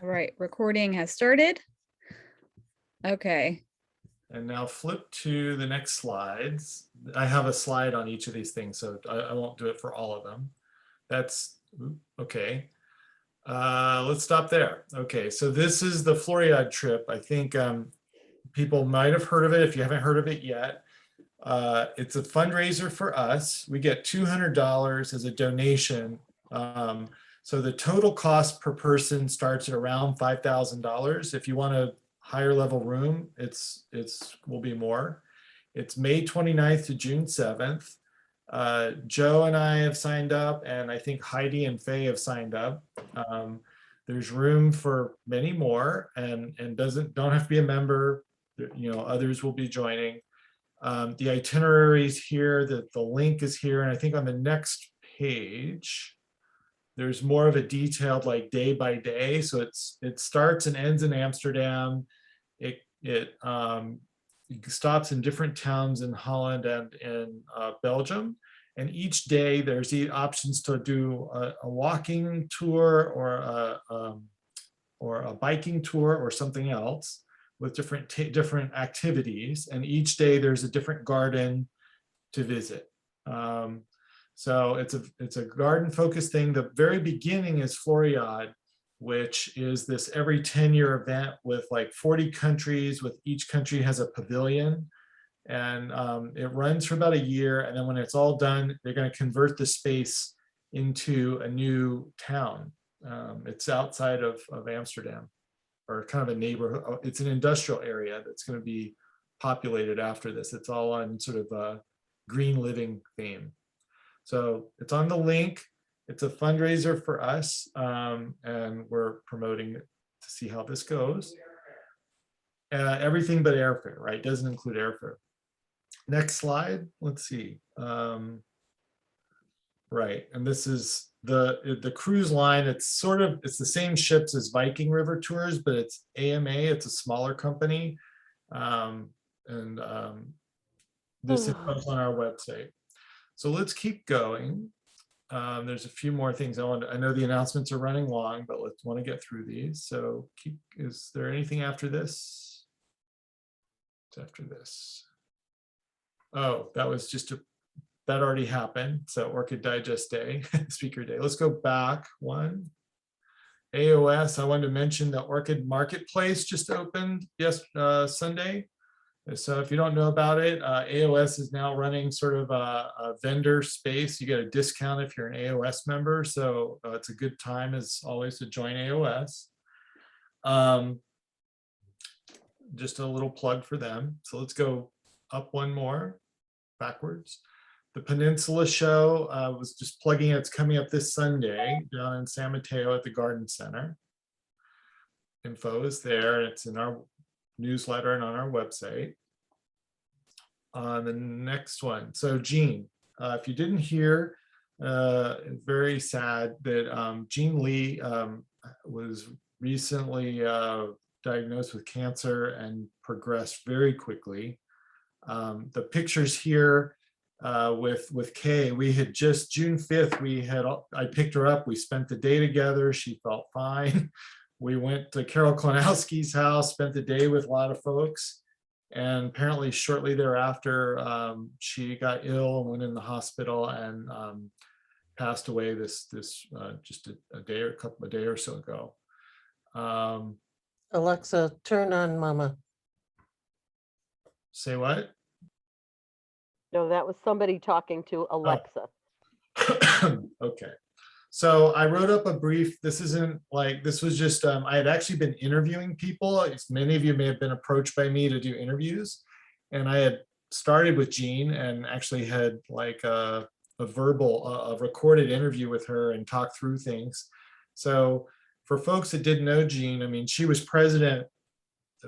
All right, recording has started. Okay. And now flip to the next slides. I have a slide on each of these things, so I won't do it for all of them. That's okay. Let's stop there. Okay, so this is the Floriade trip. I think people might have heard of it if you haven't heard of it yet. It's a fundraiser for us. We get $200 as a donation. So the total cost per person starts at around $5,000. If you want a higher level room, it's will be more. It's May 29th to June 7th. Joe and I have signed up, and I think Heidi and Faye have signed up. There's room for many more, and don't have to be a member. You know, others will be joining. The itinerary is here, the link is here, and I think on the next page, there's more of a detailed like day by day. So it starts and ends in Amsterdam. It stops in different towns in Holland and in Belgium. And each day there's the options to do a walking tour or a biking tour or something else with different activities. And each day there's a different garden to visit. So it's a garden focused thing. The very beginning is Floriade, which is this every 10-year event with like 40 countries, with each country has a pavilion. And it runs for about a year. And then when it's all done, they're going to convert the space into a new town. It's outside of Amsterdam, or kind of a neighborhood. It's an industrial area that's going to be populated after this. It's all on sort of a green living theme. So it's on the link. It's a fundraiser for us, and we're promoting it to see how this goes. Everything but airfare, right? Doesn't include airfare. Next slide. Let's see. Right, and this is the cruise line. It's the same ships as Viking River Tours, but it's AMA. It's a smaller company, this is on our website. So let's keep going. There's a few more things I know the announcements are running long, but let's want to get through these. So is there anything after this? It's after this. Oh, that was that already happened. So Orchid Digest Day, Speaker Day. Let's go back one. AOS, I wanted to mention the Orchid Marketplace just opened Sunday. So if you don't know about it, AOS is now running sort of a vendor space. You get a discount if you're an AOS member. So it's a good time as always to join AOS. Just a little plug for them. So let's go up one more, backwards. The Peninsula Show was just plugging it. It's coming up this Sunday down in San Mateo at the Garden Center. Info is there. It's in our newsletter and on our website. On the next one, so Jean, if you didn't hear, very sad that Jean Lee was recently diagnosed with cancer and progressed very quickly. The pictures here with Kay, we had just June 5th, I picked her up, we spent the day together, she felt fine. We went to Carol Klonowski's house, spent the day with a lot of folks, and apparently shortly thereafter, she got ill and went in the hospital and passed away just a day or so ago. Alexa, turn on Mama. Say what? No, that was somebody talking to Alexa. Oh. Okay. So I wrote up a brief. This was just, I had actually been interviewing people. Many of you may have been approached by me to do interviews. And I had started with Jean and actually had like a recorded interview with her and talked through things. So for folks that didn't know Jean, I mean, she was president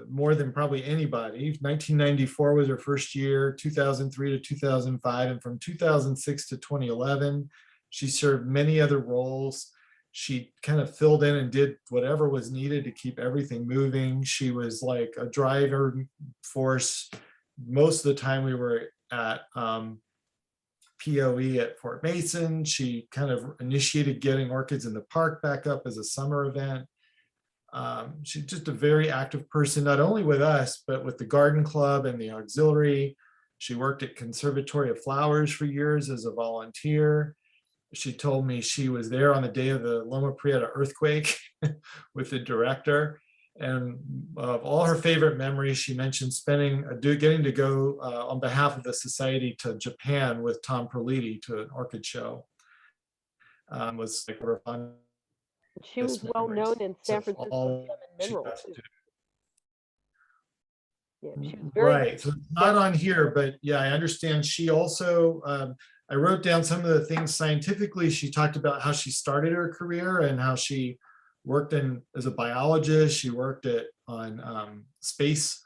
more than probably anybody. 1994 was her first year, 2003 to 2005, and from 2006 to 2011, she served many other roles. She kind of filled in and did whatever was needed to keep everything moving. She was like a driver force. Most of the time we were at POE at Fort Mason. She kind of initiated getting Orchids in the Park back up as a summer event. She's just a very active person, not only with us, but with the garden club and the auxiliary. She worked at Conservatory of Flowers for years as a volunteer. She told me she was there on the day of the Loma Prieta earthquake with the director. And of all her favorite memories, she mentioned getting to go on behalf of the society to Japan with Tom Perliti to an orchid show. Was like her fun. She was well known in San Francisco Gem and Mineral too. Yeah, she was very Right, so it's not on here, but yeah, I understand. She also, I wrote down some of the things scientifically. She talked about how she started her career and how she worked as a biologist. She worked on space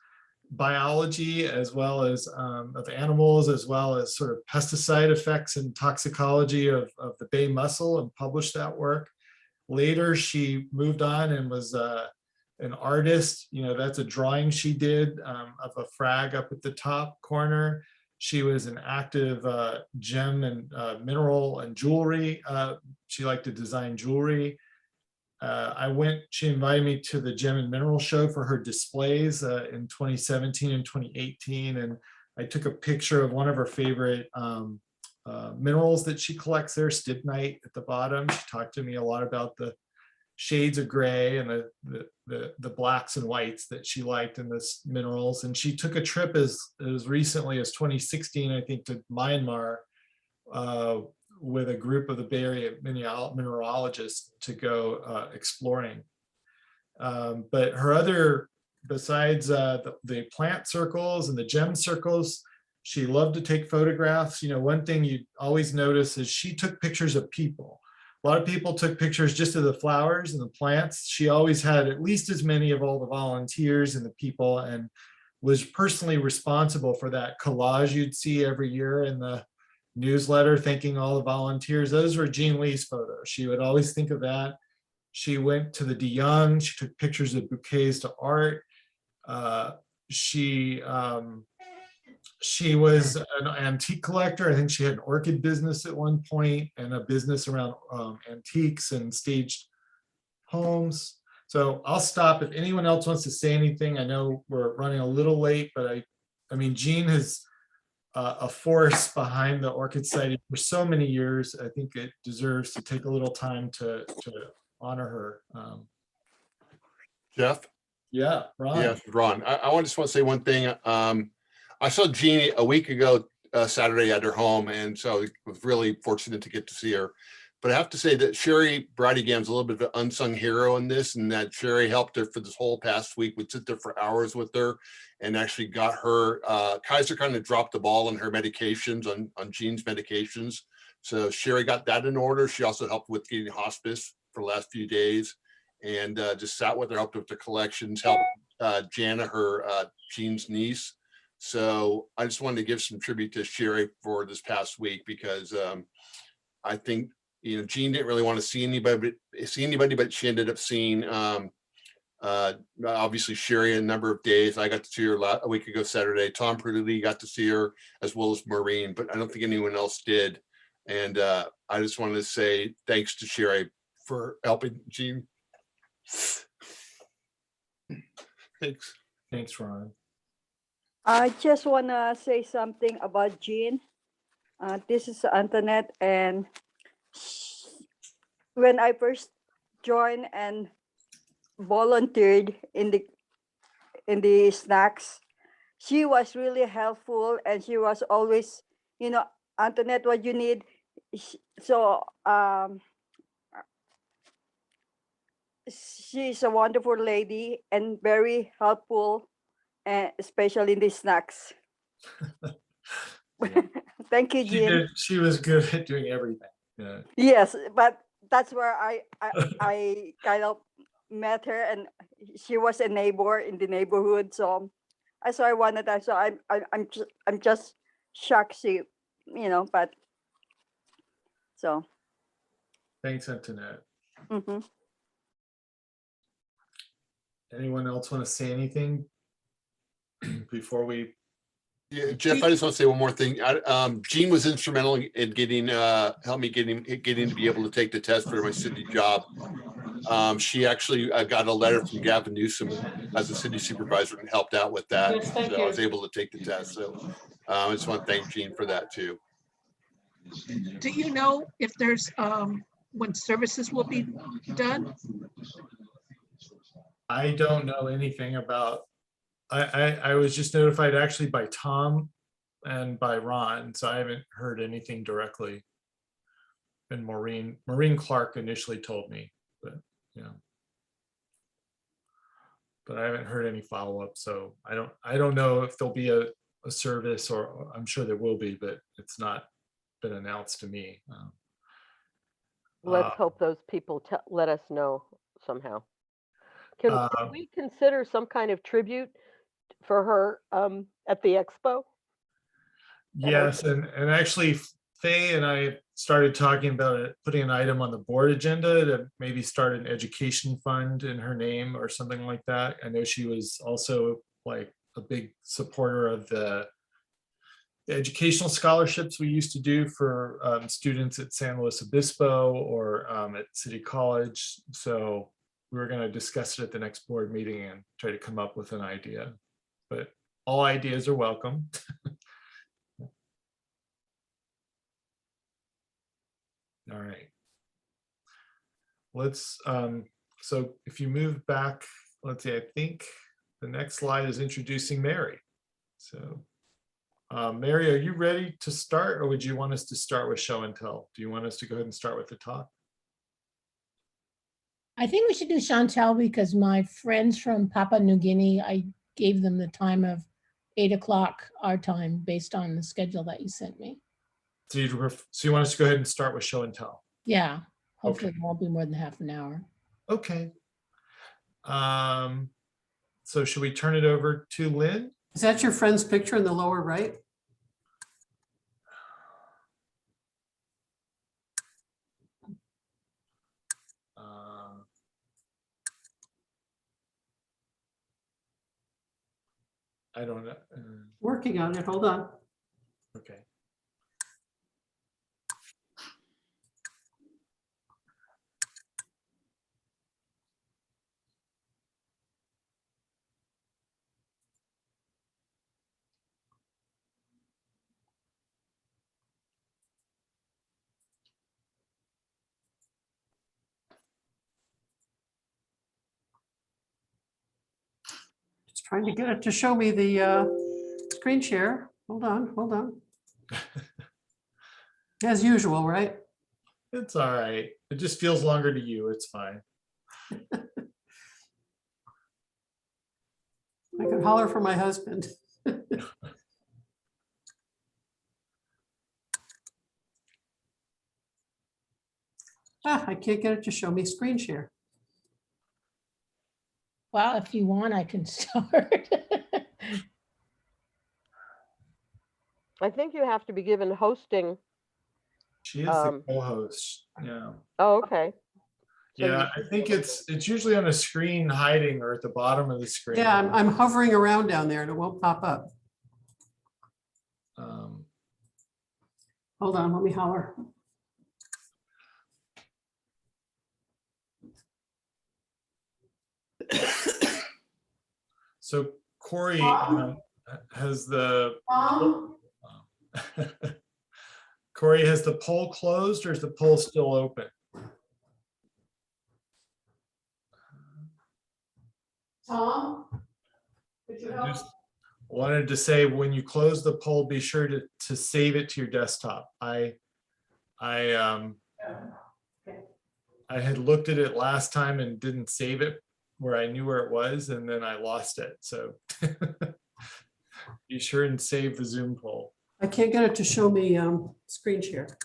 biology as well as of animals, as well as sort of pesticide effects and toxicology of the bay mussel, and published that work. Later, she moved on and was an artist. That's a drawing she did of a frag up at the top corner. She was an active gem and mineral and jewelry. She liked to design jewelry. She invited me to the Gem and Mineral Show for her displays in 2017 and 2018. And I took a picture of one of her favorite minerals that she collects there, stibnite at the bottom. She talked to me a lot about the shades of gray and the blacks and whites that she liked in this minerals. And she took a trip as recently as 2016, I think, to Myanmar with a group of the Bay Area mineralogists to go exploring. But her other, besides the plant circles and the gem circles, she loved to take photographs. One thing you always notice is she took pictures of people. A lot of people took pictures just of the flowers and the plants. She always had at least as many of all the volunteers and the people, and was personally responsible for that collage you'd see every year in the newsletter, thanking all the volunteers. Those were Jean Lee's photos. She would always think of that. She went to the De Young. She took pictures of bouquets to art. She was an antique collector. I think she had an orchid business at one point and a business around antiques and staged homes. So I'll stop if anyone else wants to say anything. I know we're running a little late, but I mean, Jean has a force behind the Orchid Society for so many years. I think it deserves to take a little time to honor her. Jeff? Yeah, Ron. Yes, Ron. I just want to say one thing. I saw Jean a week ago Saturday at her home, and so I was really fortunate to get to see her. But I have to say that Sherry Bradygam's a little bit of an unsung hero in this, and that Sherry helped her for this whole past week. We'd sit there for hours with her and actually got her, Kaiser kind of dropped the ball on her medications, on Jean's medications. So Sherry got that in order. She also helped with getting hospice for the last few days, and just sat with her, helped with the collections, helped Jana, her Jean's niece. So I just wanted to give some tribute to Sherry for this past week, because I think, Jean didn't really want to see anybody, but she ended up seeing obviously Sherry a number of days. I got to see her a week ago Saturday. Tom Perliti got to see her, as well as Maureen, but I don't think anyone else did. And I just wanted to say thanks to Sherry for helping Jean. Thanks. Thanks, Ron. I just want to say something about Jean. This is Antoinette, and when I first joined and volunteered in the snacks, she was really helpful, and she was always, Antoinette, what you need. So she's a wonderful lady and very helpful, especially in the snacks. Thank you, Jean. She was good at doing everything. Yeah. Yes, but that's where I kind of met her, and she was a neighbor in the neighborhood. So I wanted that. So I'm just shocked she, but so. Thanks, Antoinette. Mm-hmm. Anyone else want to say anything before we? Yeah, Jeff, I just want to say one more thing. Jean was instrumental in getting help me getting to be able to take the test for my city job. She actually got a letter from Gavin Newsom as a city supervisor and helped out with that. Yes, thank So I was you. able to take the test. So I just want to thank Jean for that too. Do you know if there's, when services will be done? I don't know anything about, I was just notified actually by Tom and by Ron, so I haven't heard anything directly. And Maureen Clark initially told me, but but I haven't heard any follow-up, so I don't know if there'll be a service, or I'm sure there will be, but it's not been announced to me. Let's hope those people let us know somehow. Can we consider some kind of tribute for her at the expo? Yes, and actually Faye and I started talking about it, putting an item on the board agenda to maybe start an education fund in her name or something like that. I know she was also like a big supporter of the educational scholarships we used to do for students at San Luis Obispo or at City College. So we were going to discuss it at the next board meeting and try to come up with an idea. But all ideas are welcome. All right. Let's, so if you move back, let's see, I think the next slide is introducing Mary. So Mary, are you ready to start, or would you want us to start with show and tell? Do you want us to go ahead and start with the talk? I think we should do Chantel because my friends from Papua New Guinea, I gave them the time of 8 o'clock our time based on the schedule that you sent me. So you want us to go ahead and start with show and tell? Yeah, hopefully Okay. it won't be more than half an hour. Okay. So should we turn it over to Lynn? Is that your friend's picture in the lower right? I don't know. Working on it, hold on. Okay. Just trying to get it to show me the screen share. Hold on, hold on. As usual, right? It's all right. It just feels longer to you. It's fine. I could holler for my husband. I can't get it to show me screen share. Well, if you want, I can start. I think you have to be given hosting. She is the co-host. Yeah. Oh, okay. So Yeah, I think it's usually on a screen hiding or at the bottom of the screen. Yeah, I'm hovering around down there and it won't pop up. Hold on, let me holler. So Corey has the Corey, has the poll closed or is the poll still open? Tom, could you help? Just wanted to say, when you close the poll, be sure to save it to your desktop. I had looked at it last time and didn't save it where I knew where it was, and then I lost it. So be sure and save the Zoom poll. I can't get it to show me screen share.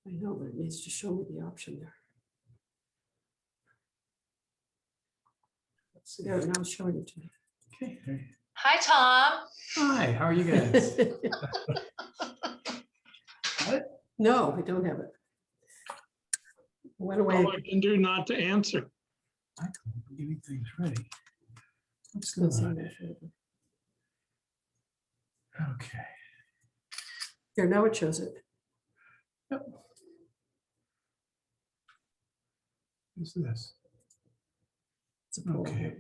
I know, but it needs to show me the option there. There, now it's showing it to me. Okay. Hi, Tom. Hi, how are you guys? No, I don't have it. It went away. All I can do not to answer. I'm getting things ready. What's going on? Okay. Here, now it shows it. What's this? It's a Polaroid. Okay.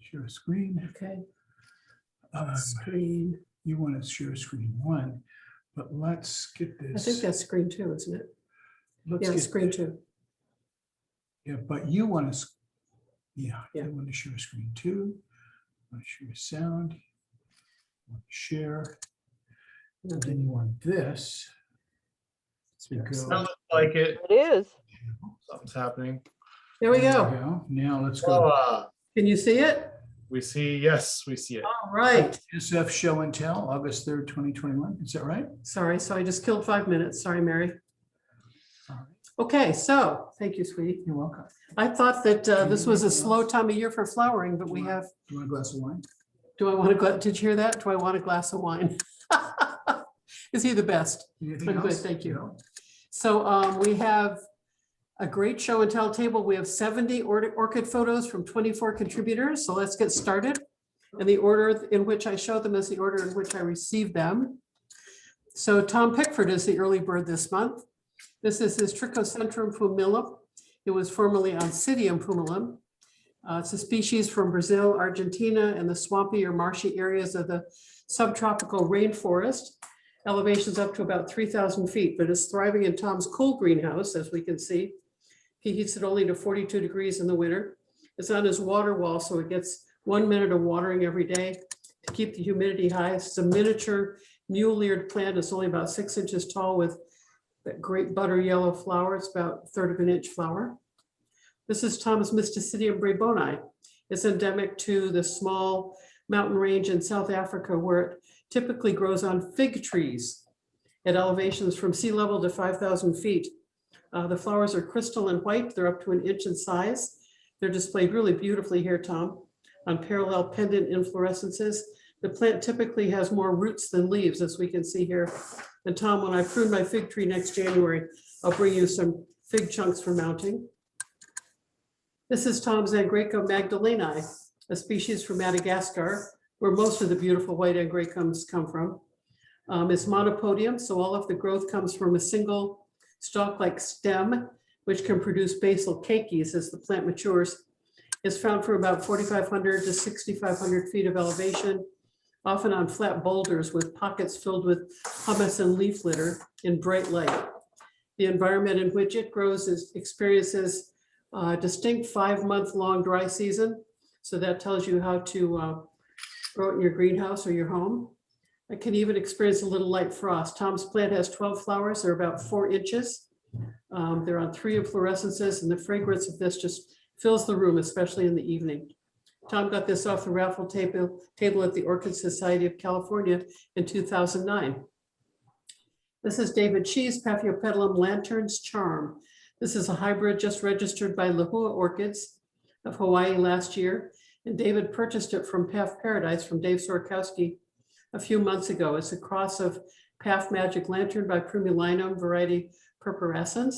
Share screen. Okay, Um, screen. You want to share screen 1, but let's get I this. think that's screen 2, isn't it? Let's Yeah, get- screen 2. Yeah, but you want to, yeah, Yeah. you want to share screen 2. Want to share sound. Want to share. And then you want this. to go. Sounds like it. It is. Something's happening. There we There go. Now let's Oh, go. Can you see it? we see, yes, we see it. All right. SF Show and Tell, August 3rd, 2021. Is that right? Sorry, so I just killed 5 minutes. Sorry, Mary. All right. Okay, so, thank you, sweetie. You're welcome. I thought that this was a Anything slow else? time of year for flowering, but we Do you have, Do you want a glass of wine? do I want to go, did you hear that? Do I want a glass of wine? Is he the best? Anything I'm good, else? thank you. No? So we have a great show and tell table. We have 70 orchid photos from 24 contributors. So let's get started. And the order in which I show them is the order in which I received them. So Tom Pickford is the early bird this month. This is his Trichocentrum pumilum. It was formerly Oncidium pumilum. It's a species from Brazil, Argentina, and the swampy or marshy areas of the subtropical rainforest. Elevations up to about 3,000 feet, but it's thriving in Tom's cool greenhouse, as we can see. He heats it only to 42 degrees in the winter. It's on his water wall, so it gets 1 minute of watering every day to keep the humidity high. It's a miniature mule-eared plant. It's only about 6 inches tall with that great butter yellow flower. It's about 1/3 of an inch flower. This is Tom's Mysticidium brayboni. It's endemic to the small mountain range in South Africa, where it typically grows on fig trees at elevations from sea level to 5,000 feet. The flowers are crystalline white. They're up to 1 inch in size. They're displayed really beautifully here, Tom, on parallel pendant inflorescences. The plant typically has more roots than leaves, as we can see here. And Tom, when I prune my fig tree next January, I'll bring you some fig chunks for mounting. This is Tom's Angraecum magdaleni, a species from Madagascar, where most of the beautiful white angraecums come from. It's monopodium, so all of the growth comes from a single stalk-like stem, which can produce basal keikis as the plant matures. It's found from about 4,500 to 6,500 feet of elevation, often on flat boulders with pockets filled with humus and leaf litter in bright light. The environment in which it grows experiences a distinct 5-month-long dry season. So that tells you how to grow it in your greenhouse or your home. It can even experience a little light frost. Tom's plant has 12 flowers. They're about 4 inches. They're on 3 inflorescences, and the fragrance of this just fills the room, especially in the evening. Tom got this off the raffle table at the Orchid Society of California in 2009. This is David Shee's Paphiopedilum Lantern's Charm. This is a hybrid just registered by Lahua Orchids of Hawaii last year. And David purchased it from Paf Paradise from Dave Sorokowski a few months ago. It's a cross of Paf Magic Lantern by Primulinum variety purpurescens.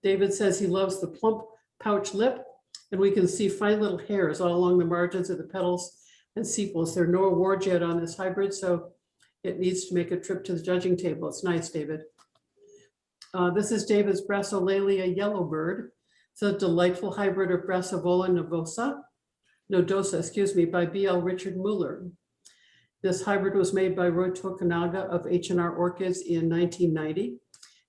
David says he loves the plump pouch lip, and we can see fine little hairs all along the margins of the petals and sepals. There are no awards yet on this hybrid, so it needs to make a trip to the judging table. It's nice, David. This is David's Brassolalia yellowbird. It's a delightful hybrid of Brassavola nodosa, by B.L. Richard Mueller. This hybrid was made by Roy Tokunaga of H&R Orchids in 1990.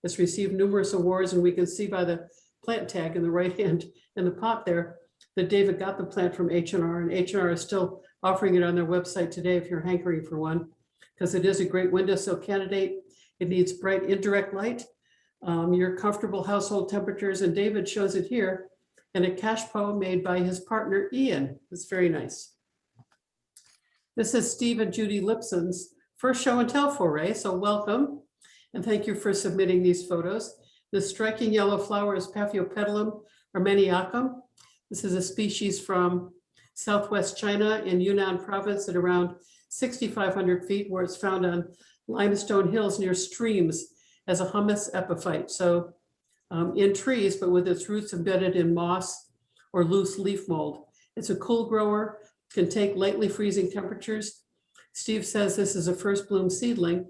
It's received numerous awards, and we can see by the plant tag in the right hand in the pot there that David got the plant from H&R, and H&R is still offering it on their website today if you're hankering for one, because it is a great windowsill candidate. It needs bright indirect light, your comfortable household temperatures, and David shows it here in a cachepot made by his partner Ian. It's very nice. This is Steve and Judy Lipson's first show and tell foray, so welcome, and thank you for submitting these photos. The striking yellow flower is Paphiopedilum armeniacum. This is a species from southwest China in Yunnan province at around 6,500 feet, where it's found on limestone hills near streams as a humus epiphyte. So in trees, but with its roots embedded in moss or loose leaf mold. It's a cool grower, can take lightly freezing temperatures. Steve says this is a first bloom seedling,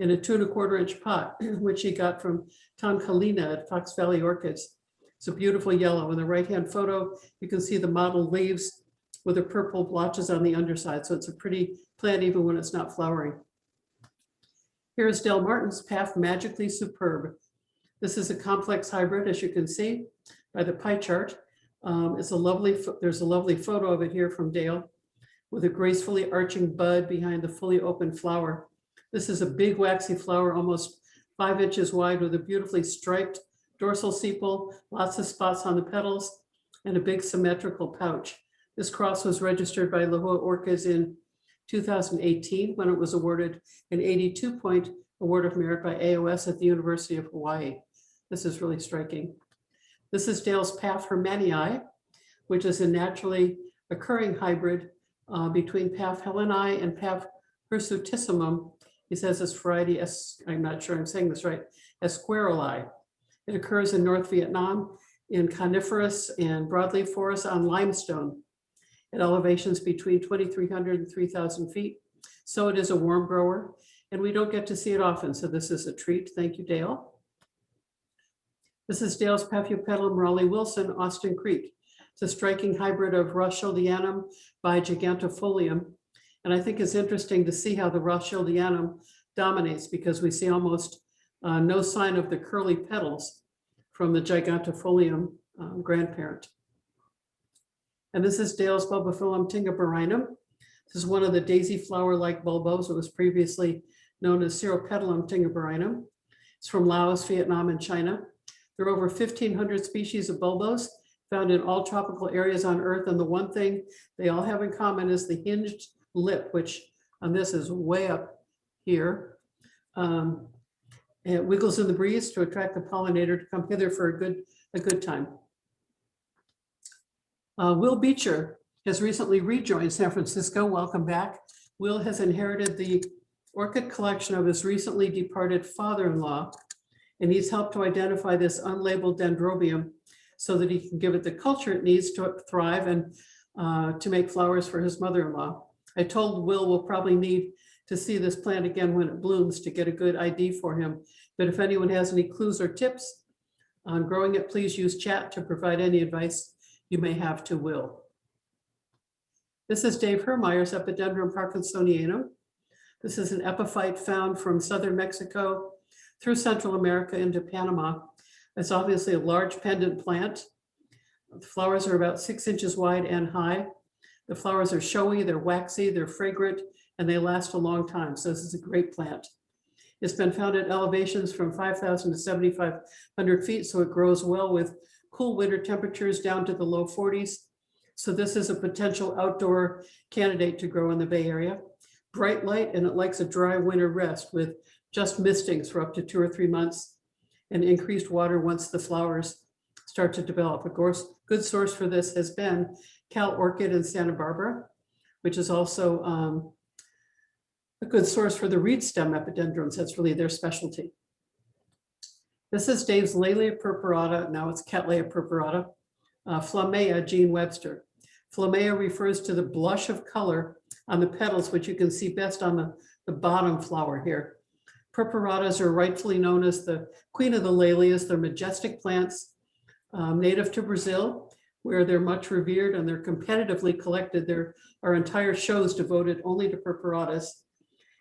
in a 2¼ inch pot, which he got from Tom Kalina at Fox Valley Orchids. It's a beautiful yellow. In the right-hand photo, you can see the mottled leaves with the purple blotches on the underside. So it's a pretty plant even when it's not flowering. Here's Del Martin's Path Magically Superb. This is a complex hybrid, as you can see by the pie chart. There's a lovely photo of it here from Dale with a gracefully arching bud behind the fully open flower. This is a big waxy flower, almost 5 inches wide, with a beautifully striped dorsal sepal, lots of spots on the petals, and a big symmetrical pouch. This cross was registered by Lahua Orchids in 2018 when it was awarded an 82-point Award of Merit by AOS at the University of Hawaii. This is really striking. This is Dale's Paph hermannii, which is a naturally occurring hybrid between Paph heleni and Paph hirsutissimum. He says this variety, I'm not sure I'm saying this right, esquirali. It occurs in North Vietnam in coniferous and broadleaf forests on limestone at elevations between 2,300 and 3,000 feet. So it is a warm grower, and we don't get to see it often. So this is a treat. Thank you, Dale. This is Dale's Paphiopedilum Raleigh Wilson, Austin Creek. It's a striking hybrid of Rothschildianum by Gigantofolium. And I think it's interesting to see how the Rothschildianum dominates, because we see almost no sign of the curly petals from the Gigantofolium grandparent. And this is Dale's Bulbophyllum tingabarinum. This is one of the daisy flower-like bulbos. It was previously known as Ceropedilum tingabarinum. It's from Laos, Vietnam, and China. There are over 1,500 species of bulbos found in all tropical areas on Earth. And the one thing they all have in common is the hinged lip, which on this is way up here. It wiggles in the breeze to attract the pollinator to come hither for a good time. Will Beecher has recently rejoined San Francisco. Welcome back. Will has inherited the orchid collection of his recently departed father-in-law, and he's helped to identify this unlabeled dendrobium so that he can give it the culture it needs to thrive and to make flowers for his mother-in-law. I told Will we'll probably need to see this plant again when it blooms to get a good ID for him. But if anyone has any clues or tips on growing it, please use chat to provide any advice you may have to Will. This is Dave Hermeyer's Epidendrum parkinsonianum. This is an epiphyte found from southern Mexico through Central America into Panama. It's obviously a large pendant plant. The flowers are about 6 inches wide and high. The flowers are showy, they're waxy, they're fragrant, and they last a long time. So this is a great plant. It's been found at elevations from 5,000 to 7,500 feet, so it grows well with cool winter temperatures down to the low 40s. So this is a potential outdoor candidate to grow in the Bay Area. Bright light, and it likes a dry winter rest with just mistings for up to 2 or 3 months, and increased water once the flowers start to develop. Of course, good source for this has been Cal Orchid in Santa Barbara, which is also a good source for the reed stem epidendrums. That's really their specialty. This is Dave's Laelia purpurata. Now it's Cattleya purpurata. Flammea, Gene Webster. Flammea refers to the blush of color on the petals, which you can see best on the bottom flower here. Purpuratas are rightfully known as the queen of the Laelias. They're majestic plants native to Brazil, where they're much revered and they're competitively collected. There are entire shows devoted only to purpuratas.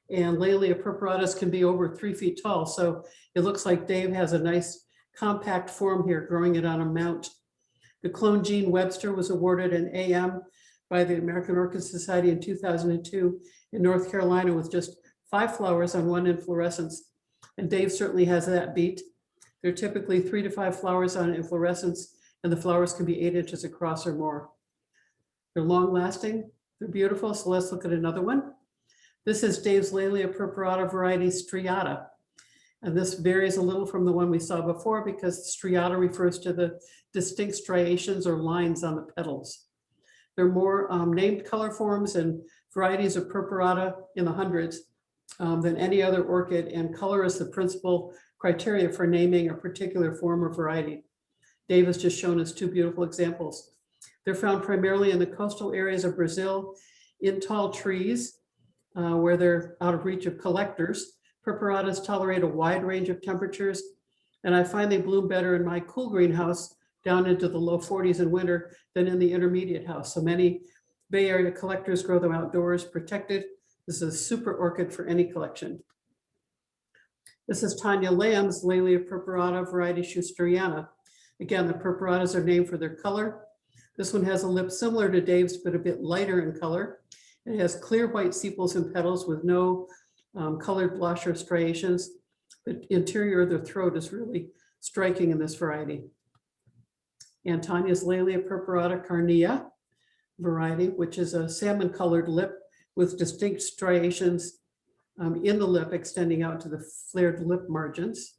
And Laelia purpuratas can be over 3 feet tall. So it looks like Dave has a nice compact form here, growing it on a mount. The clone Gene Webster was awarded an AM by the American Orchid Society in 2002 in North Carolina with just 5 flowers on 1 inflorescence. And Dave certainly has that beat. There are typically 3 to 5 flowers on inflorescence, and the flowers can be 8 inches across or more. They're long lasting, they're beautiful. So let's look at another one. This is Dave's Laelia purpurata variety striata. And this varies a little from the one we saw before because striata refers to the distinct striations or lines on the petals. There are more named color forms and varieties of purpurata in the hundreds than any other orchid, and color is the principal criteria for naming a particular form or variety. Dave has just shown us 2 beautiful examples. They're found primarily in the coastal areas of Brazil in tall trees where they're out of reach of collectors, Purpuratas tolerate a wide range of temperatures, and I find they bloom better in my cool greenhouse down into the low 40s in winter than in the intermediate house. So many Bay Area collectors grow them outdoors, protected. This is a super orchid for any collection. This is Tanya Lamb's Laelia purpurata variety Schusteriana. Again, the purpuratas are named for their color. This one has a lip similar to Dave's, but a bit lighter in color. It has clear white sepals and petals with no colored blush or striations. The interior of the throat is really striking in this variety. And Tanya's Laelia purpurata carnea variety, which is a salmon colored lip with distinct striations in the lip extending out to the flared lip margins.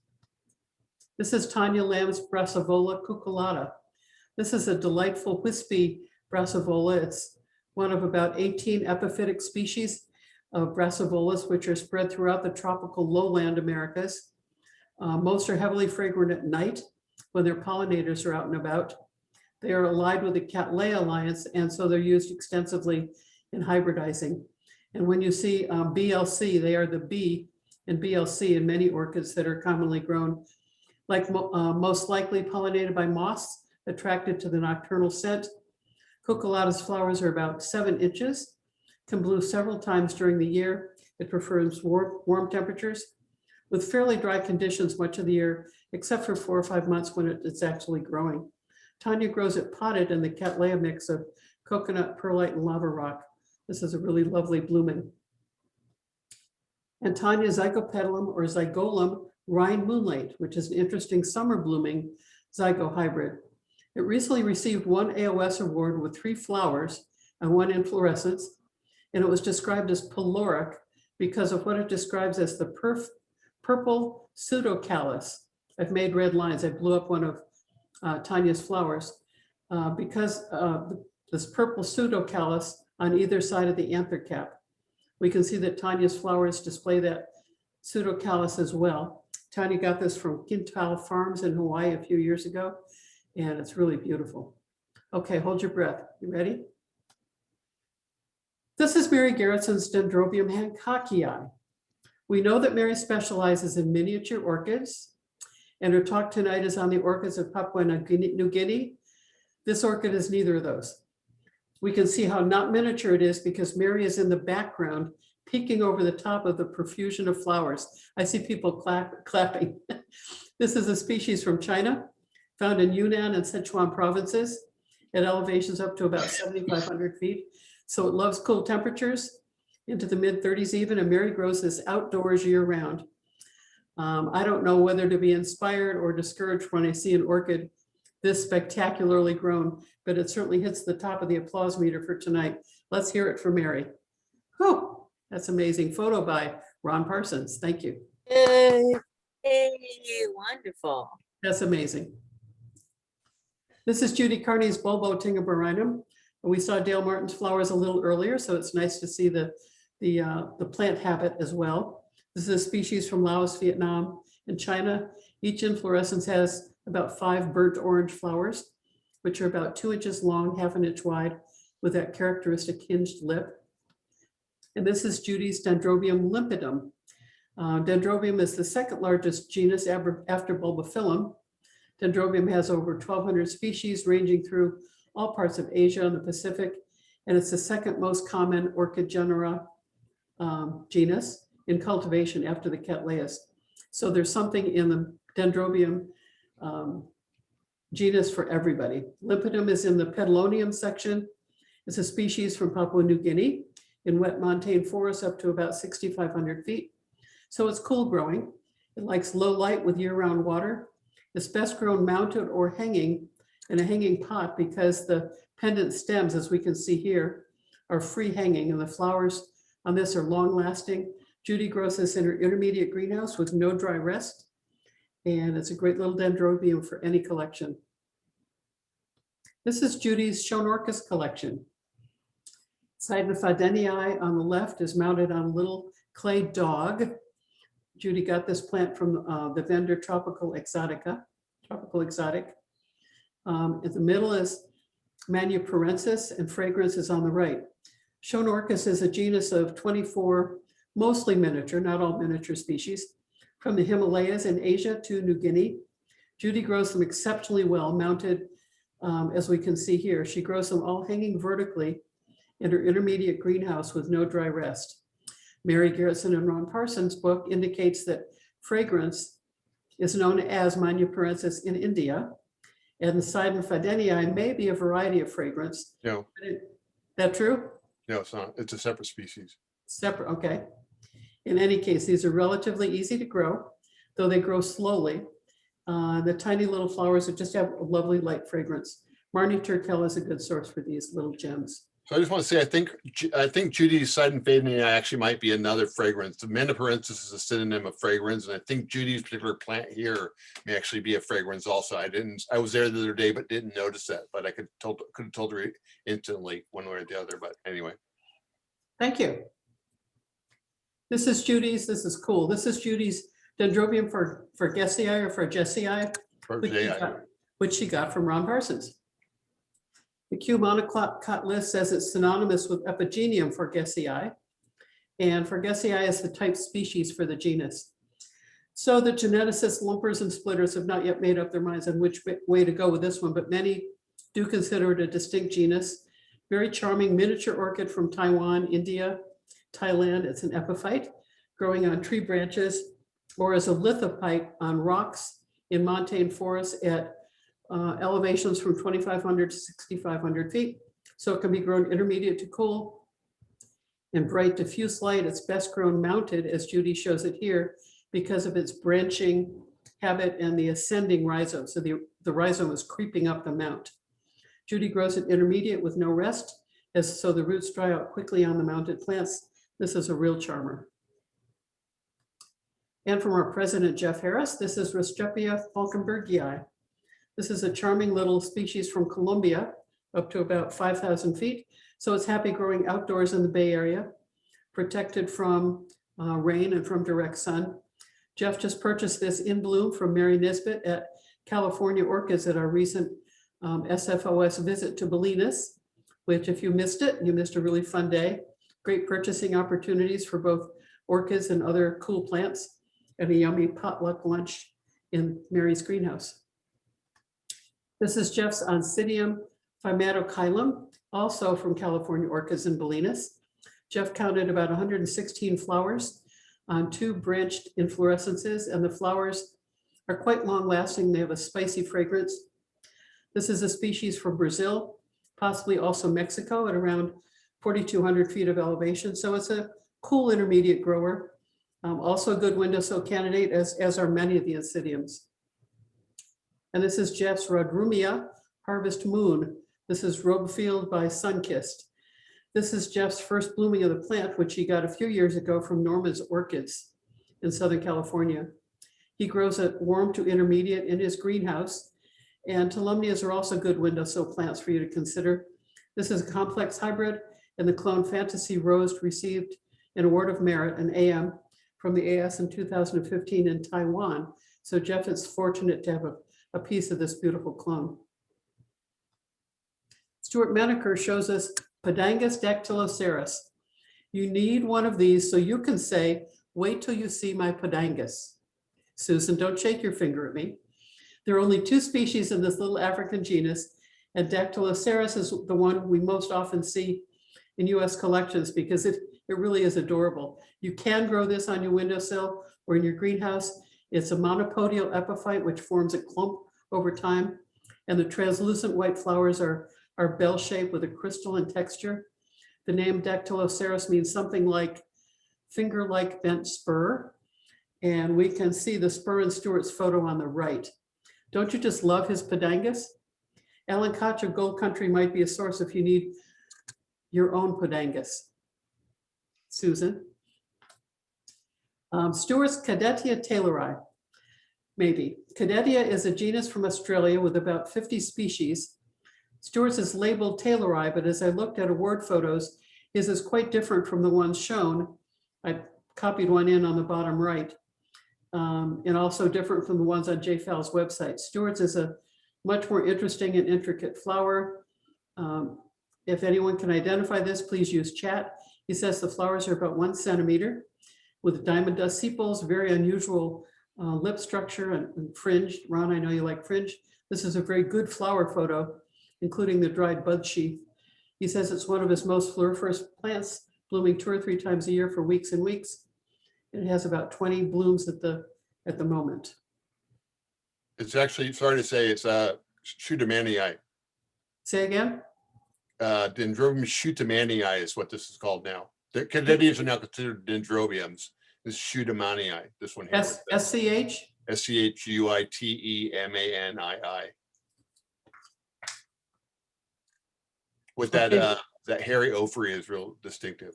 This is Tanya Lamb's Brassavola cuculata. This is a delightful wispy Brassavola. It's one of about 18 epiphytic species of Brassavolas, which are spread throughout the tropical lowland Americas. Most are heavily fragrant at night when their pollinators are out and about. They are allied with the Cattleya alliance, and so they're used extensively in hybridizing. And when you see BLC, they are the B in BLC in many orchids that are commonly grown, like most likely pollinated by moths attracted to the nocturnal scent. Cuculata's flowers are about 7 inches, can bloom several times during the year. It prefers warm temperatures with fairly dry conditions much of the year, except for 4 or 5 months when it's actually growing. Tanya grows it potted in the Cattleya mix of coconut, perlite, and lava rock. This is a really lovely blooming. And Tanya zygopetalum or zygolum Rhine moonlight, which is an interesting summer blooming zygo hybrid. It recently received 1 AOS award with 3 flowers and 1 inflorescence, and it was described as peloric because of what it describes as the purple pseudocallus. I've made red lines. I blew up one of Tanya's flowers because this purple pseudocallus on either side of the anther cap. We can see that Tanya's flowers display that pseudocallus as well. Tanya got this from Quintal Farms in Hawaii a few years ago, and it's really beautiful. Okay, hold your breath. You ready? This is Mary Gerritsen's Dendrobium hancockii. We know that Mary specializes in miniature orchids, and her talk tonight is on the orchids of Papua New Guinea. This orchid is neither of those. We can see how not miniature it is because Mary is in the background, peeking over the top of the profusion of flowers. I see people clapping. This is a species from China, found in Yunnan and Sichuan provinces at elevations up to about 7,500 feet. So it loves cool temperatures into the mid 30s even, and Mary grows this outdoors year round. I don't know whether to be inspired or discouraged when I see an orchid this spectacularly grown, but it certainly hits the top of the applause meter for tonight. Let's hear it for Mary. Whew, that's amazing. Photo by Ron Parsons. Thank you. Hey, wonderful. That's amazing. This is Judy Carney's Bulbo tingabarinum. We saw Dale Martin's flowers a little earlier, so it's nice to see the plant habit as well. This is a species from Laos, Vietnam, and China. Each inflorescence has about 5 burnt orange flowers, which are about 2 inches long, 1/2 inch wide, with that characteristic hinged lip. And this is Judy's Dendrobium limpidum. Dendrobium is the 2nd largest genus after Bulbophyllum. Dendrobium has over 1,200 species ranging through all parts of Asia and the Pacific, and it's the 2nd most common orchid genera genus in cultivation after the Cattleyas. So there's something in the Dendrobium genus for everybody. Limpidum is in the Pedalonium section. It's a species from Papua New Guinea in wet montane forests up to about 6,500 feet. So it's cool growing. It likes low light with year-round water. It's best grown mounted or hanging in a hanging pot because the pendant stems, as we can see here, are free hanging, and the flowers on this are long lasting. Judy grows this in her intermediate greenhouse with no dry rest, and it's a great little dendrobium for any collection. This is Judy's Schonorchis collection. Cyanophadeniae on the left is mounted on a little clay dog. Judy got this plant from the vendor Tropical Exotic. In the middle is Manuparensis, and Fragrance is on the right. Schonorchis is a genus of 24 mostly miniature, not all miniature species, from the Himalayas in Asia to New Guinea. Judy grows them exceptionally well, mounted, as we can see here. She grows them all hanging vertically in her intermediate greenhouse with no dry rest. Mary Gerritsen and Ron Parsons' book indicates that fragrance is known as Manuparensis in India, and the Sidon Fadenii may be a variety of fragrance. No, That true? no, it's not. It's a separate species. Separate, okay. In any case, these are relatively easy to grow, though they grow slowly. The tiny little flowers that just have a lovely light fragrance. Marnie Turkel is a good source for these little gems. So I just want to say, I think Judy's Sidon Fadenii actually might be another fragrance. The Manuparensis is a synonym of fragrance, and I think Judy's particular plant here may actually be a fragrance also. I was there the other day, but didn't notice that, but I could have told her instantly one way or the other, but anyway. Thank you. This is Judy's, this is cool. This is Judy's Dendrobium for Gessii or for Jessii, which she got from Ron Parsons. The Q monoclot list says it's synonymous with Epigenium for Gessii, and for Gessii is the type species for the genus. So the geneticists, lumpers, and splitters have not yet made up their minds on which way to go with this one, but many do consider it a distinct genus. Very charming miniature orchid from Taiwan, India, Thailand. It's an epiphyte growing on tree branches or as a lithophyte on rocks in montane forests at elevations from 2,500 to 6,500 feet. So it can be grown intermediate to cool and bright diffuse light. It's best grown mounted, as Judy shows it here, because of its branching habit and the ascending rhizome. So the rhizome is creeping up the mount. Judy grows it intermediate with no rest, so the roots dry out quickly on the mounted plants. This is a real charmer. And from our president, Jeff Harris, this is Restreppia falkenbergii. This is a charming little species from Colombia, up to about 5,000 feet. So it's happy growing outdoors in the Bay Area, protected from rain and from direct sun. Jeff just purchased this in bloom from Mary Nisbet at California Orchids at our recent SFOS visit to Bolinas, which if you missed it, you missed a really fun day. Great purchasing opportunities for both orchids and other cool plants, and a yummy potluck lunch in Mary's greenhouse. This is Jeff's Oncidium Phymatocylum, also from California Orchids in Bolinas. Jeff counted about 116 flowers on 2 branched inflorescences, and the flowers are quite long lasting. They have a spicy fragrance. This is a species from Brazil, possibly also Mexico, at around 4,200 feet of elevation. So it's a cool intermediate grower. Also a good windowsill candidate, as are many of the Oncidiums. And this is Jeff's Rodrumia Harvest Moon. This is Robefield by Sunkissed. This is Jeff's first blooming of the plant, which he got a few years ago from Norman's Orchids in Southern California. He grows it warm to intermediate in his greenhouse, and Tolumnias are also good windowsill plants for you to consider. This is a complex hybrid, and the clone Fantasy Rose received an Award of Merit, an AM, from the AS in 2015 in Taiwan. So Jeff is fortunate to have a piece of this beautiful clone. Stuart Menaker shows us Podangus dactyloceras. You need one of these so you can say, wait till you see my Podangus. Susan, don't shake your finger at me. There are only 2 species in this little African genus, and dactyloceras is the one we most often see in US collections because it really is adorable. You can grow this on your windowsill or in your greenhouse. It's a monopodial epiphyte which forms a clump over time, and the translucent white flowers are bell-shaped with a crystalline texture. The name dactyloceras means something like finger-like bent spur, and we can see the spur in Stuart's photo on the right. Don't you just love his Podangus? Alan Koch of Gold Country might be a source if you need your own Podangus. Susan. Stuart's Cadetia taylori, maybe. Cadetia is a genus from Australia with about 50 species. Stuart's is labeled taylori, but as I looked at award photos, his is quite different from the ones shown. I copied one in on the bottom right, and also different from the ones on JFAL's website. Stuart's is a much more interesting and intricate flower. If anyone can identify this, please use chat. He says the flowers are about 1 centimeter. with diamond dust sepals, very unusual lip structure and fringe. Ron, I know you like fringe. This is a very good flower photo, including the dried bud sheath. He says it's one of his most floriferous plants, blooming 2 or 3 times a year for weeks and weeks. It has about 20 blooms at the moment. It's actually, sorry to say, it's Schutemanii. Say again? Dendrobium Schutemanii is what this is called now. The Cadedias are now considered dendrobiums. This is Schutemanii, this one here. SCH? SCHUITEMANII. With that, Okay. that hairy ovary is real distinctive.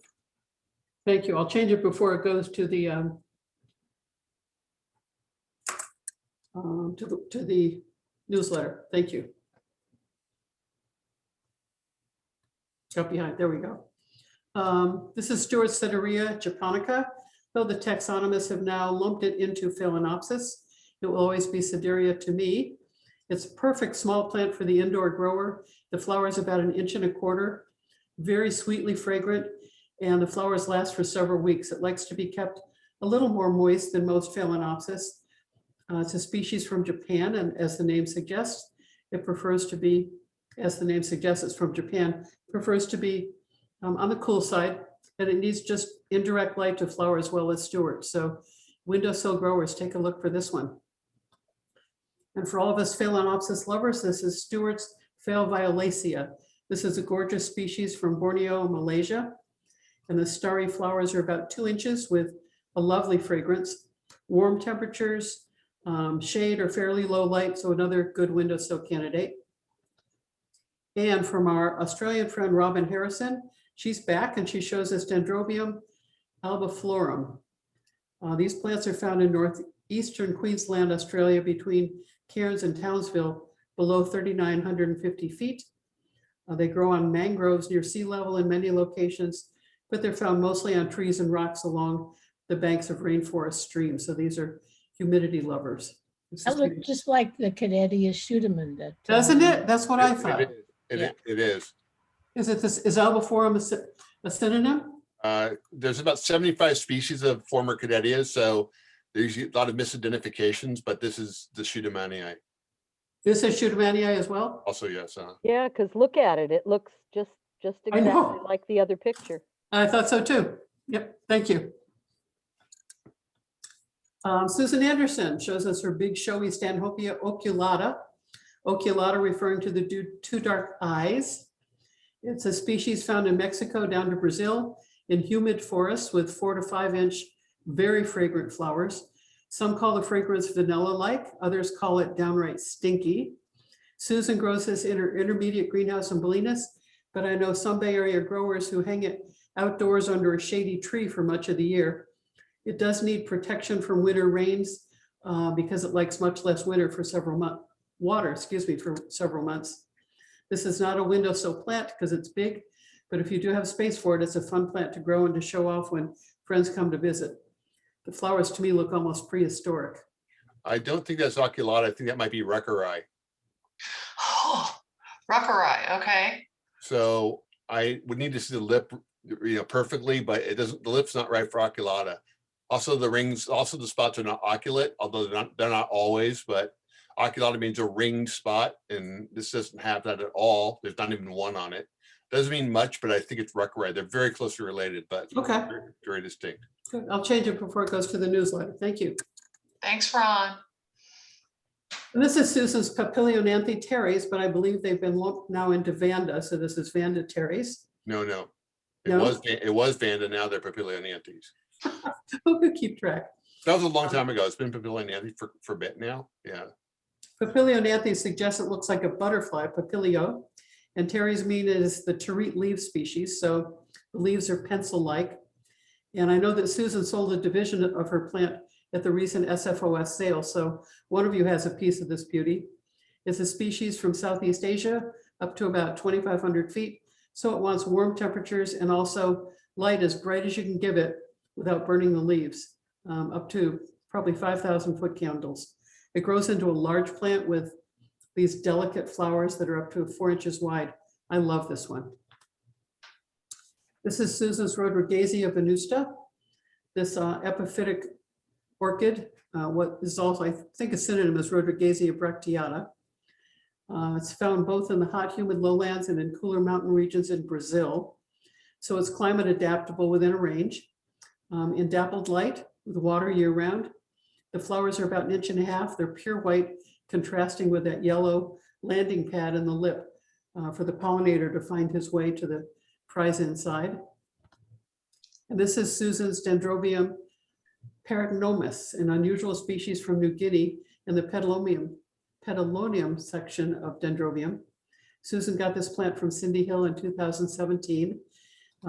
Thank you. I'll change it before it goes to the newsletter. Thank you. Up behind, there we go. This is Stewart Sederia japonica. Though the taxonomists have now lumped it into Phalaenopsis, it will always be Sederia to me. It's a perfect small plant for the indoor grower. The flower is about 1.25 inches, very sweetly fragrant, and the flowers last for several weeks. It likes to be kept a little more moist than most Phalaenopsis. It's a species from Japan, and as the name suggests, it prefers to be, as the name suggests, it's from Japan, prefers to be on the cool side, and it needs just indirect light to flower as well as Stewart. So windowsill growers, take a look for this one. And for all of us Phalaenopsis lovers, this is Stewart's Phalaenopsis. This is a gorgeous species from Borneo, Malaysia. And the starry flowers are about 2 inches with a lovely fragrance. Warm temperatures, shade or fairly low light, so another good windowsill candidate. And from our Australian friend, Robin Harrison, she's back and she shows us Dendrobium albiflorum. These plants are found in northeastern Queensland, Australia, between Cairns and Townsville, below 3,950 feet. They grow on mangroves near sea level in many locations, but they're found mostly on trees and rocks along the banks of rainforest streams. So these are humidity lovers. That looks just like the Cadetia Schuteman. Doesn't it? That's what I thought. It is. Is it this? Is albiflorum a synonym? There's about 75 species of former Cadetias, so there's a lot of misidentifications, but this is the Schutemanii. This is Schutemanii as well? Also, yes. Yeah, because look at it. It looks just I know. exactly like the other picture. I thought so too. Yep, thank you. Susan Anderson shows us her big showy Stanhopea oculata. Oculata referring to the 2 dark eyes. It's a species found in Mexico down to Brazil in humid forests with 4 to 5 inch very fragrant flowers. Some call the fragrance vanilla-like, others call it downright stinky. Susan grows this in her intermediate greenhouse in Bolinas, but I know some Bay Area growers who hang it outdoors under a shady tree for much of the year. It does need protection from winter rains because it likes much less winter for several months, for several months. This is not a windowsill plant because it's big, but if you do have space for it, it's a fun plant to grow and to show off when friends come to visit. The flowers to me look almost prehistoric. I don't think that's oculata. I think that might be Ruckeri. Oh, Ruckeri, okay. So I would need to see the lip, perfectly, but it doesn't. The lip's not right for oculata. Also, the rings, also the spots are not oculate, although they're not always. But oculata means a ringed spot, and this doesn't have that at all. There's not even one on it. Doesn't mean much, but I think it's Ruckeri. They're very closely related, but Okay. very distinct. Good. I'll change it before it goes to the newsletter. Thank you. Thanks, Ron. And this is Susan's Papilionanthe teres, but I believe they've been lumped now into Vanda. So this is Vanda teres. No. It No? was Vanda. Now they're Papilionanthes. Who could keep track? That was a long time ago. It's been Papilionanthe for a bit now. Yeah. Papilionanthe suggests it looks like a butterfly, papilio, and teres mean is the terete leaf species. So the leaves are pencil-like. And I know that Susan sold a division of her plant at the recent SFOS sale. So one of you has a piece of this beauty. It's a species from Southeast Asia up to about 2,500 feet. So it wants warm temperatures and also light as bright as you can give it without burning the leaves, up to probably 5,000 foot candles. It grows into a large plant with these delicate flowers that are up to 4 inches wide. I love this one. This is Susan's Rodriguezia venusta. This epiphytic orchid, what is also, I think, a synonym is Rodriguezia bracteata. It's found both in the hot, humid lowlands and in cooler mountain regions in Brazil. So it's climate adaptable within a range. In dappled light with water year round. The flowers are about 1.5 inches. They're pure white, contrasting with that yellow landing pad in the lip for the pollinator to find his way to the prize inside. And this is Susan's Dendrobium perignomus, an unusual species from New Guinea in the Petalonium section of Dendrobium. Susan got this plant from Cindy Hill in 2017.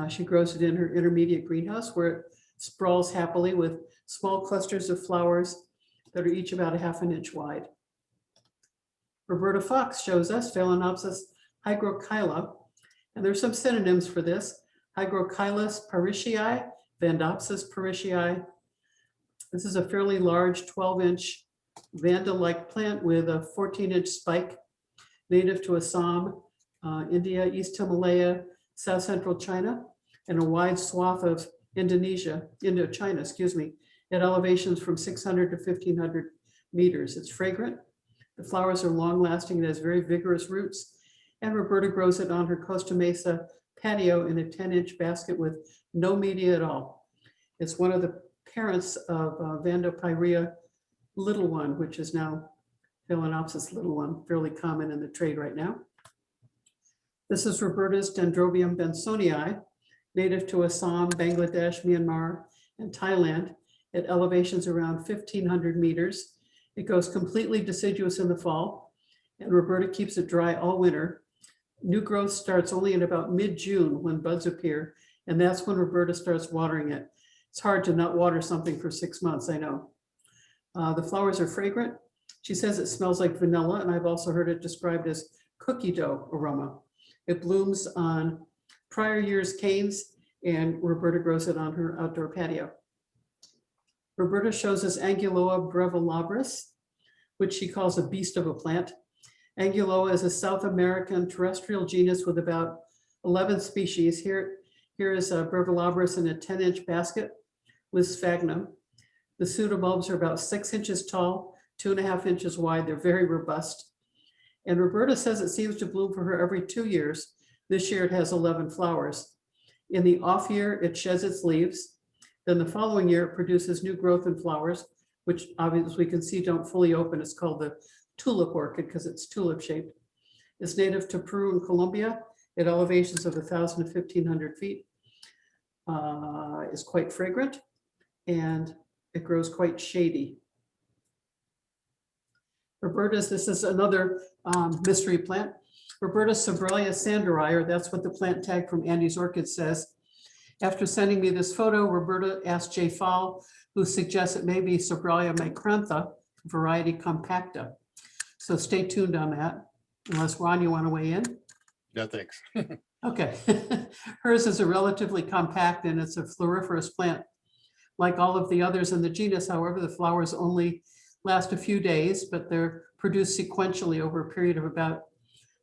She grows it in her intermediate greenhouse where it sprawls happily with small clusters of flowers that are each about 1/2 inch wide. Roberta Fox shows us Phalaenopsis hygrochyla, and there's some synonyms for this. Hygrochyllus parishii, Vandopsis parishii. This is a fairly large 12-inch vanda-like plant with a 14-inch spike, native to Assam, India, East Himalaya, South Central China, and a wide swath of Indochina, excuse me, at elevations from 600 to 1,500 meters. It's fragrant. The flowers are long lasting. It has very vigorous roots. And Roberta grows it on her Costa Mesa patio in a 10-inch basket with no media at all. It's one of the parents of Vandopyrea little one, which is now Phalaenopsis little one, fairly common in the trade right now. This is Roberta's Dendrobium bensonii, native to Assam, Bangladesh, Myanmar, and Thailand at elevations around 1,500 meters. It goes completely deciduous in the fall, and Roberta keeps it dry all winter. New growth starts only in about mid-June when buds appear, and that's when Roberta starts watering it. It's hard to not water something for 6 months, I know. The flowers are fragrant. She says it smells like vanilla, and I've also heard it described as cookie dough aroma. It blooms on prior year's canes, and Roberta grows it on her outdoor patio. Roberta shows us Anguloa brevilabris, which she calls a beast of a plant. Anguloa is a South American terrestrial genus with about 11 species. Here is a brevilabris in a 10-inch basket with sphagnum. The pseudobulbs are about 6 inches tall, 2.5 inches wide. They're very robust. And Roberta says it seems to bloom for her every 2 years. This year it has 11 flowers. In the off year, it sheds its leaves. Then the following year, it produces new growth and flowers, which obviously we can see don't fully open. It's called the tulip orchid because it's tulip shaped. It's native to Peru and Colombia at elevations of 1,000 to 1,500 feet. Is quite fragrant and it grows quite shady. Roberta's, this is another mystery plant. Roberta's Sobralia sanderi, or that's what the plant tag from Andy's Orchid says. After sending me this photo, Roberta asked Jay Fall, who suggests it may be Sobralia micrantha, variety compacta. So stay tuned on that, unless Ron, you want to weigh in? No, thanks. Okay. Hers is a relatively compact and it's a floriferous plant. Like all of the others in the genus, however, the flowers only last a few days, but they're produced sequentially over a period of about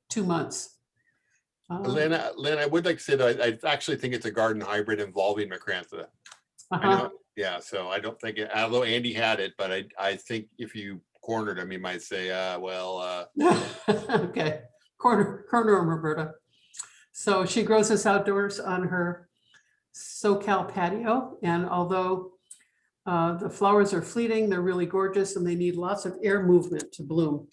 2 months. Lynn, I would like to say that I actually think it's a garden hybrid involving Macrantha. I know, yeah, so I don't think, although Andy had it, but I think if you cornered him, he might say, Okay, corner him, Roberta. So she grows this outdoors on her SoCal patio, and although the flowers are fleeting, they're really gorgeous and they need lots of air movement to bloom.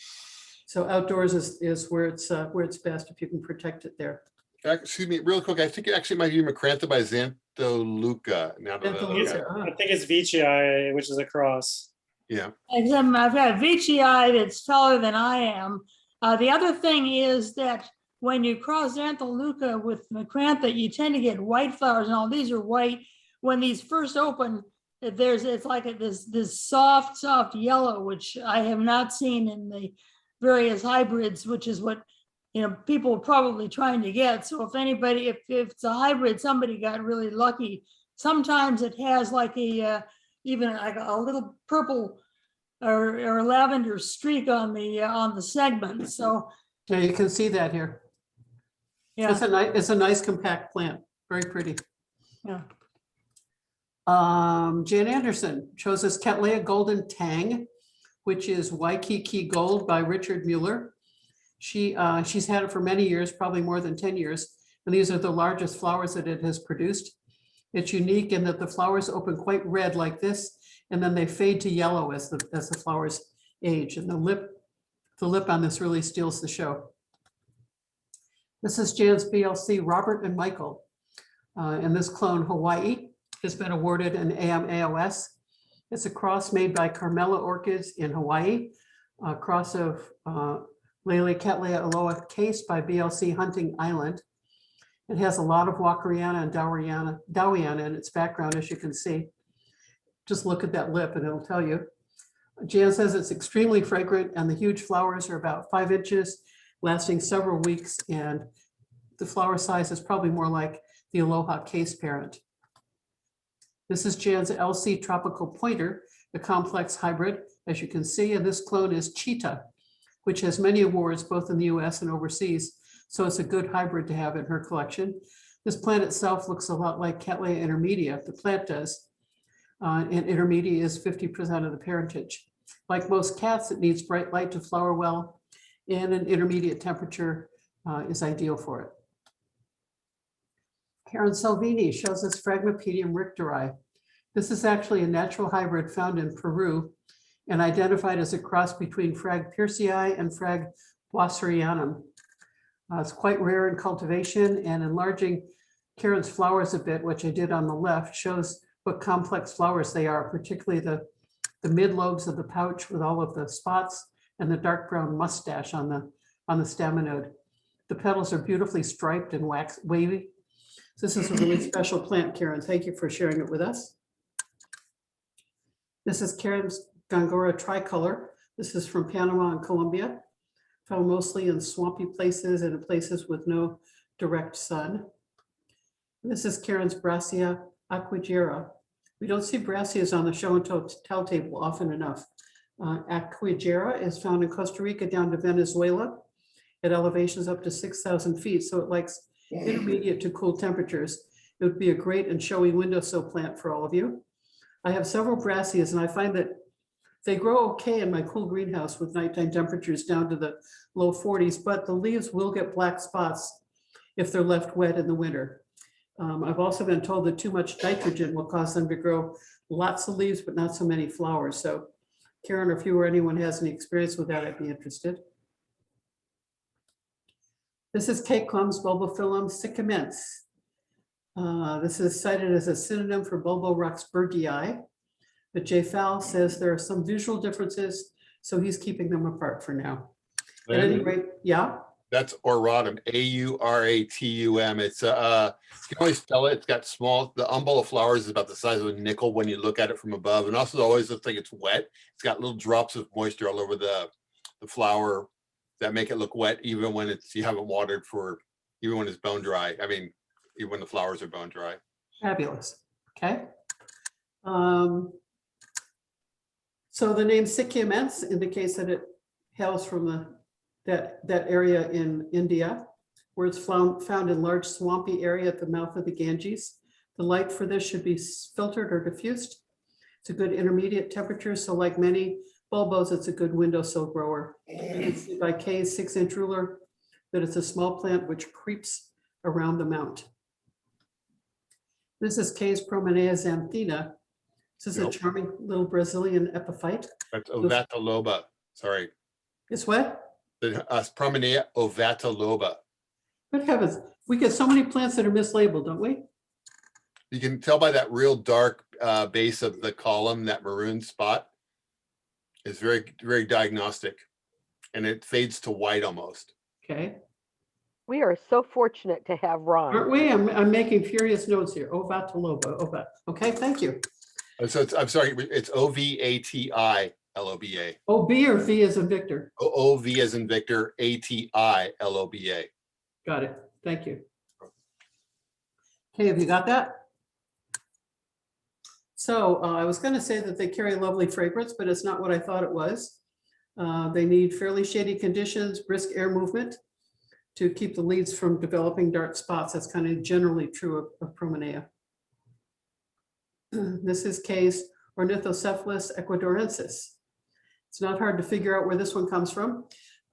So outdoors is where it's best if you can protect it there. excuse me, real quick, I think it actually might be Macrantha by Xantholuca. I think it's Veitchii, which is a cross. Yeah. I've got Veitchii that's taller than I am. The other thing is that when you cross Xantholuca with Macrantha, you tend to get white flowers, and all these are white. When these first open, it's like this soft yellow, which I have not seen in the various hybrids, which is what people are probably trying to get. So if anybody, if it's a hybrid, somebody got really lucky. Sometimes it has like even like a little purple or lavender streak on the segment. So yeah, you can see that here. Yeah, it's a nice compact plant, very pretty. Yeah. Jan Anderson shows us Cattleya Golden Tang, which is Waikiki Gold by Richard Mueller. She's had it for many years, probably more than 10 years. And these are the largest flowers that it has produced. It's unique in that the flowers open quite red like this, and then they fade to yellow as the flowers age. And the lip on this really steals the show. This is Jan's BLC Robert and Michael. And this clone, Hawaii, has been awarded an AMAOS. It's a cross made by Carmela Orchids in Hawaii, a cross of Lele Cattleya Aloha Case by BLC Hunting Island. It has a lot of Wakariana and Dowiana in its background, as you can see. Just look at that lip and it'll tell you. Jan says it's extremely fragrant and the huge flowers are about 5 inches, lasting several weeks, and the flower size is probably more like the Aloha Case parent. This is Jan's LC Tropical Pointer, the complex hybrid, as you can see, and this clone is Cheetah, which has many awards both in the US and overseas, so it's a good hybrid to have in her collection. This plant itself looks a lot like Cattleya intermedia, the plant does, and intermedia is 50% of the parentage. Like most cats, it needs bright light to flower well, and an intermediate temperature is ideal for it. Karen Salvini shows us Phragmipedium richteri. This is actually a natural hybrid found in Peru and identified as a cross between Frag piercii and Frag boisserianum. It's quite rare in cultivation, and enlarging Karen's flowers a bit, which I did on the left, shows what complex flowers they are, particularly the mid lobes of the pouch with all of the spots and the dark brown mustache on the staminode. The petals are beautifully striped and wavy. This is a really special plant, Karen. Thank you for sharing it with us. This is Karen's Gongora tricolor. This is from Panama and Colombia, found mostly in swampy places and in places with no direct sun. This is Karen's Brassia aquigera. We don't see brassias on the show and tell table often enough. Aquigera is found in Costa Rica down to Venezuela at elevations up to 6,000 feet, so it likes intermediate to cool temperatures. It would be a great and showy windowsill plant for all of you. I have several brassias, and I find that they grow okay in my cool greenhouse with nighttime temperatures down to the low 40s, but the leaves will get black spots if they're left wet in the winter. I've also been told that too much nitrogen will cause them to grow lots of leaves, but not so many flowers. So Karen, or if you or anyone has any experience with that, I'd be interested. This is Caclum's Bulbophyllum sycamens. This is cited as a synonym for Bulborox bergii, but Jay Fowle says there are some visual differences, so he's keeping them apart for now. At any rate, yeah? That's Auratum, A-U-R-A-T-U-M. It's you can only spell it. It's got small, the umbel of flowers is about the size of a nickel when you look at it from above, and also it always looks like it's wet. It's got little drops of moisture all over the flower that make it look wet, even when you haven't watered for, even when it's bone dry. I mean, even when the flowers are bone dry. Fabulous. Okay. So the name Sycamens indicates that it hails from that area in India, where it's found in large swampy area at the mouth of the Ganges. The light for this should be filtered or diffused. It's a good intermediate temperature, so like many bulbos, it's a good windowsill grower. You can see by Kay's 6-inch ruler that it's a small plant which creeps around the mount. This is Kay's Promenea xanthina. This is a charming little Brazilian epiphyte. That's Ovata loba. Sorry. It's what? The Promenea ovata loba. Good heavens. We get so many plants that are mislabeled, don't we? You can tell by that real dark base of the column, that maroon spot is very, very diagnostic, and it fades to white almost. Okay. We are so fortunate to have Ron. Aren't we? I'm making furious notes here. Ovata loba. Ova. Okay, thank you. So it's, I'm sorry, it's O-V-A-T-I-L-O-B-A. Oh, B or V as in Victor? O-V as in Victor, A-T-I-L-O-B-A. Got it. Thank you. Okay, have you got that? So I was going to say that they carry lovely fragrance, but it's not what I thought it was. They need fairly shady conditions, brisk air movement to keep the leaves from developing dark spots. That's kind of generally true of Promenea. This is case Ornithocephalus ecuadorensis. It's not hard to figure out where this one comes from.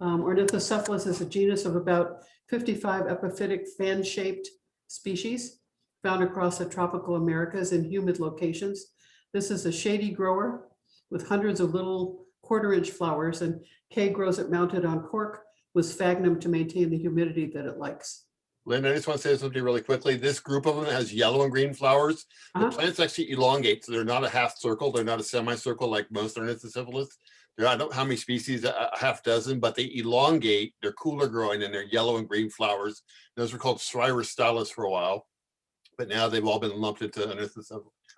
Ornithocephalus is a genus of about 55 epiphytic fan-shaped species found across the tropical Americas in humid locations. This is a shady grower with hundreds of little quarter-inch flowers, and Kay grows it mounted on cork with sphagnum to maintain the humidity that it likes. Lynn, I just want to say something really quickly. This group of them has yellow and green flowers. The plants actually elongate, so they're not a half circle. They're not a semicircle like most ornithocephalus. There, I don't know how many species, a half dozen, but they elongate. They're cooler growing and they're yellow and green flowers. Those were called Stryrostylis for a while, but now they've all been lumped into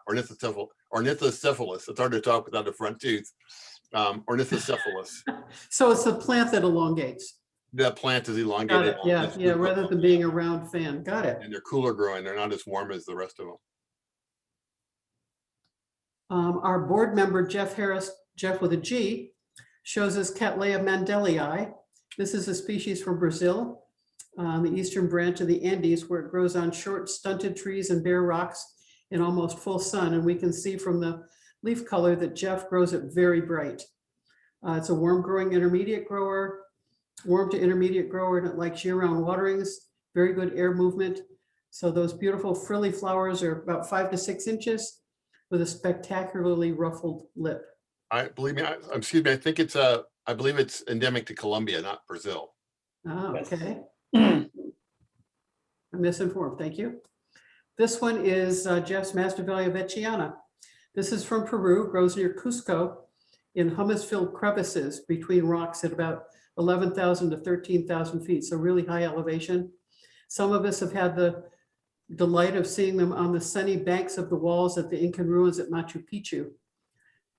ornithocephalus. It's hard to talk without a front tooth. Ornithocephalus. So it's the plant that elongates. The plant is Got elongated. it. Yeah, yeah, rather than being a round fan. Got it. And they're cooler growing. They're not as warm as the rest of them. Our board member, Jeff Harris, Jeff with a G, shows us Cattleya mandelii. This is a species from Brazil, the eastern branch of the Andes, where it grows on short stunted trees and bare rocks in almost full sun. And we can see from the leaf color that Jeff grows it very bright. It's a warm growing intermediate grower, warm to intermediate grower, and it likes year-round waterings, very good air movement. So those beautiful frilly flowers are about 5 to 6 inches with a spectacularly ruffled lip. Excuse me, I think I believe it's endemic to Colombia, not Brazil. Oh, okay. I'm misinformed, thank you. This one is Jeff's Masdevallia vechiana. This is from Peru, grows near Cusco in humus-filled crevices between rocks at about 11,000 to 13,000 feet, so really high elevation. Some of us have had the delight of seeing them on the sunny banks of the walls at the Incan ruins at Machu Picchu.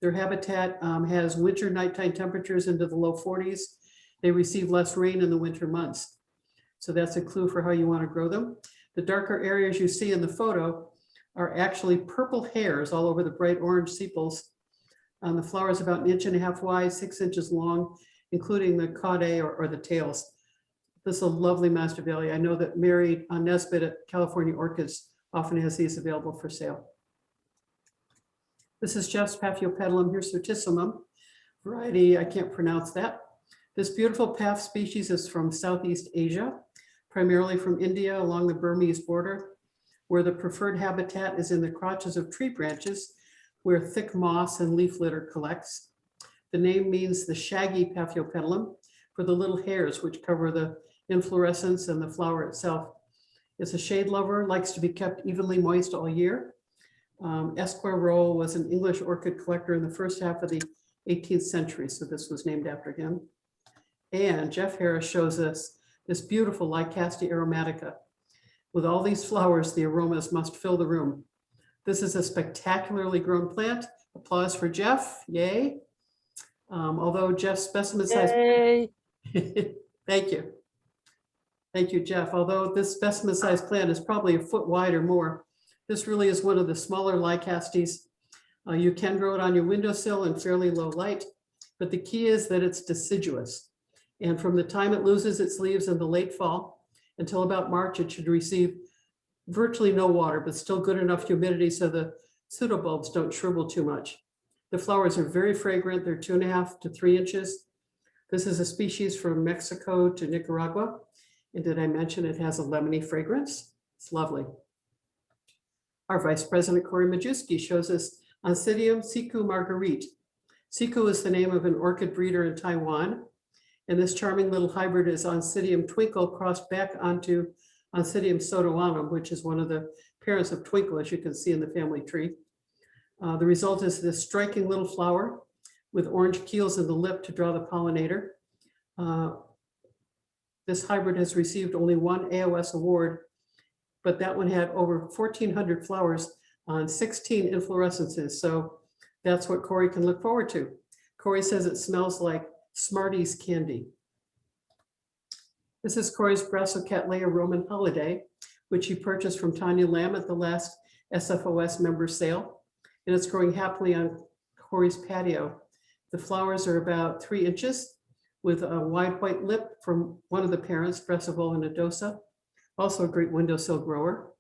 Their habitat has winter nighttime temperatures into the low 40s. They receive less rain in the winter months. So that's a clue for how you want to grow them. The darker areas you see in the photo are actually purple hairs all over the bright orange sepals. The flower is about 1.5 inches wide, 6 inches long, including the caudae or the tails. This is a lovely Masdevallia. I know that Mary Nesbitt at California Orchids often has these available for sale. This is Jeff's Paphiopedilum hirsutissimum variety. I can't pronounce that. This beautiful path species is from Southeast Asia, primarily from India along the Burmese border, where the preferred habitat is in the crotches of tree branches, where thick moss and leaf litter collects. The name means the shaggy Paphiopedilum for the little hairs which cover the inflorescence and the flower itself. It's a shade lover, likes to be kept evenly moist all year. Esquirol was an English orchid collector in the first half of the 18th century, so this was named after him. And Jeff Harris shows us this beautiful Lycastia aromatica. With all these flowers, the aromas must fill the room. This is a spectacularly grown plant. Applause for Jeff, yay. Although Jeff's specimen size, thank you. Thank you, Jeff. Although this specimen size plant is probably a foot wide or more, this really is one of the smaller Lycastes. You can grow it on your windowsill in fairly low light, but the key is that it's deciduous. And from the time it loses its leaves in the late fall until about March, it should receive virtually no water, but still good enough humidity so the pseudobulbs don't shrivel too much. The flowers are very fragrant. They're 2.5 to 3 inches. This is a species from Mexico to Nicaragua. And did I mention it has a lemony fragrance? It's lovely. Our Vice President Corey Majewski shows us Oncidium Siku Marguerite. Siku is the name of an orchid breeder in Taiwan. And this charming little hybrid is Oncidium Twinkle crossed back onto Oncidium sodoanum, which is one of the parents of Twinkle, as you can see in the family tree. The result is this striking little flower with orange keels in the lip to draw the pollinator. This hybrid has received only one AOS award, but that one had over 1,400 flowers on 16 inflorescences. So that's what Corey can look forward to. Corey says it smells like Smarties candy. This is Corey's Brassicatleya Roman Holiday, which he purchased from Tanya Lamb at the last SFOS member sale. And it's growing happily on Corey's patio. The flowers are about 3 inches with a wide white lip from one of the parents, Brassavola nodosa, also a great windowsill grower.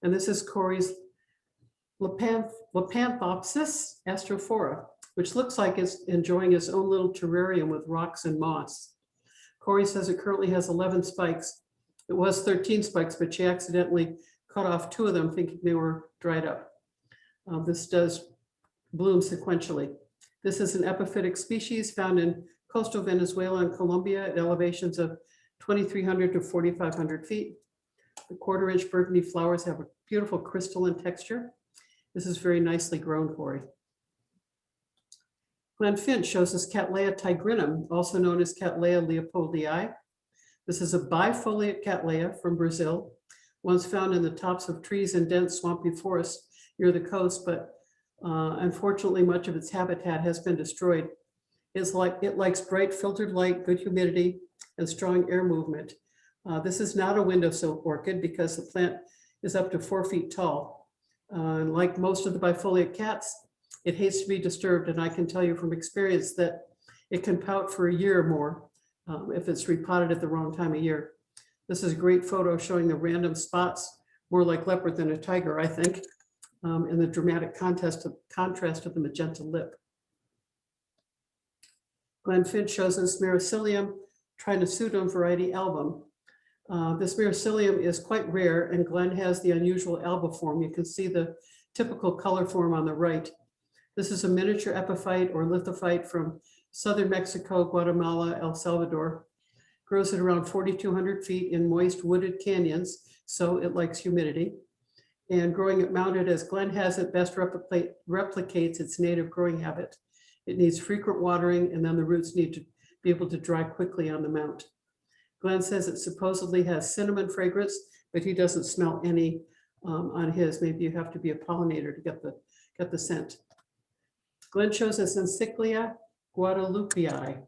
And this is Corey's Lepanthopsis astrophora, which looks like it's enjoying its own little terrarium with rocks and moss. Corey says it currently has 11 spikes. It was 13 spikes, but she accidentally cut off 2 of them thinking they were dried up. This does bloom sequentially. This is an epiphytic species found in coastal Venezuela and Colombia at elevations of 2,300 to 4,500 feet. The 1/4-inch burgundy flowers have a beautiful crystalline texture. This is very nicely grown, Corey. Glenn Finch shows us Cattleya tigrinum, also known as Cattleya leopoldii. This is a bifoliate Cattleya from Brazil, once found in the tops of trees and dense swampy forests near the coast, but unfortunately much of its habitat has been destroyed. It likes bright filtered light, good humidity, and strong air movement. This is not a windowsill orchid because the plant is up to 4 feet tall. Like most of the bifoliate cats, it hates to be disturbed, and I can tell you from experience that it can pout for a year or more if it's repotted at the wrong time of year. This is a great photo showing the random spots, more like leopard than a tiger, I think, and the dramatic contrast of the magenta lip. Glenn Finch shows us Mericillium trinasudum variety album. This Mericillium is quite rare, and Glenn has the unusual alba form. You can see the typical color form on the right. This is a miniature epiphyte or lithophyte from southern Mexico, Guatemala, El Salvador. Grows at around 4,200 feet in moist wooded canyons, so it likes humidity. And growing it mounted as Glenn has it best replicates its native growing habit. It needs frequent watering, and then the roots need to be able to dry quickly on the mount. Glenn says it supposedly has cinnamon fragrance, but he doesn't smell any on his. Maybe you have to be a pollinator to get the scent. Glenn shows us Encyclia guadalupei.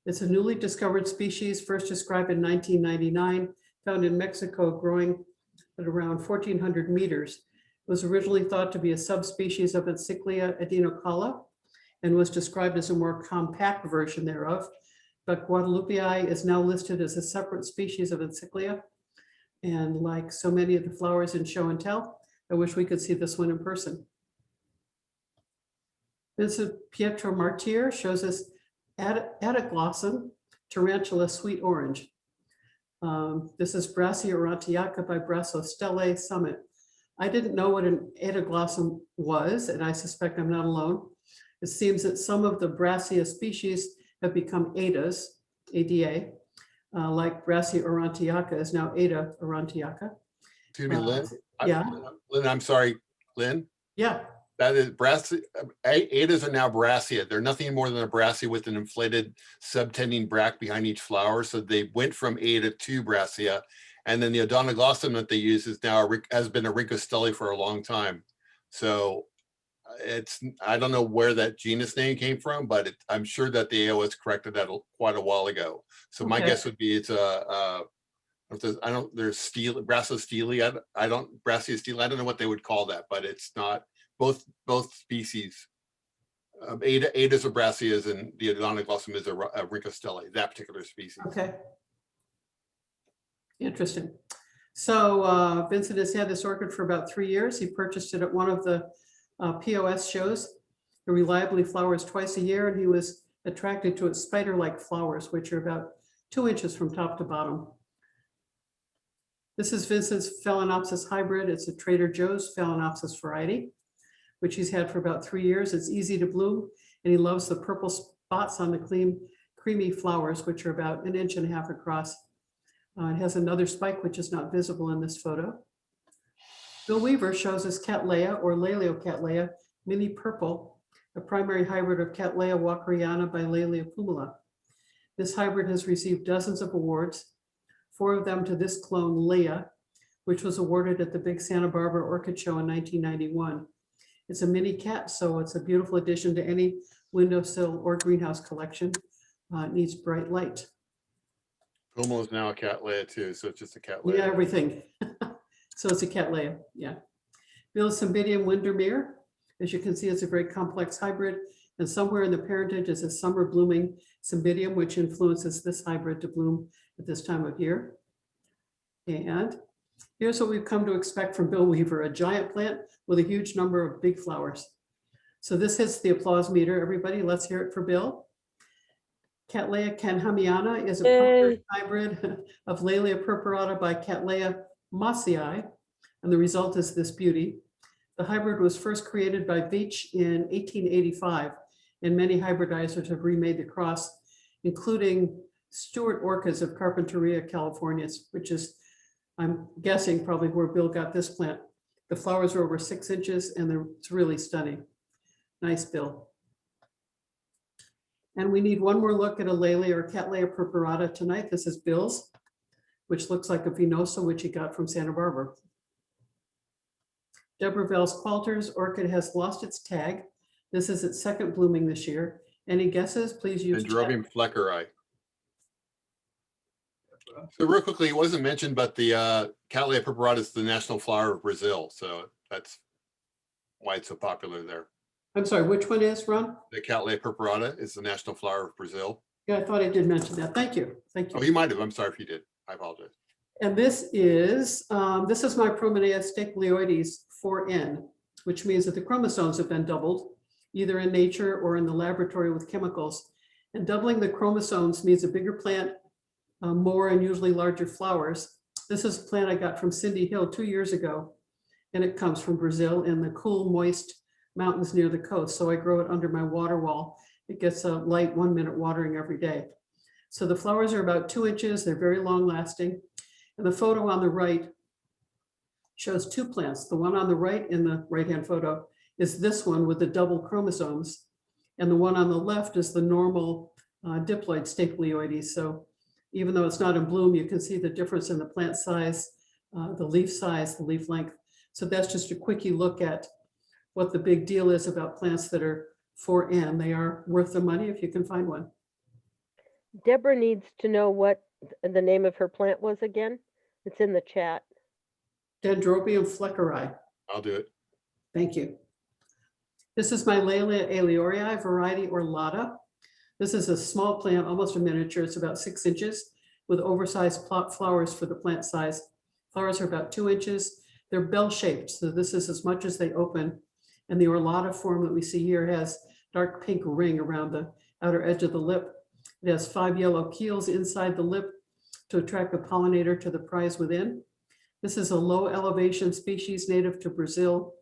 It's a newly discovered species, first described in 1999, found in Mexico, growing at around 1,400 meters. It was originally thought to be a subspecies of Encyclia adenocala and was described as a more compact version thereof. But guadalupei is now listed as a separate species of Encyclia. And like so many of the flowers in show and tell, I wish we could see this one in person. Vincent Pietro Martir shows us Adaglossum tarantula sweet orange. This is Brassia aurantiaca by Brassostelle Summit. I didn't know what an Adaglossum was, and I suspect I'm not alone. It seems that some of the Brassia species have become Adas, ADA, like Brassia aurantiaca is now Ada aurantiaca. Excuse me, Lynn. Yeah. Lynn, I'm sorry, Lynn. Yeah. That is Brassia. Adas are now Brassia. They're nothing more than a Brassia with an inflated subtending bract behind each flower. So they went from Ada to Brassia. And then the Odontoglossum that they use is now has been a Rincostelle for a long time. So I don't know where that genus name came from, but I'm sure that the AOS corrected that quite a while ago. So my guess would be it's there's steel, Brassostele. Brassia stele. I don't know what they would call that, but it's not both species. Adas are Brassias and the Odontoglossum is a Rincostelle, that particular species. Okay. Interesting. So Vincent has had this orchid for about 3 years. He purchased it at one of the POS shows. It reliably flowers twice a year, and he was attracted to its spider-like flowers, which are about 2 inches from top to bottom. This is Vincent's Phalaenopsis hybrid. It's a Trader Joe's Phalaenopsis variety, which he's had for about 3 years. It's easy to bloom, and he loves the purple spots on the creamy flowers, which are about 1.5 inches across. It has another spike, which is not visible in this photo. Bill Weaver shows us Cattleya or Laleocattleya mini purple, a primary hybrid of Cattleya walkeriana by Lalea pumila. This hybrid has received dozens of awards, 4 of them to this clone, Leia, which was awarded at the Big Santa Barbara Orchid Show in 1991. It's a mini cat, so it's a beautiful addition to any windowsill or greenhouse collection. It needs bright light. Pumila is now a Cattleya too, so it's just a Cattleya. Yeah, everything. So it's a Cattleya, yeah. Bill Cymbidium Windermere. As you can see, it's a very complex hybrid, and somewhere in the parentage is a summer blooming Cymbidium, which influences this hybrid to bloom at this time of year. And Here's what we've come to expect from Bill Weaver, a giant plant with a huge number of big flowers. So this hits the applause meter. Everybody, let's hear it for Bill. Cattleya canhamiana is a partner hybrid of Laelia purpurata by Cattleya mossii, and the result is this beauty. The hybrid was first created by Veitch in 1885, and many hybridizers have remade the cross, including Stewart Orchids of Carpinteria, California, which is, I'm guessing, probably where Bill got this plant. The flowers are over 6 inches and it's really stunning. Nice, Bill. And we need one more look at a Laelia or Cattleya purpurata tonight. This is Bill's, which looks like a Venosa, which he got from Santa Barbara. Deborah Vell's Qualters orchid has lost its tag. This is its second blooming this year. Any guesses? Please use chat. Dendrobium fleckeri. So real quickly, it wasn't mentioned, but the Cattleya purpurata is the national flower of Brazil. So that's why it's so popular there. I'm sorry, which one is, Ron? The Cattleya purpurata is the national flower of Brazil. Yeah, I thought I did mention that. Thank you. Thank you. Oh, you might have. I'm sorry if you did. I apologize. And this is my Promenea stapeloides 4N, which means that the chromosomes have been doubled, either in nature or in the laboratory with chemicals. And doubling the chromosomes means a bigger plant, more and usually larger flowers. This is a plant I got from Cindy Hill 2 years ago, and it comes from Brazil in the cool, moist mountains near the coast. So I grow it under my water wall. It gets a light 1 minute watering every day. So the flowers are about 2 inches. They're very long lasting. And the photo on the right shows two plants. The one on the right in the right-hand photo is this one with the double chromosomes. And the one on the left is the normal diploid stapeloides. So even though it's not in bloom, you can see the difference in the plant size, the leaf length. So that's just a quickie look at what the big deal is about plants that are 4N. They are worth the money if you can find one. Deborah needs to know what the name of her plant was again. It's in the chat. Dendrobium fleckeri. I'll do it. Thank you. This is my Laelia aeliorii variety orlata. This is a small plant, almost a miniature. It's about 6 inches with oversized flowers for the plant size. Flowers are about 2 inches. They're bell-shaped, so this is as much as they open. And the orlata form that we see here has dark pink ring around the outer edge of the lip. It has 5 yellow keels inside the lip to attract the pollinator to the prize within. This is a low elevation species native to Brazil.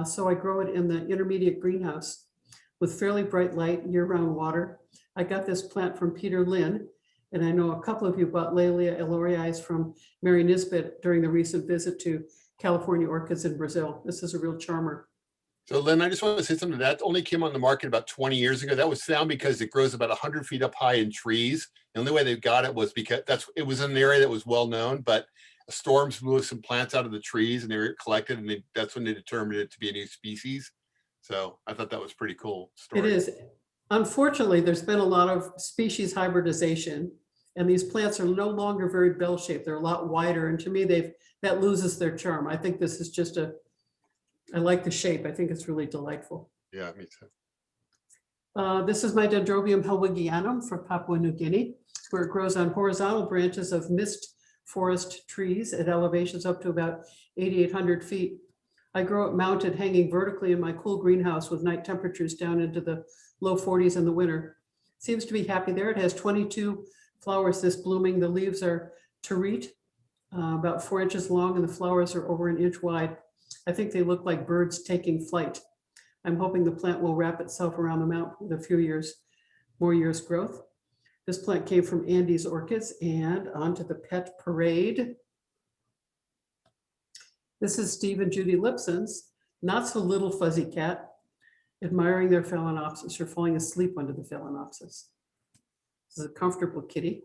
So I grow it in the intermediate greenhouse with fairly bright light, year-round water. I got this plant from Peter Lynn, and I know a couple of you bought Laelia aeliorii from Mary Nisbet during the recent visit to California Orchids in Brazil. This is a real charmer. So Lynn, I just want to say something. That only came on the market about 20 years ago. That was found because it grows about 100 feet up high in trees. The only way they got it was because it was in an area that was well known, but storms blew some plants out of the trees and they were collected, and that's when they determined it to be a new species. So I thought that was pretty cool story. It is. Unfortunately, there's been a lot of species hybridization, and these plants are no longer very bell-shaped. They're a lot wider, and to me, that loses their charm. I think this is just I like the shape. I think it's really delightful. Yeah, me too. This is my Dendrobium helwigianum from Papua New Guinea, where it grows on horizontal branches of mist forest trees at elevations up to about 8,800 feet. I grow it mounted, hanging vertically in my cool greenhouse with night temperatures down into the low 40s in the winter. Seems to be happy there. It has 22 flowers this blooming. The leaves are terete, about 4 inches long, and the flowers are over 1 inch wide. I think they look like birds taking flight. I'm hoping the plant will wrap itself around the mountain with a few more years growth. This plant came from Andy's Orchids, and onto the pet parade. This is Steve and Judy Lipson's, not so little fuzzy cat, admiring their phalaenopsis or falling asleep under the phalaenopsis. This is a comfortable kitty.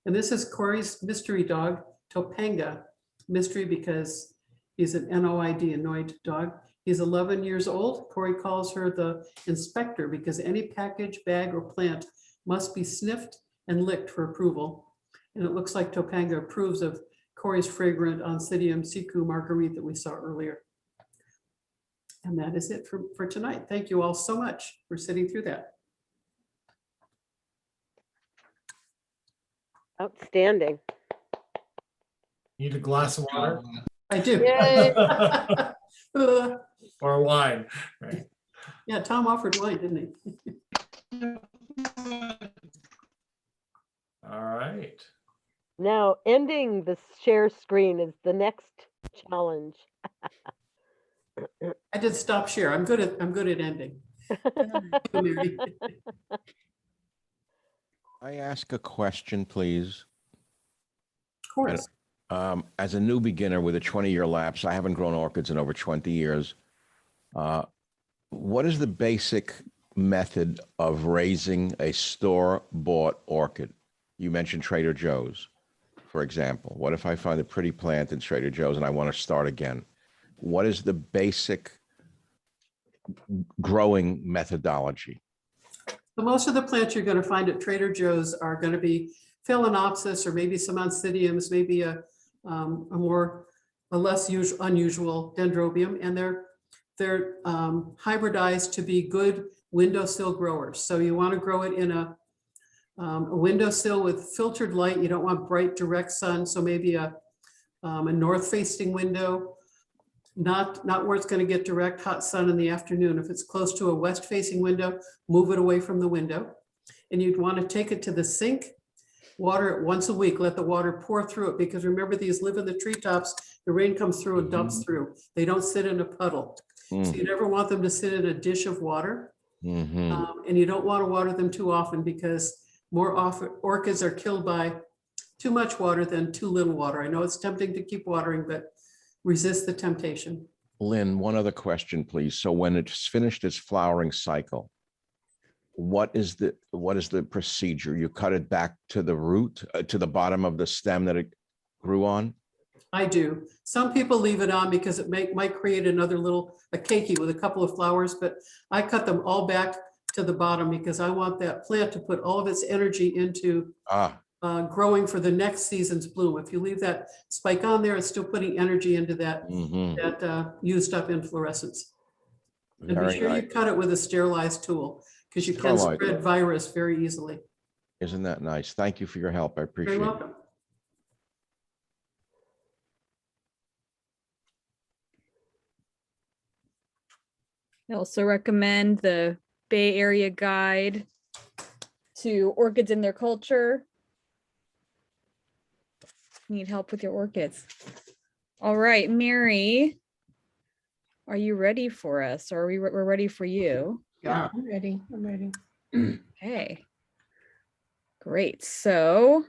And this is Corey's mystery dog, Topanga. Mystery because he's an NOID, annoyed dog. He's 11 years old. Corey calls her the inspector because any package, bag, or plant must be sniffed and licked for approval. And it looks like Topanga approves of Corey's fragrant Oncidium siku marguerite that we saw earlier. And that is it for tonight. Thank you all so much for sitting through that. Outstanding. Need a glass of water I do. Yay. or wine, right? Yeah, Tom offered wine, didn't he? All right. Now, ending the share screen is the next challenge. I did stop share. I'm good at ending. Mary. I ask a question, please? Of course. As a new beginner with a 20-year lapse, I haven't grown orchids in over 20 years. What is the basic method of raising a store-bought orchid? You mentioned Trader Joe's, for example. What if I find a pretty plant in Trader Joe's and I want to start again? What is the basic growing methodology? But most of the plants you're going to find at Trader Joe's are going to be Phalaenopsis or maybe some Oncidiums, maybe a less unusual Dendrobium, and they're hybridized to be good windowsill growers. So you want to grow it in a windowsill with filtered light. You don't want bright direct sun, so maybe a north-facing window, not where it's going to get direct hot sun in the afternoon. If it's close to a west-facing window, move it away from the window. And you'd want to take it to the sink, water it once a week, let the water pour through it, because remember, these live in the treetops. The rain comes through and dumps through. They don't sit in a puddle. So you never want them to sit in a dish of water. And you don't want to water them too often, because more often orchids are killed by too much water than too little water. I know it's tempting to keep watering, but resist the temptation. Lynn, one other question, please. So when it's finished its flowering cycle, what is the procedure? You cut it back to the root, to the bottom of the stem that it grew on? I do. Some people leave it on because it might create another a keiki with a couple of flowers, but I cut them all back to the bottom because I want that plant to put all of its energy into growing for the next season's bloom. If you leave that spike on there, it's still putting energy into that, that used up inflorescence. And be sure you cut it with a sterilized tool, because you can spread virus very easily. Isn't that nice? Thank you for your help. I appreciate it. You're welcome. I also recommend the Bay Area Guide to Orchids in Their Culture. Need help with your orchids. All right, Mary, are you ready for us, or we're ready for you? Yeah, I'm ready. I'm ready. Okay, great. So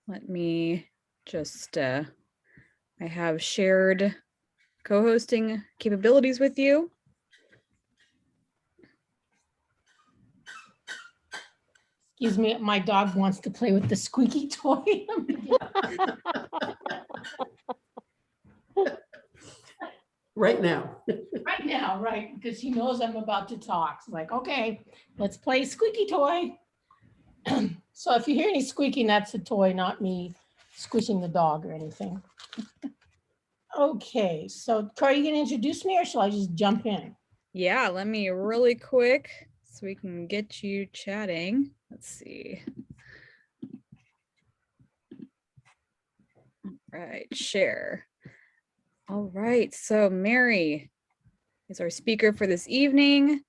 let me just, I have shared co-hosting capabilities with you. Excuse me, my dog wants to play with the squeaky toy. Right now. Right now, right, because he knows I'm about to talk. It's like, okay, let's play squeaky toy. So if you hear any squeaking, that's a toy, not me squishing the dog or anything. Okay, so Troy, you gonna introduce me or shall I just jump in? Yeah, let me really quick so we can get you chatting. Let's see. All right, share. All right, so Mary is our speaker for this evening.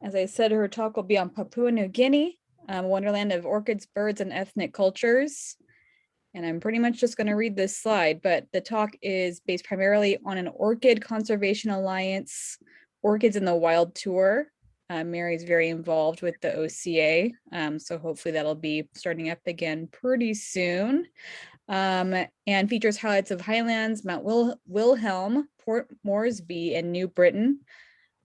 As I said, her talk will be on Papua New Guinea, wonderland of orchids, birds, and ethnic cultures. And I'm pretty much just going to read this slide, but the talk is based primarily on an Orchid Conservation Alliance Orchids in the Wild tour. Mary's very involved with the OCA, so hopefully that'll be starting up again pretty soon. And features highlights of Highlands, Mount Wilhelm, Port Moresby, and New Britain.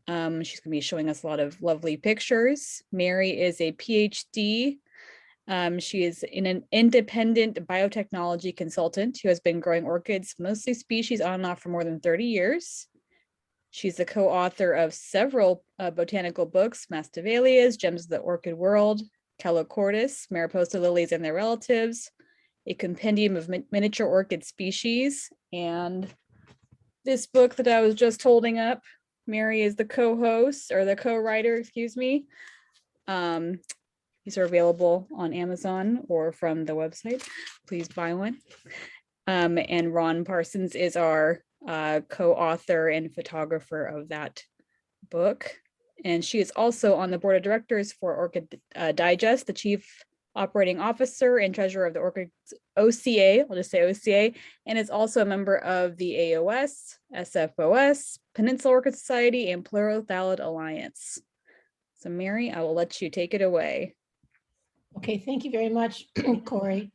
She's going to be showing us a lot of lovely pictures. Mary is a PhD. She is an independent biotechnology consultant who has been growing orchids, mostly species, on and off for more than 30 years. She's the co-author of several botanical books: Masdevallias, Gems of the Orchid World, Calochortus, Mariposa Lilies and Their Relatives, a compendium of miniature orchid species, and this book that I was just holding up. Mary is the co-host, or the co-writer, excuse me. These are available on Amazon or from the website. Please buy one. And Ron Parsons is our co-author and photographer of that book. And she is also on the board of directors for Orchid Digest, the chief operating officer and treasurer of the Orchid OCA, I'll just say OCA, and is also a member of the AOS, SFOS, Peninsula Orchid Society, and Plural Thallid Alliance. So Mary, I will let you take it away. Okay, thank you very much, Corey.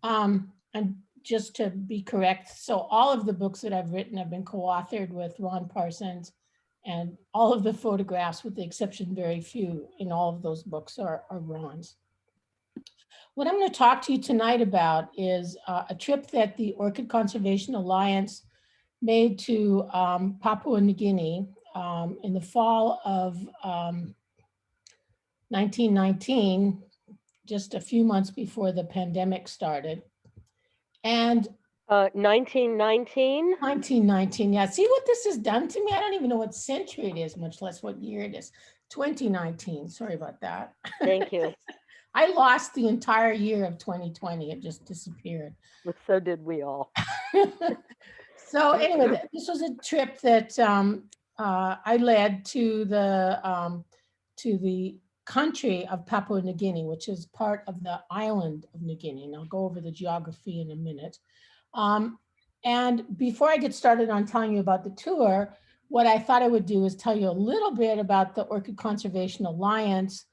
And just to be correct, so all of the books that I've written have been co-authored with Ron Parsons, and all of the photographs, with the exception very few in all of those books, are Ron's. What I'm going to talk to you tonight about is a trip that the Orchid Conservation Alliance made to Papua New Guinea in the fall of 1919, just a few months before the pandemic started. And 1919? 1919, yeah. See what this has done to me? I don't even know what century it is, much less what year it is. 2019, sorry about that. Thank you. I lost the entire year of 2020. It just disappeared. So did we all. So anyway, this was a trip that I led to the country of Papua New Guinea, which is part of the island of New Guinea. And I'll go over the geography in a minute. And before I get started on telling you about the tour, what I thought I would do is tell you a little bit about the Orchid Conservation Alliance,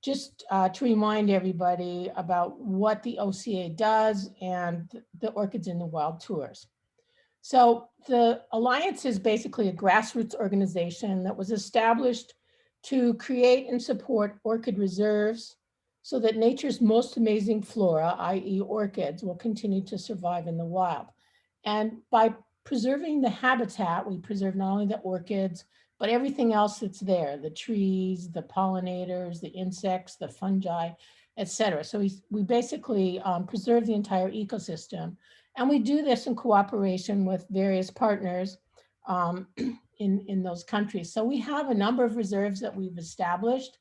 just to remind everybody about what the OCA does and the Orchids in the Wild tours. So the Alliance is basically a grassroots organization that was established to create and support orchid reserves so that nature's most amazing flora, i.e. orchids, will continue to survive in the wild. And by preserving the habitat, we preserve not only the orchids, but everything else that's there, the trees, the pollinators, the insects, the fungi, etc. So we basically preserve the entire ecosystem. And we do this in cooperation with various partners in those countries. So we have a number of reserves that we've established.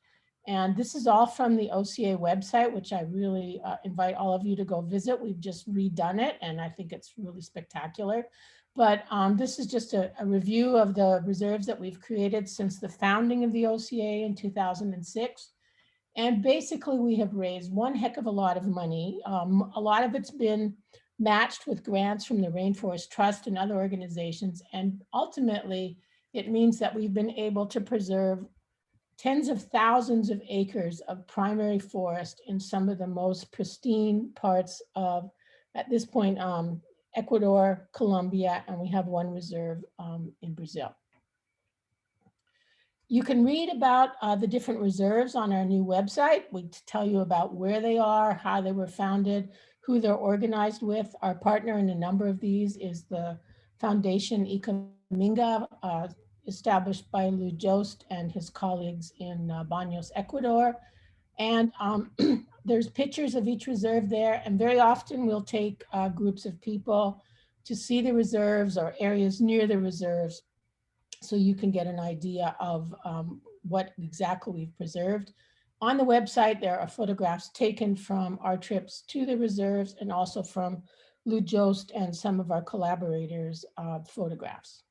And this is all from the OCA website, which I really invite all of you to go visit. We've just redone it, and I think it's really spectacular. But this is just a review of the reserves that we've created since the founding of the OCA in 2006. And basically, we have raised one heck of a lot of money. A lot of it's been matched with grants from the Rainforest Trust and other organizations. And ultimately, it means that we've been able to preserve tens of thousands of acres of primary forest in some of the most pristine parts of, at this point, Ecuador, Colombia, and we have one reserve in Brazil. You can read about the different reserves on our new website. We tell you about where they are, how they were founded, who they're organized with. Our partner in a number of these is the Foundation Icaminga, established by Lou Jost and his colleagues in Baños, Ecuador. And there's pictures of each reserve there. And very often we'll take groups of people to see the reserves or areas near the reserves, so you can get an idea of what exactly we've preserved. On the website, there are photographs taken from our trips to the reserves and also from Lou Jost and some of our collaborators' photographs.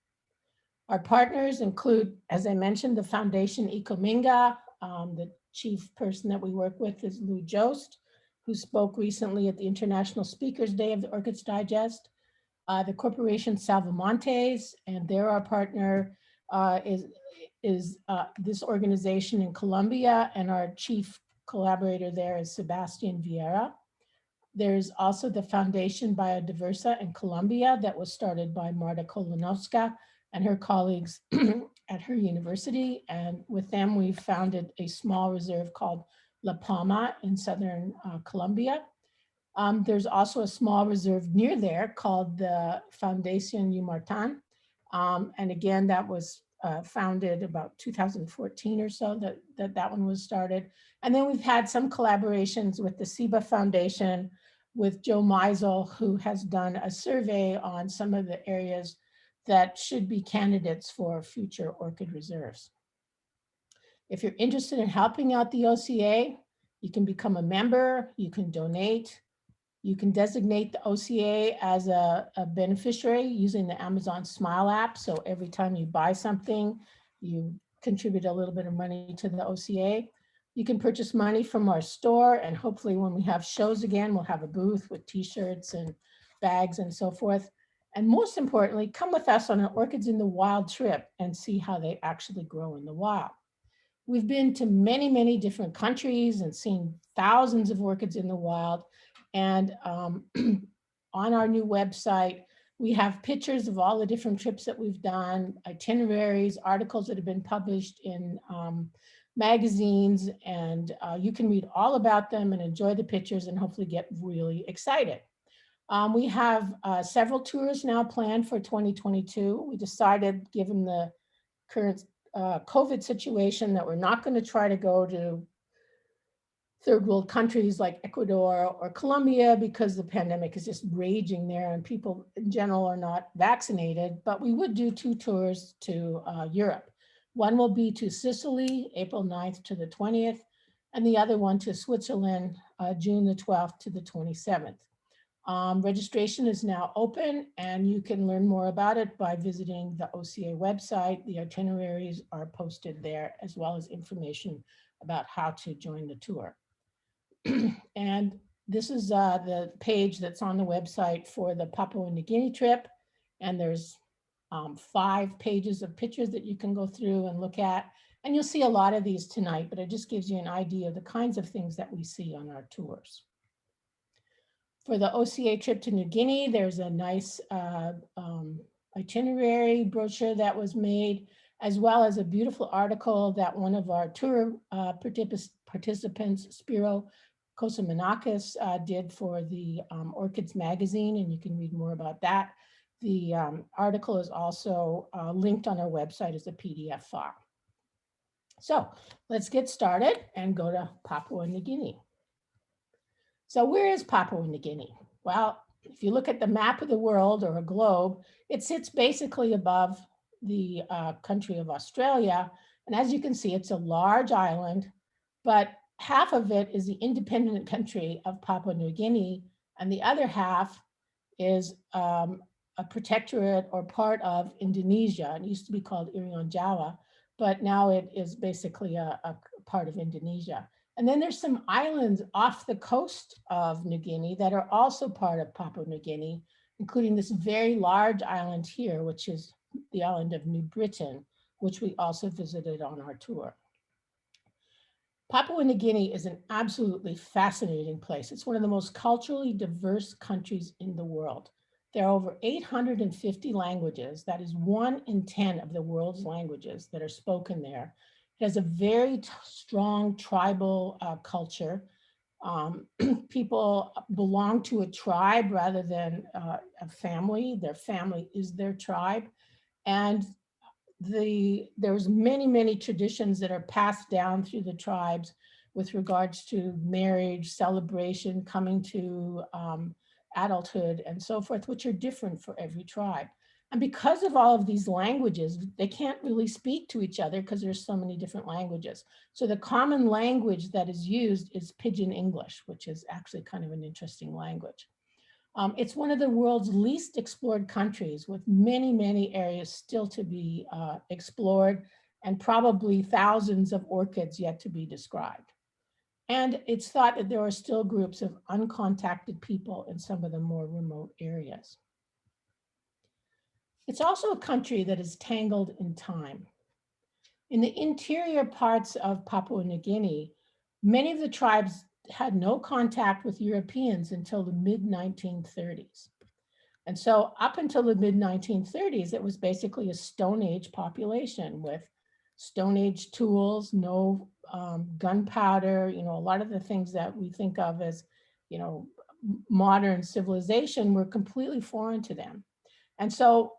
Our partners include, as I mentioned, the Foundation Icaminga. The chief person that we work with is Lou Jost, who spoke recently at the International Speakers Day of the Orchids Digest. The Corporation Salvamontes, and they're our partner, is this organization in Colombia, and our chief collaborator there is Sebastian Vieira. There's also the Foundation Biodiversa in Colombia that was started by Marta Kolonowska and her colleagues at her university. And with them, we founded a small reserve called La Palma in southern Colombia. There's also a small reserve near there called the Foundation Yumartan. And again, that was founded about 2014 or so that one was started. And then we've had some collaborations with the SIBA Foundation, with Joe Meisel, who has done a survey on some of the areas that should be candidates for future orchid reserves. If you're interested in helping out the OCA, you can become a member, you can donate. You can designate the OCA as a beneficiary using the Amazon Smile app. So every time you buy something, you contribute a little bit of money to the OCA. You can purchase money from our store, and hopefully when we have shows again, we'll have a booth with t-shirts and bags and so forth. And most importantly, come with us on an Orchids in the Wild trip and see how they actually grow in the wild. We've been to many, many different countries and seen thousands of orchids in the wild. And on our new website, we have pictures of all the different trips that we've done, itineraries, articles that have been published in magazines, and you can read all about them and enjoy the pictures and hopefully get really excited. We have several tours now planned for 2022. We decided, given the current COVID situation, that we're not going to try to go to third world countries like Ecuador or Colombia because the pandemic is just raging there and people in general are not vaccinated, but we would do 2 tours to Europe. One will be to Sicily, April 9th to the 20th, and the other one to Switzerland, June the 12th to the 27th. Registration is now open, and you can learn more about it by visiting the OCA website. The itineraries are posted there, as well as information about how to join the tour. And this is the page that's on the website for the Papua New Guinea trip. And there's 5 pages of pictures that you can go through and look at. And you'll see a lot of these tonight, but it just gives you an idea of the kinds of things that we see on our tours. For the OCA trip to New Guinea, there's a nice itinerary brochure that was made, as well as a beautiful article that one of our tour participants, Spiro Kosomanakis, did for the Orchids magazine, and you can read more about that. The article is also linked on our website as a PDF file. So let's get started and go to Papua New Guinea. So where is Papua New Guinea? Well, if you look at the map of the world or a globe, it sits basically above the country of Australia. And as you can see, it's a large island, but half of it is the independent country of Papua New Guinea, and the other half is a protectorate or part of Indonesia. It used to be called Irian Jaya, but now it is basically a part of Indonesia. And then there's some islands off the coast of New Guinea that are also part of Papua New Guinea, including this very large island here, which is the island of New Britain, which we also visited on our tour. Papua New Guinea is an absolutely fascinating place. It's one of the most culturally diverse countries in the world. There are over 850 languages. That is 1 in 10 of the world's languages that are spoken there. It has a very strong tribal culture. People belong to a tribe rather than a family. Their family is their tribe. And there's many, many traditions that are passed down through the tribes with regards to marriage, celebration, coming to adulthood, and so forth, which are different for every tribe. And because of all of these languages, they can't really speak to each other because there's so many different languages. So the common language that is used is Pidgin English, which is actually kind of an interesting language. It's one of the world's least explored countries, with many, many areas still to be explored, and probably thousands of orchids yet to be described. And it's thought that there are still groups of uncontacted people in some of the more remote areas. It's also a country that is tangled in time. In the interior parts of Papua New Guinea, many of the tribes had no contact with Europeans until the mid-1930s. And so up until the mid-1930s, it was basically a Stone Age population with Stone Age tools, no gunpowder, a lot of the things that we think of as, modern civilization were completely foreign to them. And so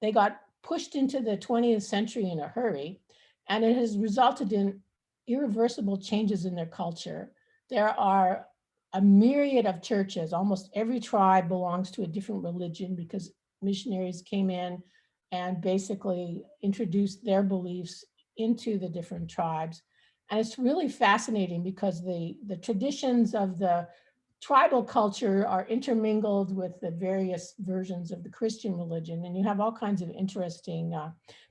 they got pushed into the 20th century in a hurry, and it has resulted in irreversible changes in their culture. There are a myriad of churches. Almost every tribe belongs to a different religion because missionaries came in and basically introduced their beliefs into the different tribes. And it's really fascinating because the traditions of the tribal culture are intermingled with the various versions of the Christian religion, and you have all kinds of interesting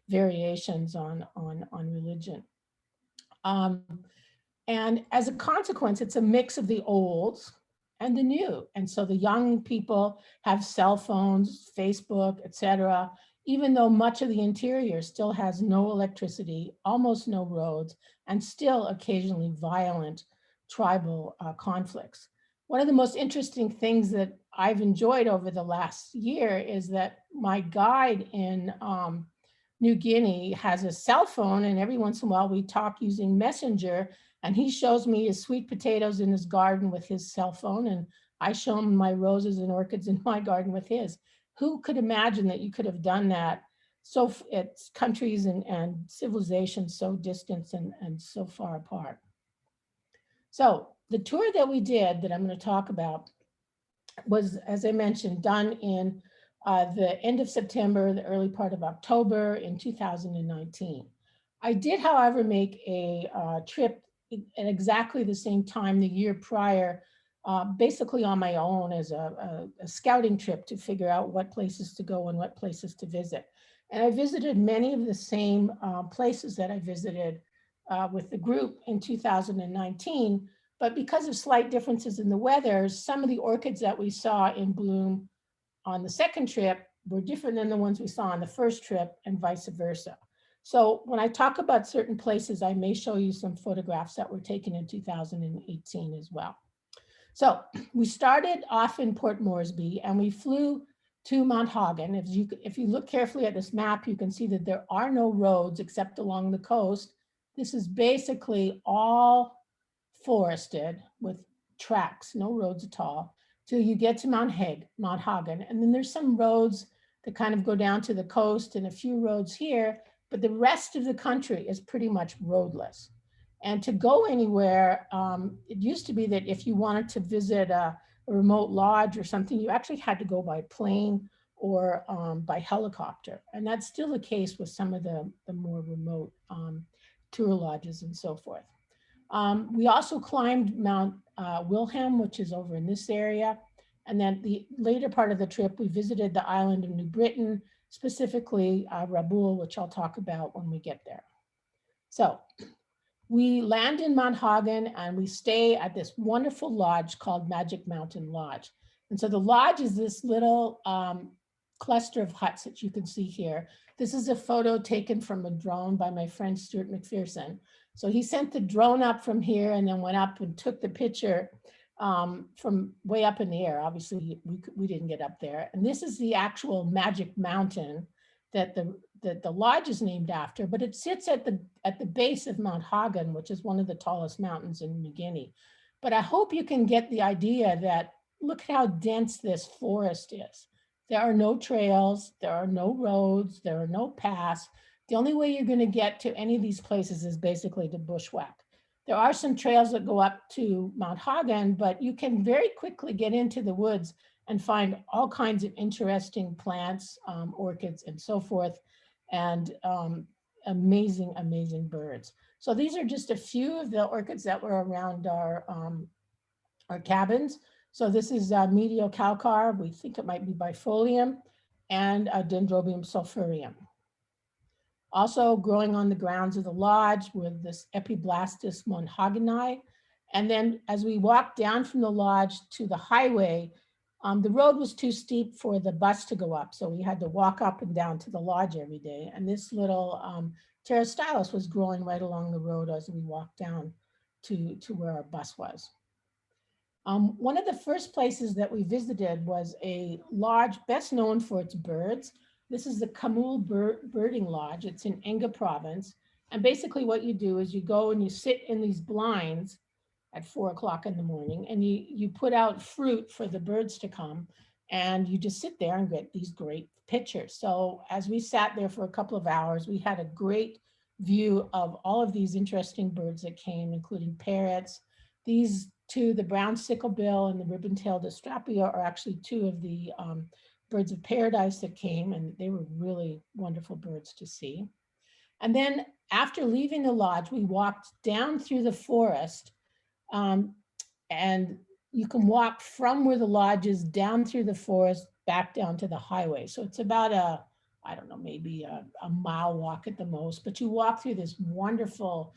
variations on religion. And as a consequence, it's a mix of the old and the new. And so the young people have cell phones, Facebook, etc., even though much of the interior still has no electricity, almost no roads, and still occasionally violent tribal conflicts. One of the most interesting things that I've enjoyed over the last year is that my guide in New Guinea has a cell phone, and every once in a while we talk using Messenger, and he shows me his sweet potatoes in his garden with his cell phone, and I show him my roses and orchids in my garden with his. Who could imagine that you could have done that? So it's countries and civilizations so distant and so far apart. So the tour that we did that I'm going to talk about was, as I mentioned, done in the end of September, the early part of October in 2019. I did, however, make a trip at exactly the same time the year prior, basically on my own as a scouting trip to figure out what places to go and what places to visit. And I visited many of the same places that I visited with the group in 2019, but because of slight differences in the weather, some of the orchids that we saw in bloom on the second trip were different than the ones we saw on the first trip, and vice versa. So when I talk about certain places, I may show you some photographs that were taken in 2018 as well. So we started off in Port Moresby and we flew to Mount Hagen. If you look carefully at this map, you can see that there are no roads except along the coast. This is basically all forested with tracks, no roads at all, till you get to Mount Hagen. And then there's some roads that kind of go down to the coast and a few roads here, but the rest of the country is pretty much roadless. And to go anywhere, it used to be that if you wanted to visit a remote lodge or something, you actually had to go by plane or by helicopter. And that's still the case with some of the more remote tour lodges and so forth. We also climbed Mount Wilhelm, which is over in this area. And then the later part of the trip, we visited the island of New Britain, specifically Rabaul, which I'll talk about when we get there. So we land in Mount Hagen and we stay at this wonderful lodge called Magic Mountain Lodge. And so the lodge is this little cluster of huts that you can see here. This is a photo taken from a drone by my friend Stuart McPherson. So he sent the drone up from here and then went up and took the picture from way up in the air. Obviously, we didn't get up there. And this is the actual Magic Mountain that the lodge is named after, but it sits at the base of Mount Hagen, which is one of the tallest mountains in New Guinea. But I hope you can get the idea that look how dense this forest is. There are no trails, there are no roads, there are no paths. The only way you're going to get to any of these places is basically to bushwhack. There are some trails that go up to Mount Hagen, but you can very quickly get into the woods and find all kinds of interesting plants, orchids, and so forth, and amazing, amazing birds. So these are just a few of the orchids that were around our cabins. So this is Mediocalcar, we think it might be bifolium, and Dendrobium sulphureum. Also growing on the grounds of the lodge with this Epiblastis monhageni. And then as we walked down from the lodge to the highway, the road was too steep for the bus to go up. So we had to walk up and down to the lodge every day. And this little Pterostylis was growing right along the road as we walked down to where our bus was. One of the first places that we visited was a lodge best known for its birds. This is the Kamul Birding Lodge. It's in Enga province. And basically what you do is you go and you sit in these blinds at 4 o'clock in the morning and you put out fruit for the birds to come and you just sit there and get these great pictures. So as we sat there for a couple of hours, we had a great view of all of these interesting birds that came, including parrots. These two, the brown sicklebill and the ribbon-tailed astrapia, are actually two of the birds of paradise that came, and they were really wonderful birds to see. And then after leaving the lodge, we walked down through the forest, and you can walk from where the lodge is down through the forest, back down to the highway. So it's about I don't know, maybe a mile walk at the most, but you walk through this wonderful,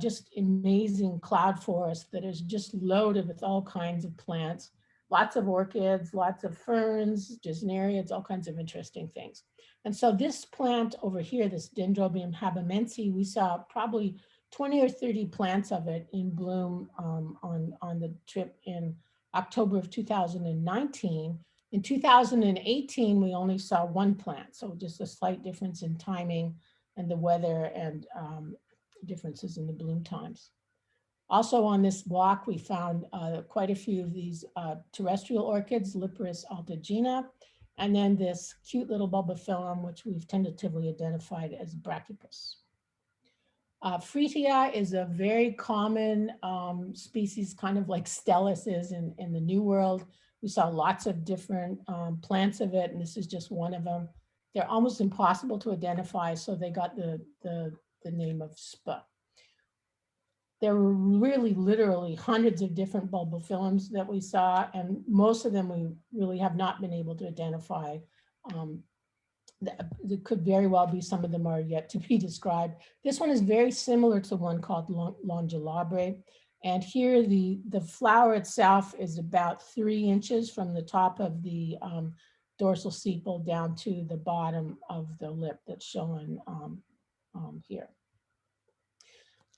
just amazing cloud forest that is just loaded with all kinds of plants, lots of orchids, lots of ferns, gesneriads, all kinds of interesting things. And so this plant over here, this Dendrobium habamensi, we saw probably 20 or 30 plants of it in bloom on the trip in October of 2019. In 2018, we only saw one plant, so just a slight difference in timing and the weather and differences in the bloom times. Also on this walk, we found quite a few of these terrestrial orchids, Liparis altagena, and then this cute little bulbophyllum, which we've tentatively identified as Brachypus. Freetii is a very common species, kind of like Stelis is in the New World. We saw lots of different plants of it, and this is just one of them. They're almost impossible to identify, so they got the name of SPA. There were really literally hundreds of different bulbophyllums that we saw, and most of them we really have not been able to identify. There could very well be some of them are yet to be described. This one is very similar to one called Longulabre. And here the flower itself is about 3 inches from the top of the dorsal sepal down to the bottom of the lip that's shown here.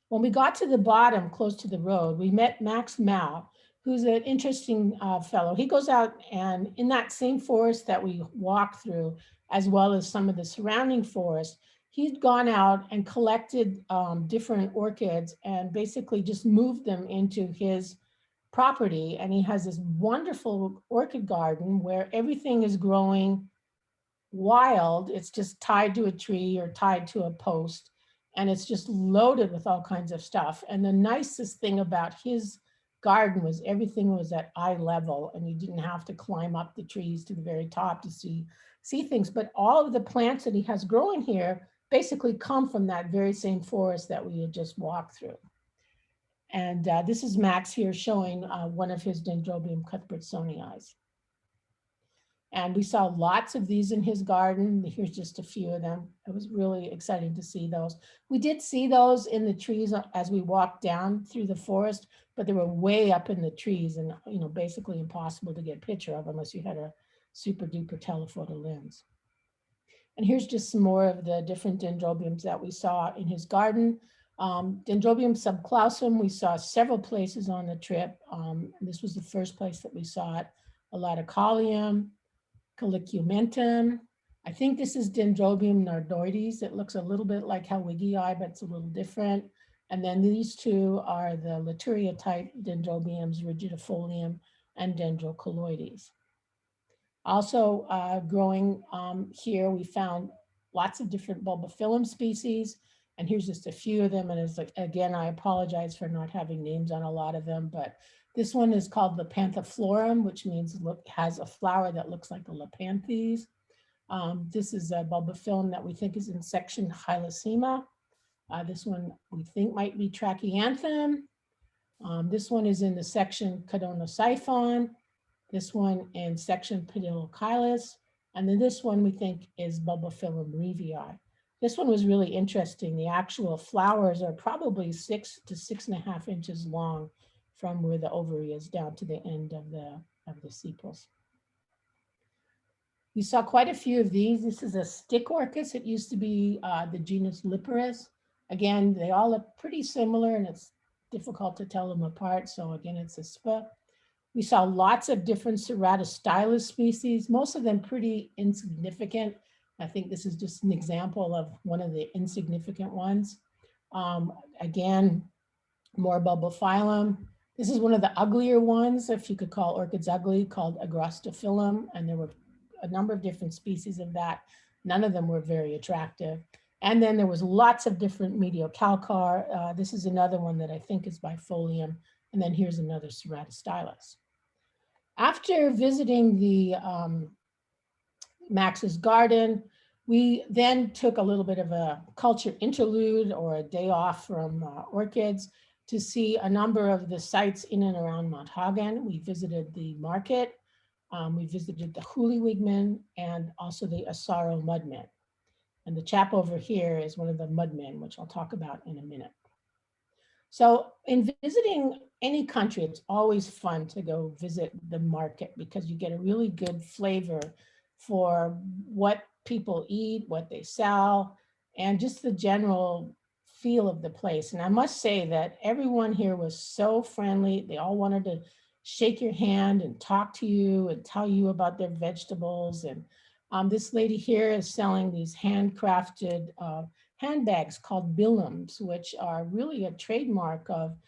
When we got to the bottom, close to the road, we met Max Mao, who's an interesting fellow. He goes out and in that same forest that we walked through, as well as some of the surrounding forest, he'd gone out and collected different orchids and basically just moved them into his property. And he has this wonderful orchid garden where everything is growing wild. It's just tied to a tree or tied to a post. And it's just loaded with all kinds of stuff. And the nicest thing about his garden was everything was at eye level and you didn't have to climb up the trees to the very top to see things. But all of the plants that he has growing here basically come from that very same forest that we had just walked through. And this is Max here showing one of his Dendrobium cuthbertsonii. And we saw lots of these in his garden. Here's just a few of them. It was really exciting to see those. We did see those in the trees as we walked down through the forest, but they were way up in the trees and basically impossible to get a picture of unless you had a super duper telephoto lens. And here's just some more of the different dendrobiums that we saw in his garden. Dendrobium subclausum, we saw several places on the trip. This was the first place that we saw it. Elatocallium, Calicumentum. I think this is Dendrobium nardoides. It looks a little bit like Helwigii, but it's a little different. And then these two are the Laturia type Dendrobiums, rigidifolium and Dendrocolloides. Also growing here, we found lots of different bulbophyllum species. And here's just a few of them. And it's like, again, I apologize for not having names on a lot of them, but this one is called Lepanthiflorum, which means has a flower that looks like a Lepanthes. This is a bulbophyllum that we think is in section Hyoscema. This one we think might be Trachyanthem. This one is in the section Cadonosyphon. This one in section Pedilocylus. And then this one we think is Bulbophyllum revii. This one was really interesting. The actual flowers are probably 6 to 6.5 inches long from where the ovary is down to the end of the sepals. We saw quite a few of these. This is a stick orchis. It used to be the genus Liparis. Again, they all look pretty similar and it's difficult to tell them apart. So again, it's a SPA. We saw lots of different Ceratostylus species, most of them pretty insignificant. I think this is just an example of one of the insignificant ones. Again, more bulbophyllum. This is one of the uglier ones, if you could call orchids ugly, called Agrostophyllum. And there were a number of different species of that. None of them were very attractive. And then there was lots of different Mediocalcar. This is another one that I think is bifolium. And then here's another Ceratostylus. After visiting the Max's garden, we then took a little bit of a culture interlude or a day off from orchids. to see a number of the sites in and around Mount Hagen. We visited the market, we visited the Hoolywigman, and also the Asaro Mudmen. And the chap over here is one of the Mudmen, which I'll talk about in a minute. So in visiting any country, it's always fun to go visit the market because you get a really good flavor for what people eat, what they sell, and just the general feel of the place. And I must say that everyone here was so friendly. They all wanted to shake your hand and talk to you and tell you about their vegetables. And this lady here is selling these handcrafted handbags called billums, which are really a trademark of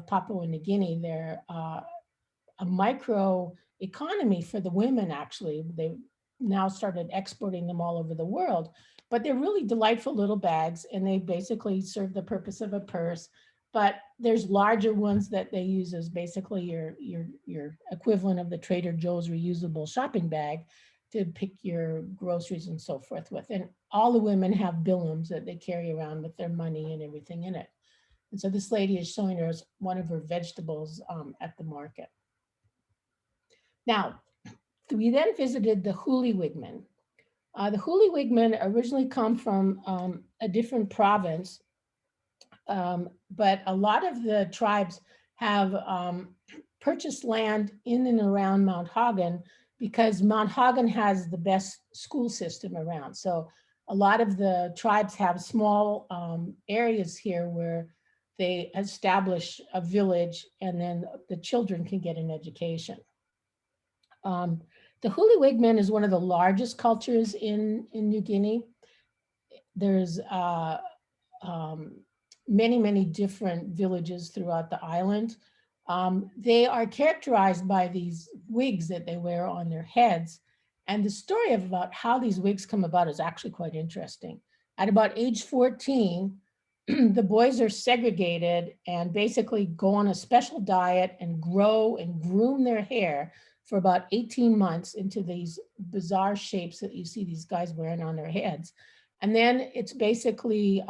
Papua New Guinea. They're a micro economy for the women, actually. They now started exporting them all over the world, but they're really delightful little bags, and they basically serve the purpose of a purse. But there's larger ones that they use as basically your equivalent of the Trader Joe's reusable shopping bag to pick your groceries and so forth with. And all the women have billums that they carry around with their money and everything in it. And so this lady is showing us one of her vegetables at the market. Now, we then visited the Hoolywigman. The Hoolywigman originally come from a different province, but a lot of the tribes have purchased land in and around Mount Hagen because Mount Hagen has the best school system around. So a lot of the tribes have small areas here where they establish a village and then the children can get an education. The Hoolywigman is one of the largest cultures in New Guinea. There's many, many different villages throughout the island. They are characterized by these wigs that they wear on their heads. And the story about how these wigs come about is actually quite interesting. At about age 14, the boys are segregated and basically go on a special diet and grow and groom their hair for about 18 months into these bizarre shapes that you see these guys wearing on their heads. And then it's basically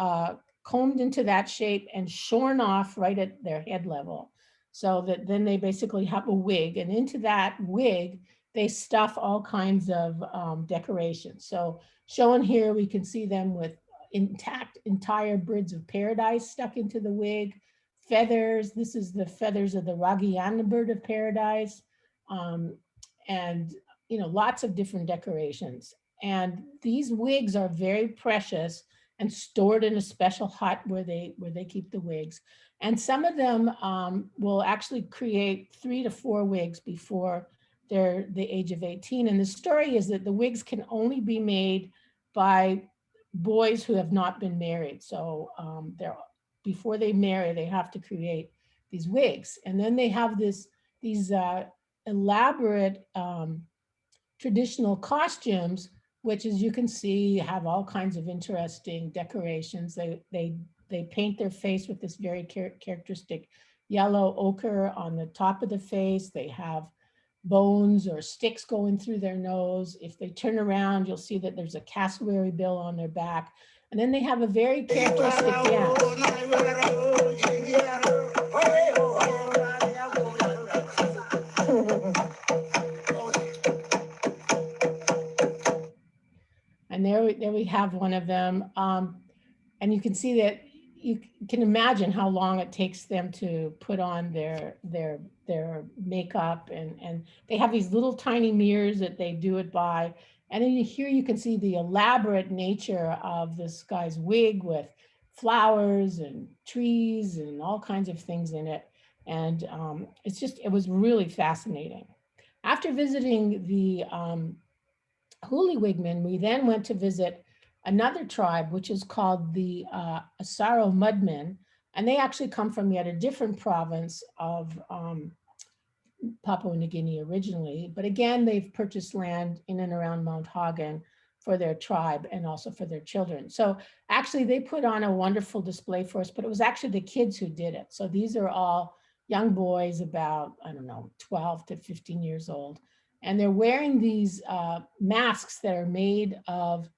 combed into that shape and shorn off right at their head level. So that then they basically have a wig, and into that wig, they stuff all kinds of decorations. So shown here, we can see them with intact entire birds of paradise stuck into the wig, feathers. This is the feathers of the Ragiana bird of paradise, and lots of different decorations. And these wigs are very precious and stored in a special hut where they keep the wigs. And some of them will actually create 3 to 4 wigs before they're the age of 18. And the story is that the wigs can only be made by boys who have not been married. So before they marry, they have to create these wigs. And then they have these elaborate traditional costumes, which, as you can see, have all kinds of interesting decorations. They paint their face with this very characteristic yellow ochre on the top of the face. They have bones or sticks going through their nose. If they turn around, you'll see that there's a cassowary bill on their back. And then they have a very characteristic dance. And there we have one of them. And you can see that you can imagine how long it takes them to put on their makeup, and they have these little tiny mirrors that they do it by. And then here you can see the elaborate nature of this guy's wig with flowers and trees and all kinds of things in it. And it was really fascinating. After visiting the Hoolywigman, we then went to visit another tribe, which is called the Asaro Mudmen, and they actually come from yet a different province of Papua New Guinea originally. But again, they've purchased land in and around Mount Hagen for their tribe and also for their children. So actually they put on a wonderful display for us, but it was actually the kids who did it. So these are all young boys about, 12 to 15 years old. And they're wearing these masks that are made of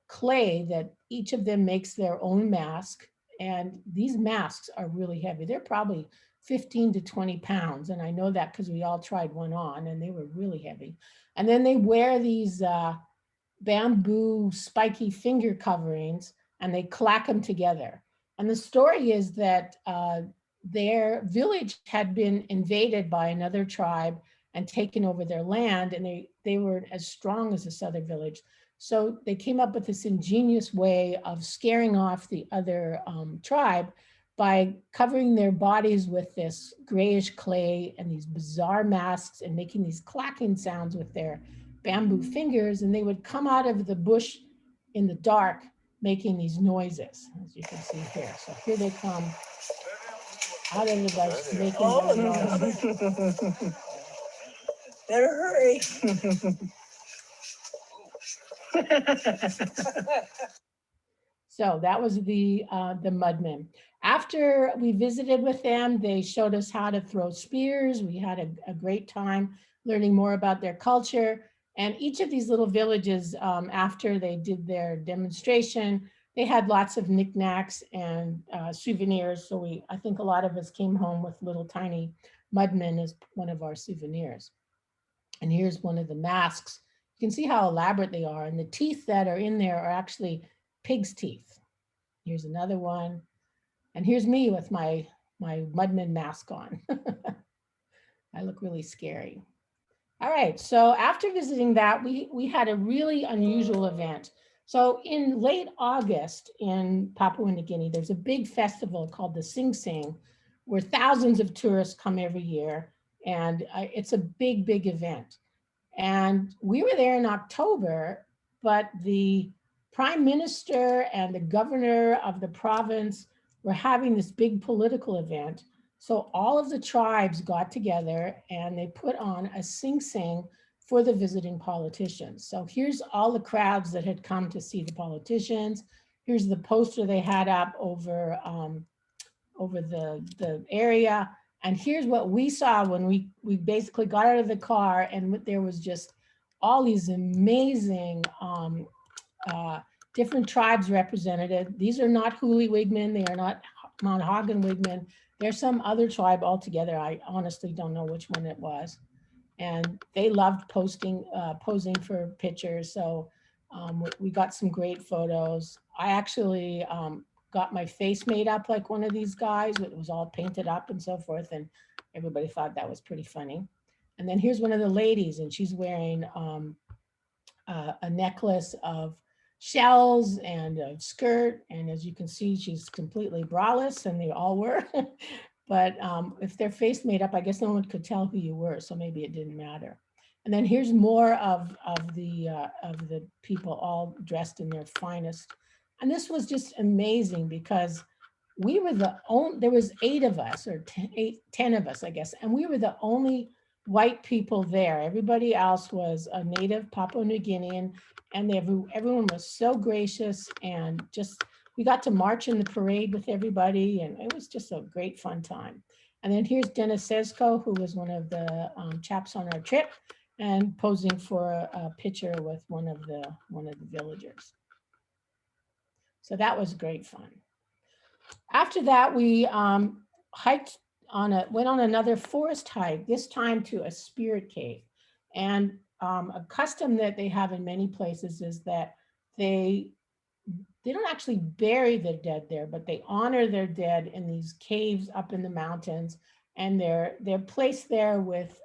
clay, that each of them makes their own mask. And these masks are really heavy. They're probably 15 to 20 pounds. And I know that because we all tried one on and they were really heavy. And then they wear these bamboo spiky finger coverings and they clack them together. And the story is that their village had been invaded by another tribe and taken over their land, and they weren't as strong as this other village. So they came up with this ingenious way of scaring off the other tribe by covering their bodies with this grayish clay and these bizarre masks and making these clacking sounds with their bamboo fingers. And they would come out of the bush in the dark making these noises, as you can see here. So here they come out of the bush making noises. Better hurry. So that was the Mudmen. After we visited with them, they showed us how to throw spears. We had a great time learning more about their culture. And each of these little villages, after they did their demonstration, they had lots of knickknacks and souvenirs. So I think a lot of us came home with little tiny Mudmen as one of our souvenirs. And here's one of the masks. You can see how elaborate they are. And the teeth that are in there are actually pig's teeth. Here's another one. And here's me with my Mudman mask on. I look really scary. All right, so after visiting that, we had a really unusual event. So in late August in Papua New Guinea, there's a big festival called the Sing Sing, where thousands of tourists come every year. And it's a big, big event. And we were there in October, but the prime minister and the governor of the province were having this big political event. So all of the tribes got together and they put on a Sing Sing for the visiting politicians. So here's all the crowds that had come to see the politicians. Here's the poster they had up over the area. And here's what we saw when we basically got out of the car, and there was just all these amazing different tribes represented. These are not Huli Wigmen, they are not Mount Hagen Wigmen. There's some other tribe altogether. I honestly don't know which one it was. And they loved posing for pictures. So we got some great photos. I actually got my face made up like one of these guys. It was all painted up and so forth. And everybody thought that was pretty funny. And then here's one of the ladies, and she's wearing a necklace of shells and a skirt. And as you can see, she's completely braless, and they all were. But if they're face made up, I guess no one could tell who you were. So maybe it didn't matter. And then here's more of the people all dressed in their finest. And this was just amazing because we were the only, there was 8 of us or 10 of us, I guess. And we were the only white people there. Everybody else was a native Papua New Guinean, and everyone was so gracious, and just, we got to march in the parade with everybody, and it was just a great fun time. And then here's Dennis Sesko, who was one of the chaps on our trip, and posing for a picture with one of the villagers. So that was great fun. After that, we hiked went on another forest hike, this time to a spirit cave. And a custom that they have in many places is that they don't actually bury their dead there, but they honor their dead in these caves up in the mountains, and they're placed there with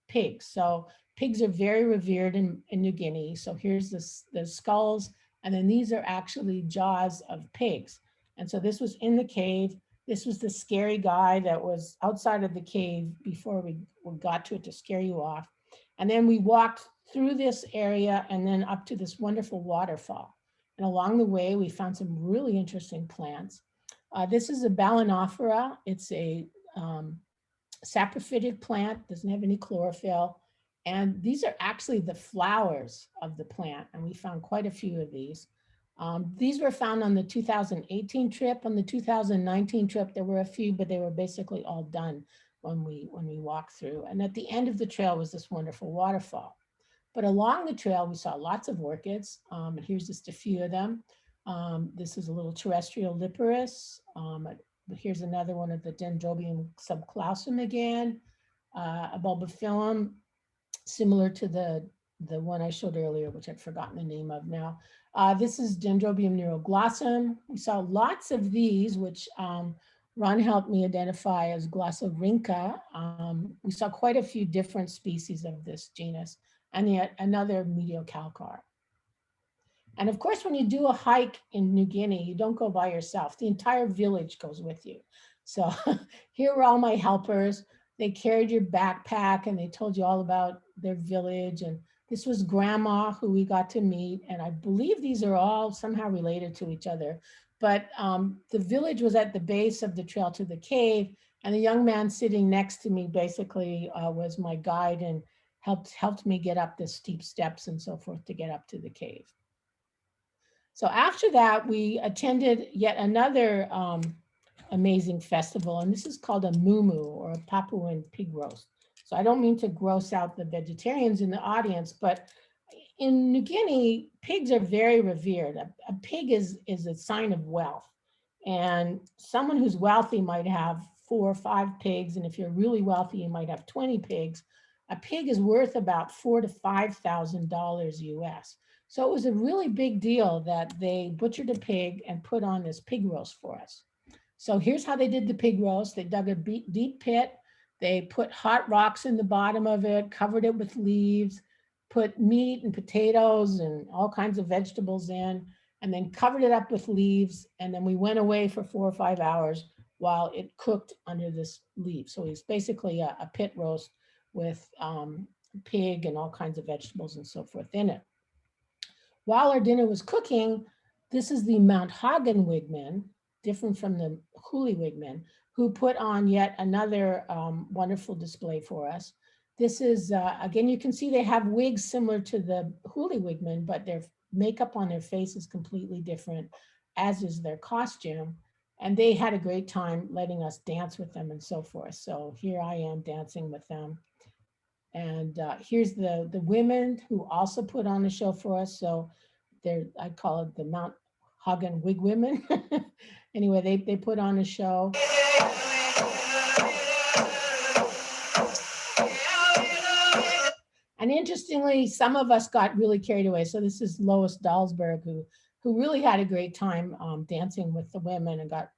pigs. So pigs are very revered in New Guinea. So here's the skulls, and then these are actually jaws of pigs. And so this was in the cave. This was the scary guy that was outside of the cave before we got to it to scare you off. And then we walked through this area and then up to this wonderful waterfall. And along the way, we found some really interesting plants. This is a Balanophora. It's a saprophytic plant, doesn't have any chlorophyll. And these are actually the flowers of the plant. And we found quite a few of these. These were found on the 2018 trip. On the 2019 trip, there were a few, but they were basically all done when we walked through. And at the end of the trail was this wonderful waterfall. But along the trail, we saw lots of orchids. And here's just a few of them. This is a little terrestrial Liparis. Here's another one of the Dendrobium subclassum again, a bulbophyllum, similar to the one I showed earlier, which I'd forgotten the name of now. This is Dendrobium neuroglossum. We saw lots of these, which Ron helped me identify as Glossophrynca. We saw quite a few different species of this genus, and yet another mediocalcar. And of course, when you do a hike in New Guinea, you don't go by yourself. The entire village goes with you. So here were all my helpers. They carried your backpack and they told you all about their village. And this was Grandma, who we got to meet. And I believe these are all somehow related to each other. But the village was at the base of the trail to the cave. And the young man sitting next to me basically was my guide and helped me get up the steep steps and so forth to get up to the cave. So after that, we attended yet another amazing festival, and this is called a mumu, or a Papuan pig roast. So I don't mean to gross out the vegetarians in the audience, but in New Guinea, pigs are very revered. A pig is a sign of wealth. And someone who's wealthy might have 4 or 5 pigs, and if you're really wealthy, you might have 20 pigs. A pig is worth about $4,000 to $5,000 US. So it was a really big deal that they butchered a pig and put on this pig roast for us. So here's how they did the pig roast. They dug a deep pit. They put hot rocks in the bottom of it, covered it with leaves, put meat and potatoes and all kinds of vegetables in, and then covered it up with leaves. And then we went away for 4 or 5 hours while it cooked under this leaf. So it's basically a pit roast with pig and all kinds of vegetables and so forth in it. While our dinner was cooking, this is the Mount Hagen wigman, different from the Huli wigman, who put on yet another wonderful display for us. This is, again, you can see they have wigs similar to the Huli wigman, but their makeup on their face is completely different, as is their costume. And they had a great time letting us dance with them and so forth. So here I am dancing with them. And here's the women who also put on a show for us. So they're, I call it the Mount Hagen wig women. Anyway, they put on a show. And interestingly, some of us got really carried away. So this is Lois Dahlsberg, who really had a great time dancing with the women and got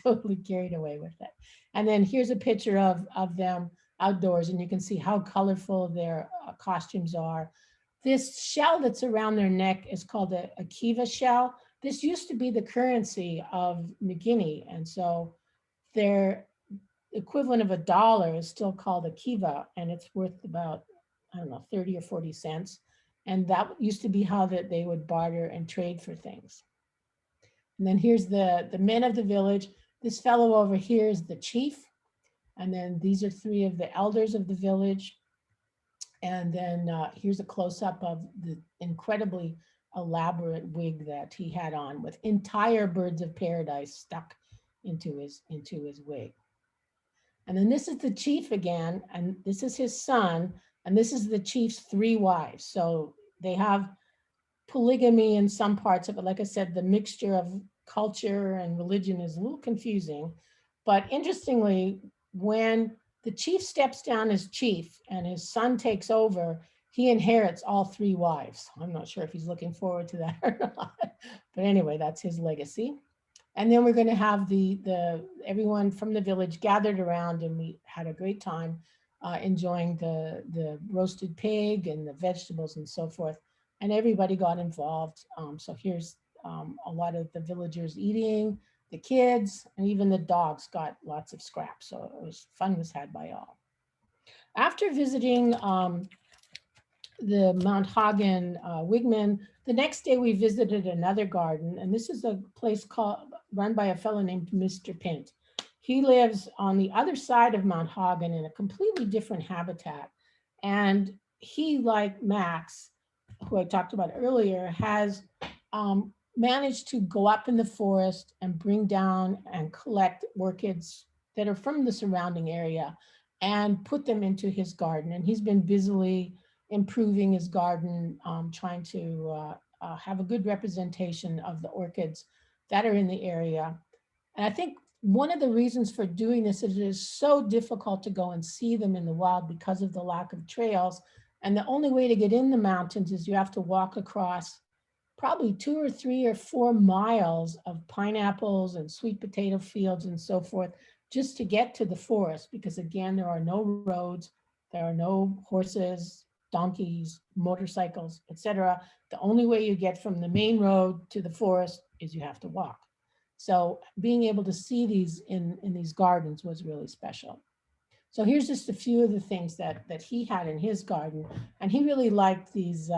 totally carried away with it. And then here's a picture of them outdoors, and you can see how colorful their costumes are. This shell that's around their neck is called a kiva shell. This used to be the currency of New Guinea, and so their equivalent of $1 is still called a kiva, and it's worth about, I don't know, 30 or 40 cents. And that used to be how that they would barter and trade for things. And then here's the men of the village. This fellow over here is the chief. And then these are 3 of the elders of the village. And then here's a close-up of the incredibly elaborate wig that he had on, with entire birds of paradise stuck into his wig. And then this is the chief again, and this is his son, and this is the chief's 3 wives. So they have polygamy in some parts of it. Like I said, the mixture of culture and religion is a little confusing. But interestingly, when the chief steps down as chief and his son takes over, he inherits all 3 wives. I'm not sure if he's looking forward to that or not. But anyway, that's his legacy. And then we're going to have everyone from the village gathered around, and we had a great time enjoying the roasted pig and the vegetables and so forth. And everybody got involved. So here's a lot of the villagers eating, the kids, and even the dogs got lots of scraps. So fun was had by all. After visiting the Mount Hagen wigman, the next day we visited another garden, and this is a place run by a fellow named Mr. Pint. He lives on the other side of Mount Hagen in a completely different habitat. And he, like Max, who I talked about earlier, has managed to go up in the forest and bring down and collect orchids that are from the surrounding area and put them into his garden. And he's been busily improving his garden, trying to have a good representation of the orchids that are in the area. And I think one of the reasons for doing this is it is so difficult to go and see them in the wild because of the lack of trails. And the only way to get in the mountains is you have to walk across probably 2 or 3 or 4 miles of pineapples and sweet potato fields and so forth, just to get to the forest, because again, there are no roads, there are no horses, donkeys, motorcycles, etc. The only way you get from the main road to the forest is you have to walk. So being able to see these in these gardens was really special. So here's just a few of the things that he had in his garden. And he really liked these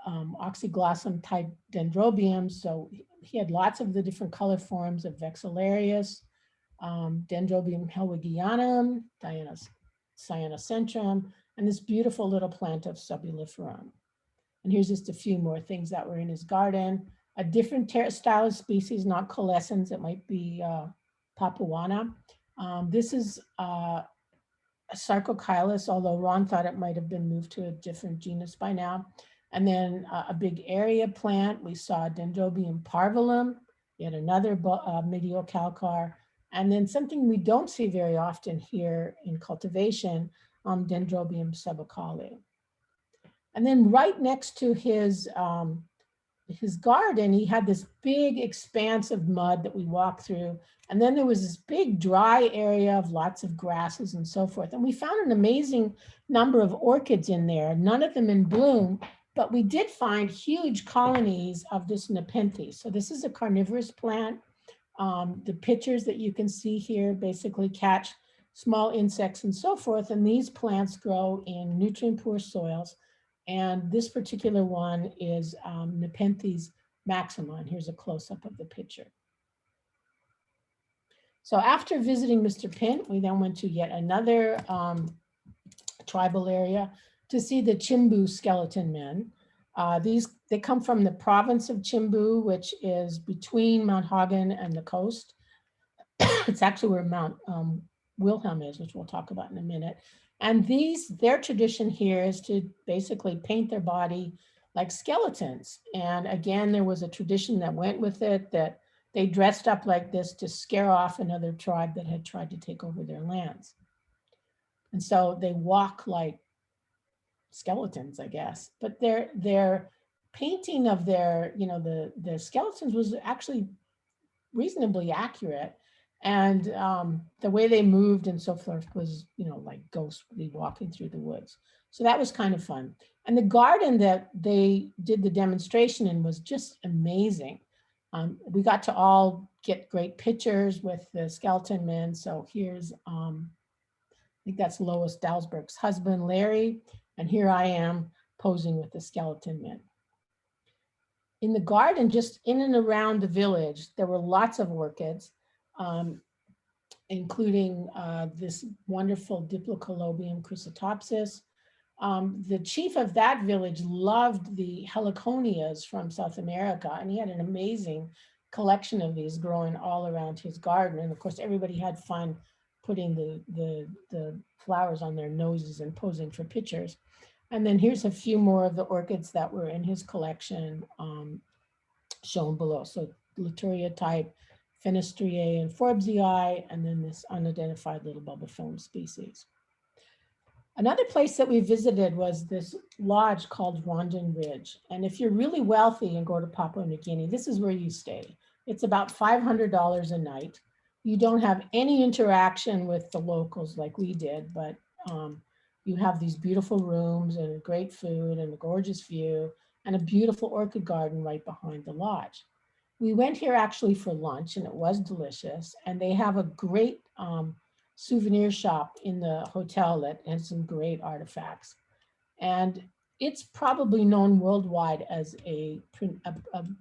oxyglossum type dendrobiums. So he had lots of the different color forms of Vexillarius, Dendrobium helwigianum, Cyanocentrum, and this beautiful little plant of Subuliferum. And here's just a few more things that were in his garden. A different style of species, not coalescens, it might be Papuana. This is a Sarcochilus, although Ron thought it might have been moved to a different genus by now. And then a big area plant, we saw Dendrobium parvulum, yet another mediocalcar, and then something we don't see very often here in cultivation, Dendrobium subacale. And then right next to his garden, he had this big expanse of mud that we walked through. And then there was this big dry area of lots of grasses and so forth. And we found an amazing number of orchids in there, none of them in bloom, but we did find huge colonies of this Nepenthes. So this is a carnivorous plant. The pictures that you can see here basically catch small insects and so forth. And these plants grow in nutrient poor soils. And this particular one is Nepenthes maxima. And here's a close-up of the picture. So after visiting Mr. Pint, we then went to yet another tribal area to see the Chimbu skeleton men. They come from the province of Chimbu, which is between Mount Hagen and the coast. It's actually where Mount Wilhelm is, which we'll talk about in a minute. And their tradition here is to basically paint their body like skeletons. And again, there was a tradition that went with it, that they dressed up like this to scare off another tribe that had tried to take over their lands. And so they walk like skeletons, I guess. But their painting of their, the skeletons was actually reasonably accurate. And the way they moved and so forth was, like ghostly walking through the woods. So that was kind of fun. And the garden that they did the demonstration in was just amazing. We got to all get great pictures with the skeleton men. So here's, I think that's Lois Dalsberg's husband, Larry. And here I am posing with the skeleton men. In the garden, just in and around the village, there were lots of orchids. Including this wonderful Diplocolobium chrysotopsis. The chief of that village loved the heliconias from South America, and he had an amazing collection of these growing all around his garden. And of course, everybody had fun putting the flowers on their noses and posing for pictures. And then here's a few more of the orchids that were in his collection shown below. So Laturia type, Fenestriae and Forbesii, and then this unidentified little bulbifilm film species. Another place that we visited was this lodge called Rondon Ridge. And if you're really wealthy and go to Papua New Guinea, this is where you stay. It's about $500 a night. You don't have any interaction with the locals like we did, but you have these beautiful rooms and great food and a gorgeous view and a beautiful orchid garden right behind the lodge. We went here actually for lunch and it was delicious. And they have a great souvenir shop in the hotel that has some great artifacts. And it's probably known worldwide as a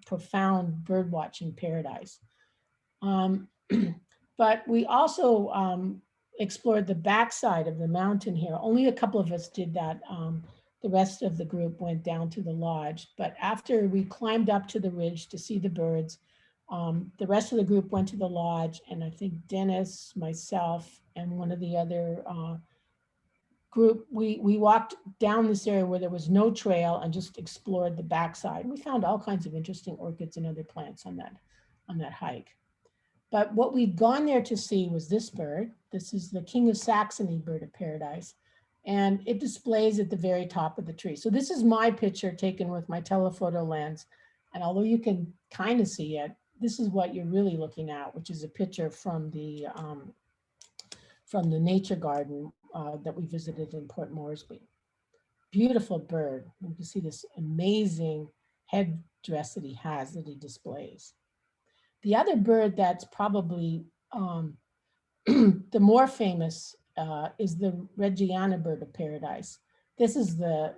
profound bird watching paradise. But we also explored the backside of the mountain here. Only a couple of us did that. The rest of the group went down to the lodge. But after we climbed up to the ridge to see the birds, the rest of the group went to the lodge. And I think Dennis, myself, and one of the other group, we walked down this area where there was no trail and just explored the backside. We found all kinds of interesting orchids and other plants on that hike. But what we'd gone there to see was this bird. This is the King of Saxony bird of paradise. And it displays at the very top of the tree. So this is my picture taken with my telephoto lens. And although you can kind of see it, this is what you're really looking at, which is a picture from the nature garden that we visited in Port Moresby. Beautiful bird. You can see this amazing headdress that he has that he displays. The other bird that's probably the more famous is the Reggiana bird of paradise. This is the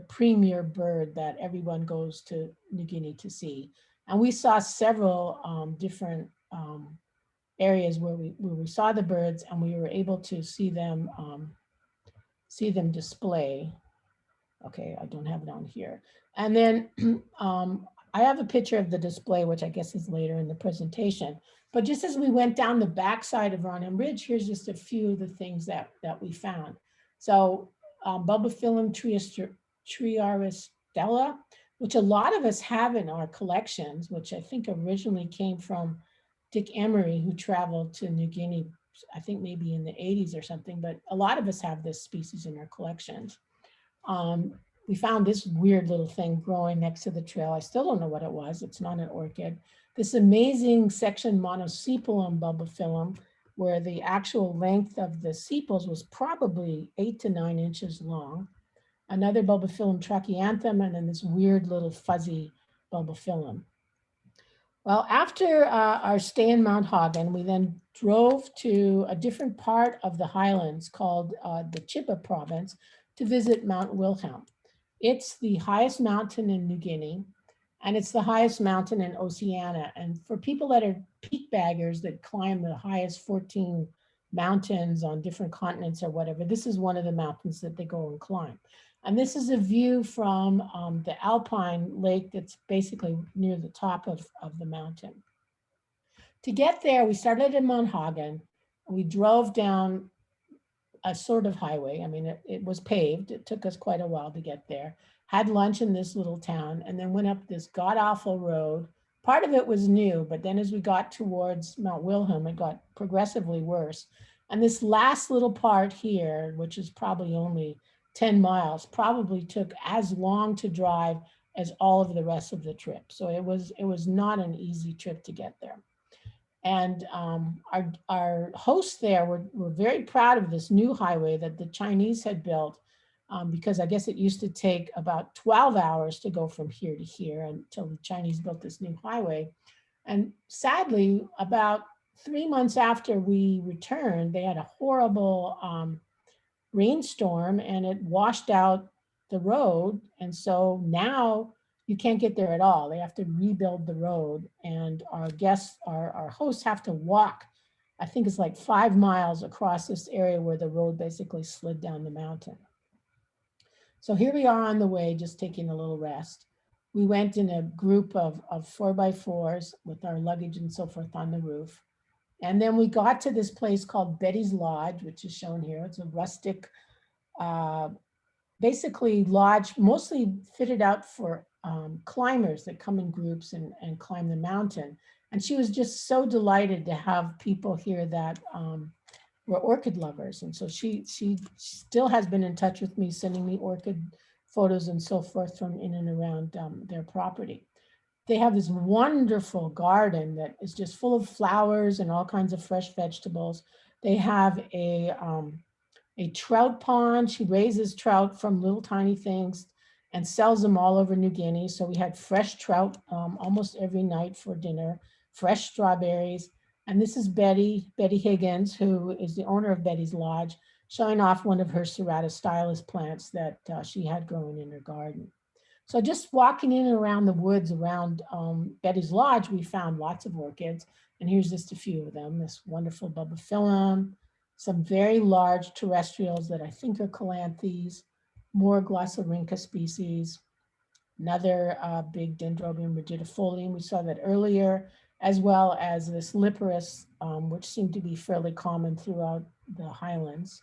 premier bird that everyone goes to New Guinea to see. And we saw several different areas where we saw the birds, and we were able to see them display. Okay, I don't have it on here. And then I have a picture of the display, which I guess is later in the presentation. But just as we went down the backside of Arnhem Ridge, here's just a few of the things that we found. So Bulbophyllum triaristella, which a lot of us have in our collections, which I think originally came from Dick Emery, who traveled to New Guinea, I think maybe in the 80s or something, but a lot of us have this species in our collections. We found this weird little thing growing next to the trail. I still don't know what it was. It's not an orchid. This amazing section monosepalum bulbophyllum, where the actual length of the sepals was probably 8 to 9 inches long. Another bulbophyllum trachyanthem, and then this weird little fuzzy bulbophyllum. Well, after our stay in Mount Hagen, we then drove to a different part of the highlands called the Chiba province to visit Mount Wilhelm. It's the highest mountain in New Guinea, and it's the highest mountain in Oceania. And for people that are peak baggers that climb the highest 14 mountains on different continents or whatever, this is one of the mountains that they go and climb. And this is a view from the Alpine Lake that's basically near the top of the mountain. To get there, we started in Mount Hagen. We drove down a sort of highway. I mean, it was paved. It took us quite a while to get there. Had lunch in this little town, and then went up this god-awful road. Part of it was new, but then as we got towards Mount Wilhelm, it got progressively worse. And this last little part here, which is probably only 10 miles, probably took as long to drive as all of the rest of the trip. So it was not an easy trip to get there. And our hosts there were very proud of this new highway that the Chinese had built, because I guess it used to take about 12 hours to go from here to here until the Chinese built this new highway. And sadly, about 3 months after we returned, they had a horrible rainstorm, and it washed out the road. And so now you can't get there at all. They have to rebuild the road, and our guests, our hosts have to walk, I think it's like 5 miles across this area where the road basically slid down the mountain. So here we are on the way, just taking a little rest. We went in a group of 4x4s with our luggage and so forth on the roof. And then we got to this place called Betty's Lodge, which is shown here. It's a rustic, basically lodge, mostly fitted out for climbers that come in groups and climb the mountain. And she was just so delighted to have people here that were orchid lovers. And so she still has been in touch with me, sending me orchid photos and so forth from in and around their property. They have this wonderful garden that is just full of flowers and all kinds of fresh vegetables. They have a trout pond. She raises trout from little tiny things and sells them all over New Guinea. So we had fresh trout almost every night for dinner, fresh strawberries. And this is Betty Higgins, who is the owner of Betty's Lodge, showing off one of her Serrata stylus plants that she had growing in her garden. So just walking in and around the woods around Betty's Lodge, we found lots of orchids. And here's just a few of them, this wonderful bulbophyllum, some very large terrestrials that I think are calanthes, more Glossophrynca species, another big Dendrobium rigidifolium. We saw that earlier, as well as this Liparis, which seemed to be fairly common throughout the highlands.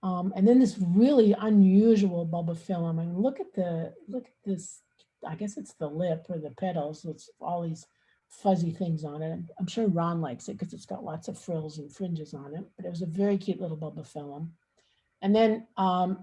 And then this really unusual bulbophyllum. I mean, look at this, I guess it's the lip or the petals. It's all these fuzzy things on it. I'm sure Ron likes it because it's got lots of frills and fringes on it, but it was a very cute little bulbophyllum. And then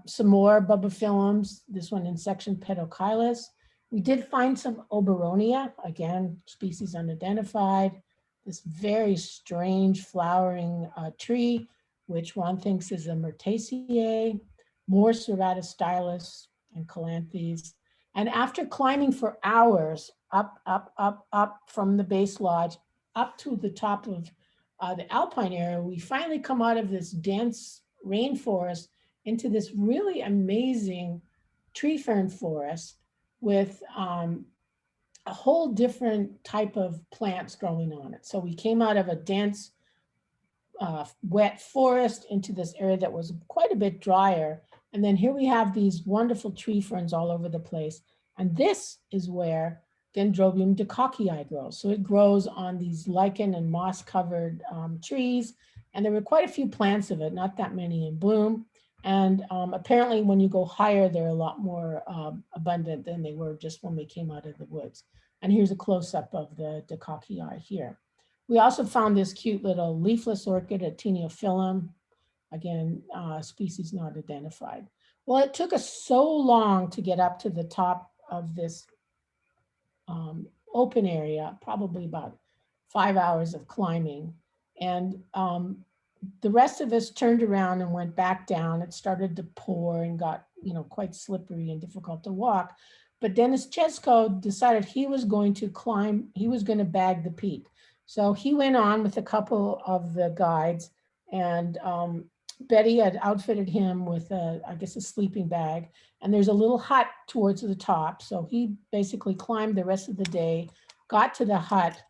some more bulbophyllums, this one in section pedocylus. We did find some Oberonia, again, species unidentified. This very strange flowering tree, which one thinks is a Myrtaceae, more Serrata stylus and calanthes. And after climbing for hours up from the base lodge, up to the top of the alpine area, we finally come out of this dense rainforest into this really amazing tree fern forest with a whole different type of plants growing on it. So we came out of a dense, wet forest into this area that was quite a bit drier. And then here we have these wonderful tree ferns all over the place. And this is where Dendrobium decocii grows. So it grows on these lichen and moss covered trees. And there were quite a few plants of it, not that many in bloom. And apparently when you go higher, they're a lot more abundant than they were just when we came out of the woods. And here's a close-up of the decocii here. We also found this cute little leafless orchid, Atenophyllum, again, species not identified. Well, it took us so long to get up to the top of this open area, probably about 5 hours of climbing. And the rest of us turned around and went back down. It started to pour and got, quite slippery and difficult to walk. But Dennis Chesko decided he was going to climb, he was going to bag the peak. So he went on with a couple of the guides, and Betty had outfitted him with I guess a sleeping bag. And there's a little hut towards the top. So he basically climbed the rest of the day, got to the hut,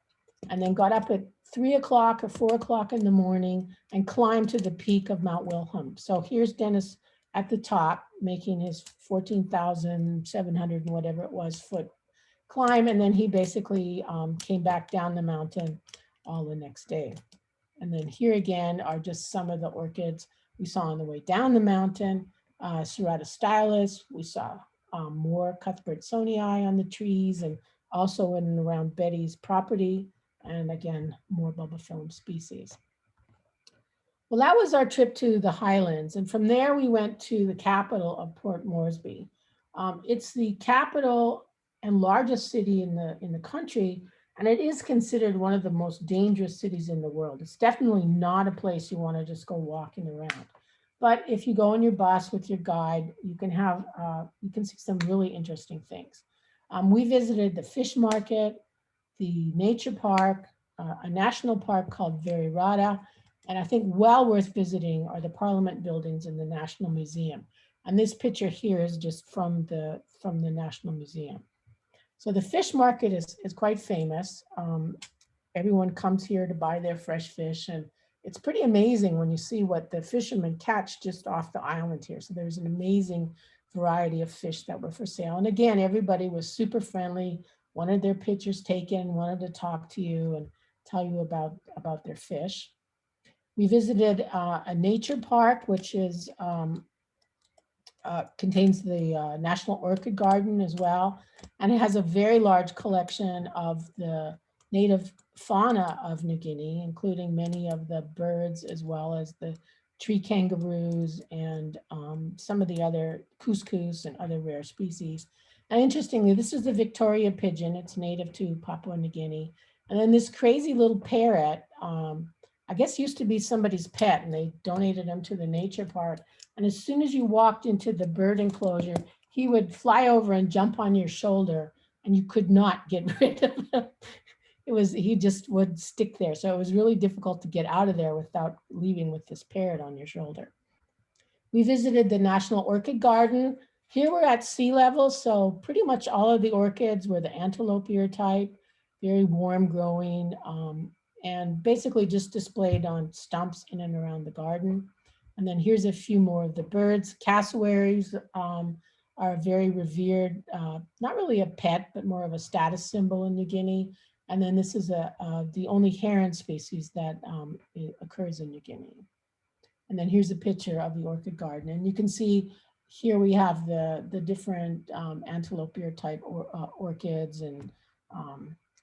and then got up at 3 o'clock or 4 o'clock in the morning and climbed to the peak of Mount Wilhelm. So here's Dennis at the top making his 14,700 and whatever it was foot climb. And then he basically came back down the mountain all the next day. And then here again are just some of the orchids we saw on the way down the mountain. Serrata stylus, we saw more Cuthbertsonii on the trees and also in and around Betty's property. And again, more bulbophyllum species. Well, that was our trip to the highlands. And from there, we went to the capital of Port Moresby. It's the capital and largest city in the country, and it is considered one of the most dangerous cities in the world. It's definitely not a place you want to just go walking around. But if you go on your bus with your guide, you can see some really interesting things. We visited the fish market, the nature park, a national park called Verirada, and I think well worth visiting are the Parliament buildings in the National Museum. And this picture here is just from the National Museum. So the fish market is quite famous. Everyone comes here to buy their fresh fish, and it's pretty amazing when you see what the fishermen catch just off the island here. So there's an amazing variety of fish that were for sale. And again, everybody was super friendly, wanted their pictures taken, wanted to talk to you and tell you about their fish. We visited a nature park, which is contains the National Orchid Garden as well. And it has a very large collection of the native fauna of New Guinea, including many of the birds, as well as the tree kangaroos and some of the other couscous and other rare species. And interestingly, this is the Victoria pigeon. It's native to Papua New Guinea. And then this crazy little parrot, I guess used to be somebody's pet, and they donated him to the nature park. And as soon as you walked into the bird enclosure, he would fly over and jump on your shoulder, and you could not get rid of him. He just would stick there. So it was really difficult to get out of there without leaving with this parrot on your shoulder. We visited the National Orchid Garden. Here we're at sea level, so pretty much all of the orchids were the antilopier type, very warm growing, and basically just displayed on stumps in and around the garden. And then here's a few more of the birds. Cassowaries are very revered, not really a pet, but more of a status symbol in New Guinea. And then this is the only heron species that occurs in New Guinea. And then here's a picture of the orchid garden. And you can see here we have the different antelope ear type orchids and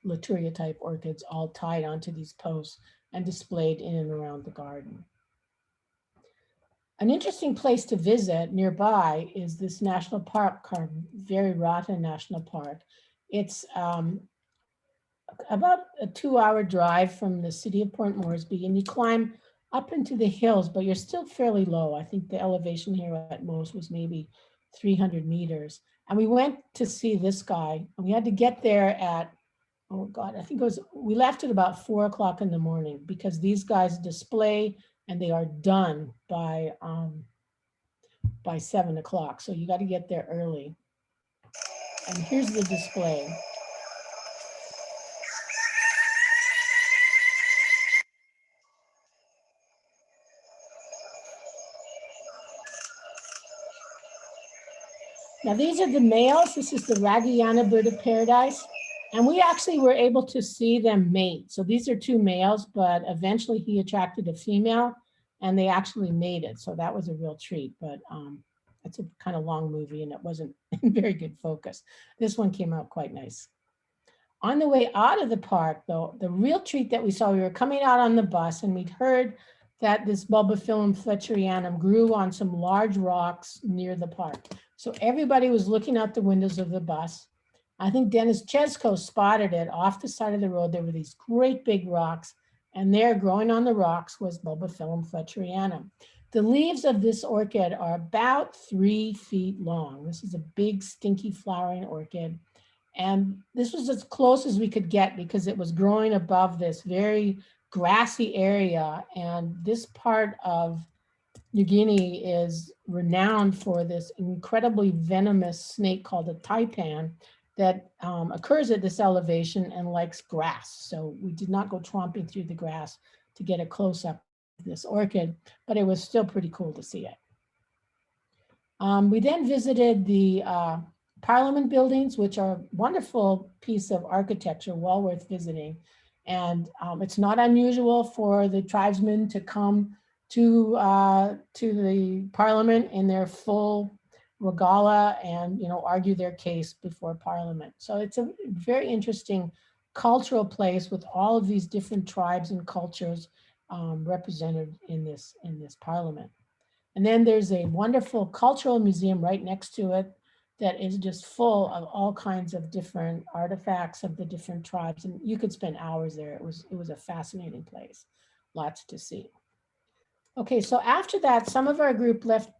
Laturia type orchids all tied onto these posts and displayed in and around the garden. An interesting place to visit nearby is this national park called Verirata National Park. It's about a 2-hour drive from the city of Port Moresby, and you climb up into the hills, but you're still fairly low. I think the elevation here at most was maybe 300 meters. And we went to see this guy, and we had to get there at, oh God, I think it was, we left at about 4 o'clock in the morning because these guys display and they are done by 7 o'clock. So you got to get there early. And here's the display. Now these are the males. This is the Ragiana bird of paradise. And we actually were able to see them mate. So these are 2 males, but eventually he attracted a female and they actually mated. So that was a real treat, but it's a kind of long movie and it wasn't in very good focus. This one came out quite nice. On the way out of the park though, the real treat that we saw, we were coming out on the bus and we'd heard that this Bulbophyllum fletcherianum grew on some large rocks near the park. So everybody was looking out the windows of the bus. I think Dennis Chesko spotted it off the side of the road. There were these great big rocks, and there growing on the rocks was Bulbophyllum fletcherianum. The leaves of this orchid are about 3 feet long. This is a big, stinky flowering orchid. And this was as close as we could get because it was growing above this very grassy area. And this part of New Guinea is renowned for this incredibly venomous snake called a taipan that occurs at this elevation and likes grass. So we did not go tromping through the grass to get a close up of this orchid, but it was still pretty cool to see it. We then visited the Parliament buildings, which are a wonderful piece of architecture, well worth visiting. And it's not unusual for the tribesmen to come to the Parliament in their full regala and argue their case before Parliament. So it's a very interesting cultural place with all of these different tribes and cultures represented in this Parliament. And then there's a wonderful cultural museum right next to it that is just full of all kinds of different artifacts of the different tribes. And you could spend hours there. It was a fascinating place, lots to see. Okay, so after that, some of our group left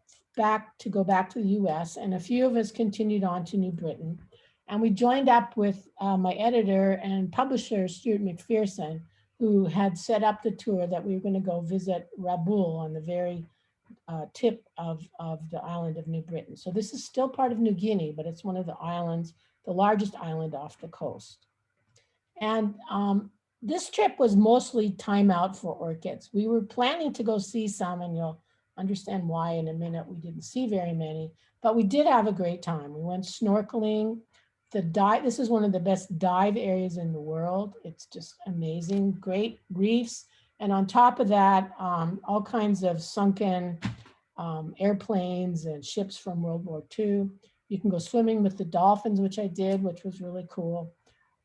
to go back to the US, and a few of us continued on to New Britain. And we joined up with my editor and publisher, Stuart McPherson, who had set up the tour that we were going to go visit Rabaul on the very tip of the island of New Britain. So this is still part of New Guinea, but it's one of the islands, the largest island off the coast. And this trip was mostly time out for orchids. We were planning to go see some, and you'll understand why in a minute. We didn't see very many, but we did have a great time. We went snorkeling. This is one of the best dive areas in the world. It's just amazing, great reefs. And on top of that, all kinds of sunken airplanes and ships from World War II. You can go swimming with the dolphins, which I did, which was really cool.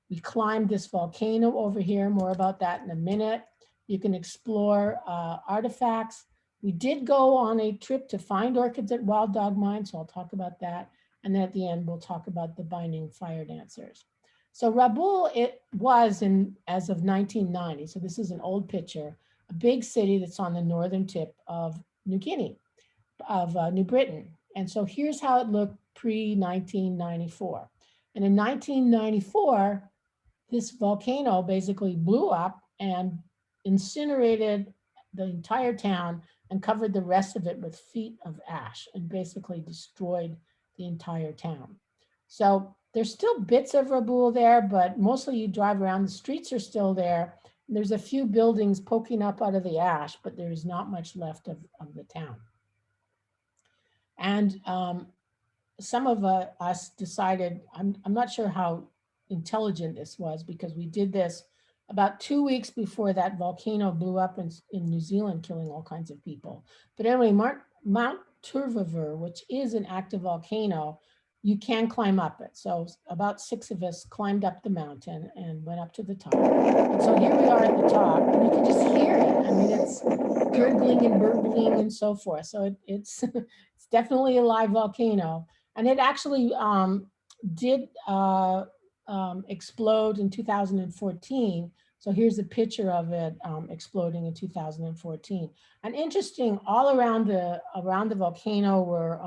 We climbed this volcano over here, more about that in a minute. You can explore artifacts. We did go on a trip to find orchids at Wild Dog Mine, so I'll talk about that. And then at the end, we'll talk about the binding fire dancers. So Rabaul, it was as of 1990, so this is an old picture, a big city that's on the northern tip of New Guinea, of New Britain. And so here's how it looked pre-1994. And in 1994, this volcano basically blew up and incinerated the entire town and covered the rest of it with feet of ash and basically destroyed the entire town. So there's still bits of Rabaul there, but mostly you drive around, the streets are still there. There's a few buildings poking up out of the ash, but there's not much left of the town. And some of us decided, I'm not sure how intelligent this was, because we did this about 2 weeks before that volcano blew up in New Zealand, killing all kinds of people. But anyway, Mount Turvaver, which is an active volcano, you can climb up it. So about 6 of us climbed up the mountain and went up to the top. And so here we are at the top, and you can just hear it. I mean, it's gurgling and burbling and so forth. So it's it's definitely a live volcano. And it actually did explode in 2014. So here's a picture of it exploding in 2014. And interesting, all around the volcano were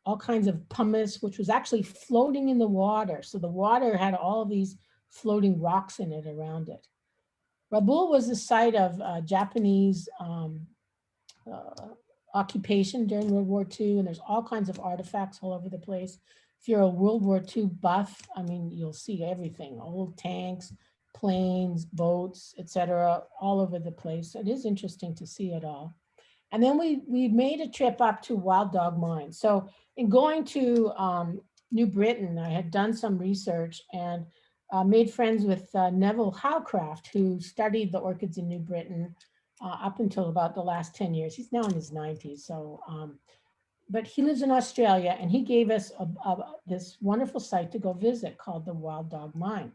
all kinds of pumice, which was actually floating in the water. So the water had all of these floating rocks in it around it. Rabaul was the site of Japanese occupation during World War II, and there's all kinds of artifacts all over the place. If you're a World War II buff, I mean, you'll see everything, old tanks, planes, boats, etc., all over the place. So it is interesting to see it all. And then we made a trip up to Wild Dog Mine. So in going to New Britain, I had done some research and made friends with Neville Howcraft, who studied the orchids in New Britain up until about the last 10 years. He's now in his 90s. So, but he lives in Australia, and he gave us this wonderful site to go visit called the Wild Dog Mine.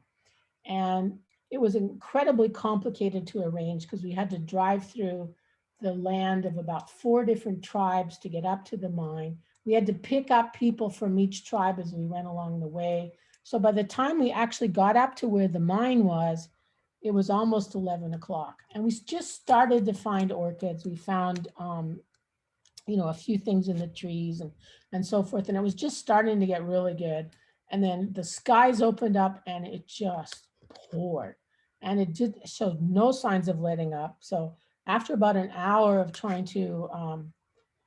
And it was incredibly complicated to arrange because we had to drive through the land of about 4 different tribes to get up to the mine. We had to pick up people from each tribe as we went along the way. So by the time we actually got up to where the mine was, it was almost 11 o'clock. And we just started to find orchids. We found, you know, a few things in the trees and so forth. And it was just starting to get really good. And then the skies opened up and it just poured. And it showed no signs of letting up. So after about an hour of trying to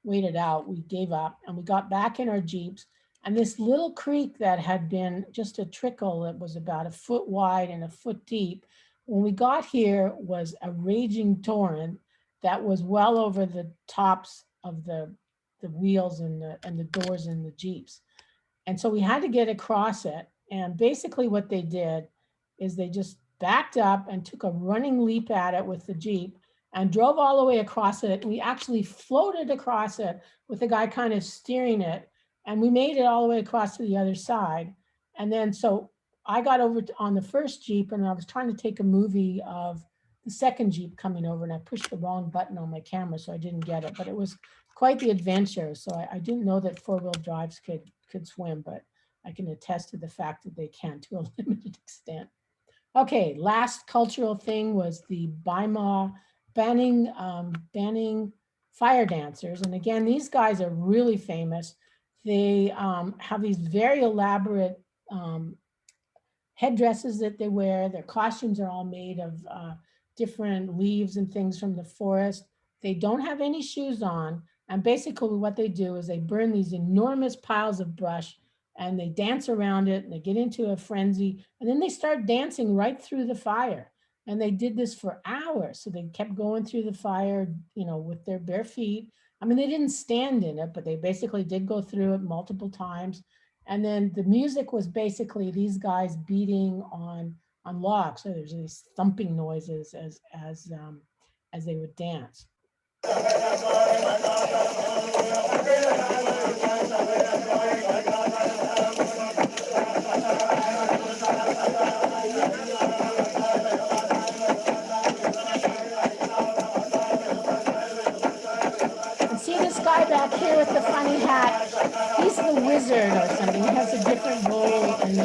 wait it out, we gave up and we got back in our Jeeps. And this little creek that had been just a trickle that was about 1 foot wide and 1 foot deep, when we got here was a raging torrent that was well over the tops of the wheels and the doors in the Jeeps. And so we had to get across it. And basically what they did is they just backed up and took a running leap at it with the Jeep and drove all the way across it. We actually floated across it with the guy kind of steering it. And we made it all the way across to the other side. And then so I got over on the first Jeep and I was trying to take a movie of the second Jeep coming over, and I pushed the wrong button on my camera, so I didn't get it. But it was quite the adventure. So I didn't know that 4-wheel drives could swim, but I can attest to the fact that they can to a limited extent. Okay, last cultural thing was the banning fire dancers. And again, these guys are really famous. They have these very elaborate headdresses that they wear. Their costumes are all made of different leaves and things from the forest. They don't have any shoes on. And basically what they do is they burn these enormous piles of brush and they dance around it and they get into a frenzy. And then they start dancing right through the fire. And they did this for hours. So they kept going through the fire, you know, with their bare feet. I mean, they didn't stand in it, but they basically did go through it multiple times. And then the music was basically these guys beating on logs. So there's these thumping noises as they would dance. See this guy back here with the funny hat? He's the wizard or something. He has a different role in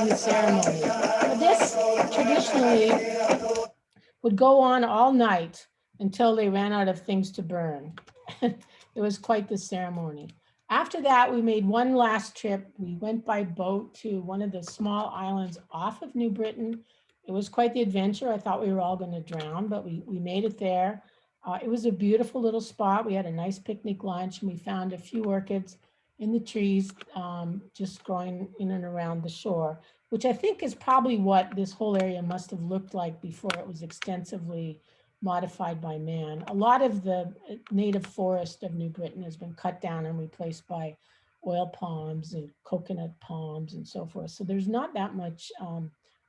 the ceremony. But this traditionally would go on all night until they ran out of things to burn. It was quite the ceremony. After that, we made one last trip. We went by boat to one of the small islands off of New Britain. It was quite the adventure. I thought we were all going to drown, but we made it there. It was a beautiful little spot. We had a nice picnic lunch and we found a few orchids in the trees just growing in and around the shore, which I think is probably what this whole area must have looked like before it was extensively modified by man. A lot of the native forest of New Britain has been cut down and replaced by oil palms and coconut palms and so forth. So there's not that much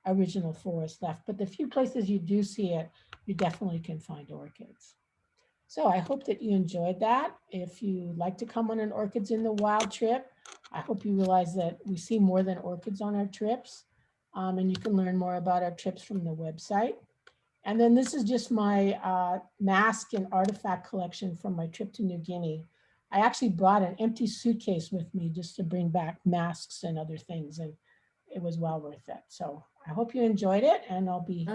original forest left. But the few places you do see it, you definitely can find orchids. So I hope that you enjoyed that. If you like to come on an Orchids in the Wild trip, I hope you realize that we see more than orchids on our trips. And you can learn more about our trips from the website. And then this is just my mask and artifact collection from my trip to New Guinea. I actually brought an empty suitcase with me just to bring back masks and other things, and it was well worth it. So I hope you enjoyed it, and I'll be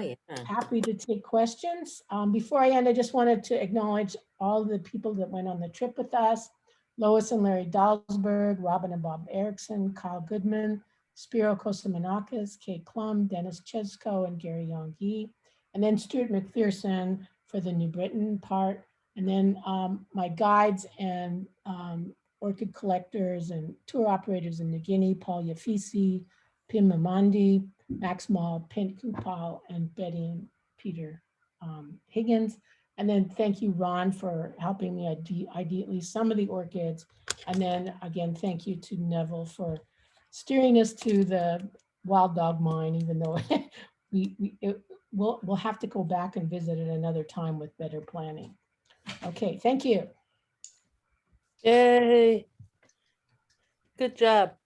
happy to take questions. Before I end, I just wanted to acknowledge all the people that went on the trip with us: Lois and Larry Dalsberg, Robin and Bob Erickson, Kyle Goodman, Spiro Kosomanakis, Kate Klum, Dennis Chesko, and Gary Yonggi. And then Stuart McPherson for the New Britain part. And then my guides and orchid collectors and tour operators in New Guinea, Paul Yafisi, Pim Mamandi, Max Mall, Pen Kupal, and Betty and Peter Higgins. And then thank you, Ron, for helping me ID at least some of the orchids. And then again, thank you to Neville for steering us to the wild dog mine, even though we'll have to go back and visit it another time with better planning. Okay, thank you. Yay. Good job.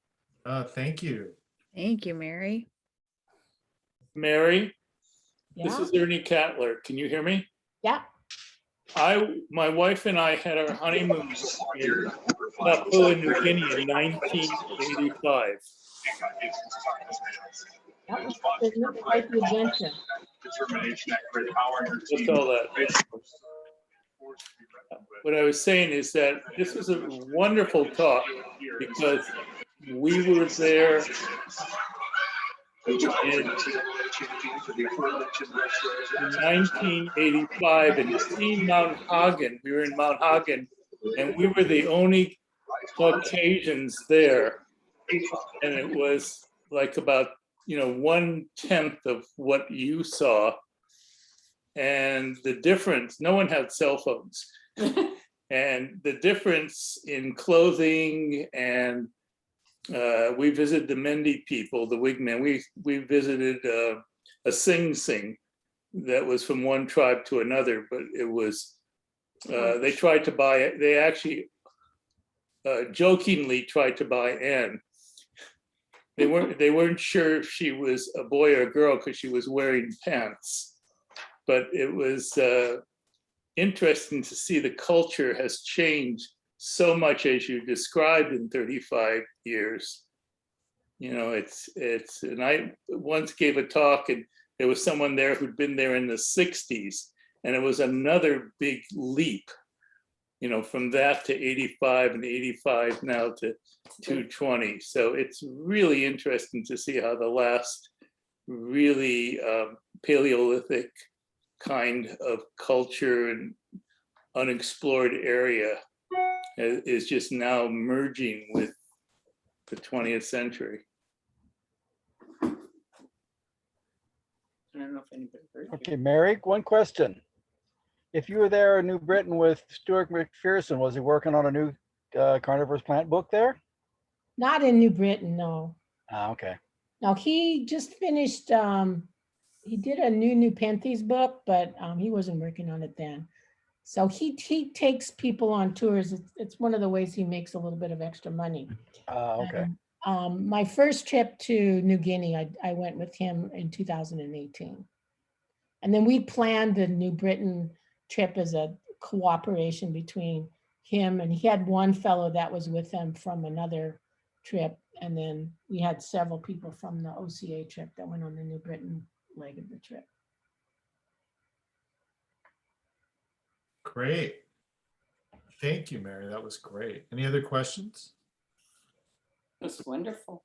Thank you. Thank you, Mary. Mary, this Yeah, is Ernie Catler. Can you hear me? yeah. My wife and I had our honeymoon in Papua New Guinea in 1985. That was quite the adventure. What's all that? What I was saying is that this was a wonderful talk because we were there in 1985 and seeing Mount Hagen. We were in Mount Hagen and we were the only Caucasians there. And it was like about, 1/10 of what you saw. And the difference, no one had cell phones. And the difference in clothing, and we visited the Mendi people, the Wigman. We visited a Sing Sing that was from one tribe to another, but it was, they tried to buy it. They actually jokingly tried to buy Anne. They weren't sure if she was a boy or a girl because she was wearing pants. But it was interesting to see the culture has changed so much as you described in 35 years. And I once gave a talk and there was someone there who'd been there in the 60s, and it was another big leap, from that to 85 and 85 now to 220. So it's really interesting to see how the last really Paleolithic kind of culture and unexplored area is just now merging with the 20th century. I don't know if anybody heard you. Okay, Mary, one question. If you were there in New Britain with Stuart McPherson, was he working on a new carnivorous plant book there? Not in New Britain, no. Okay. No, he just finished, he did a new Nepenthes book, but he wasn't working on it then. So he takes people on tours. It's one of the ways he makes a little bit of extra money. Okay. And, my first trip to New Guinea, I went with him in 2018. And then we planned the New Britain trip as a cooperation between him, and he had one fellow that was with him from another trip. And then we had several people from the OCA trip that went on the New Britain leg of the trip. Great. Thank you, Mary. That was great. Any other questions? That's wonderful.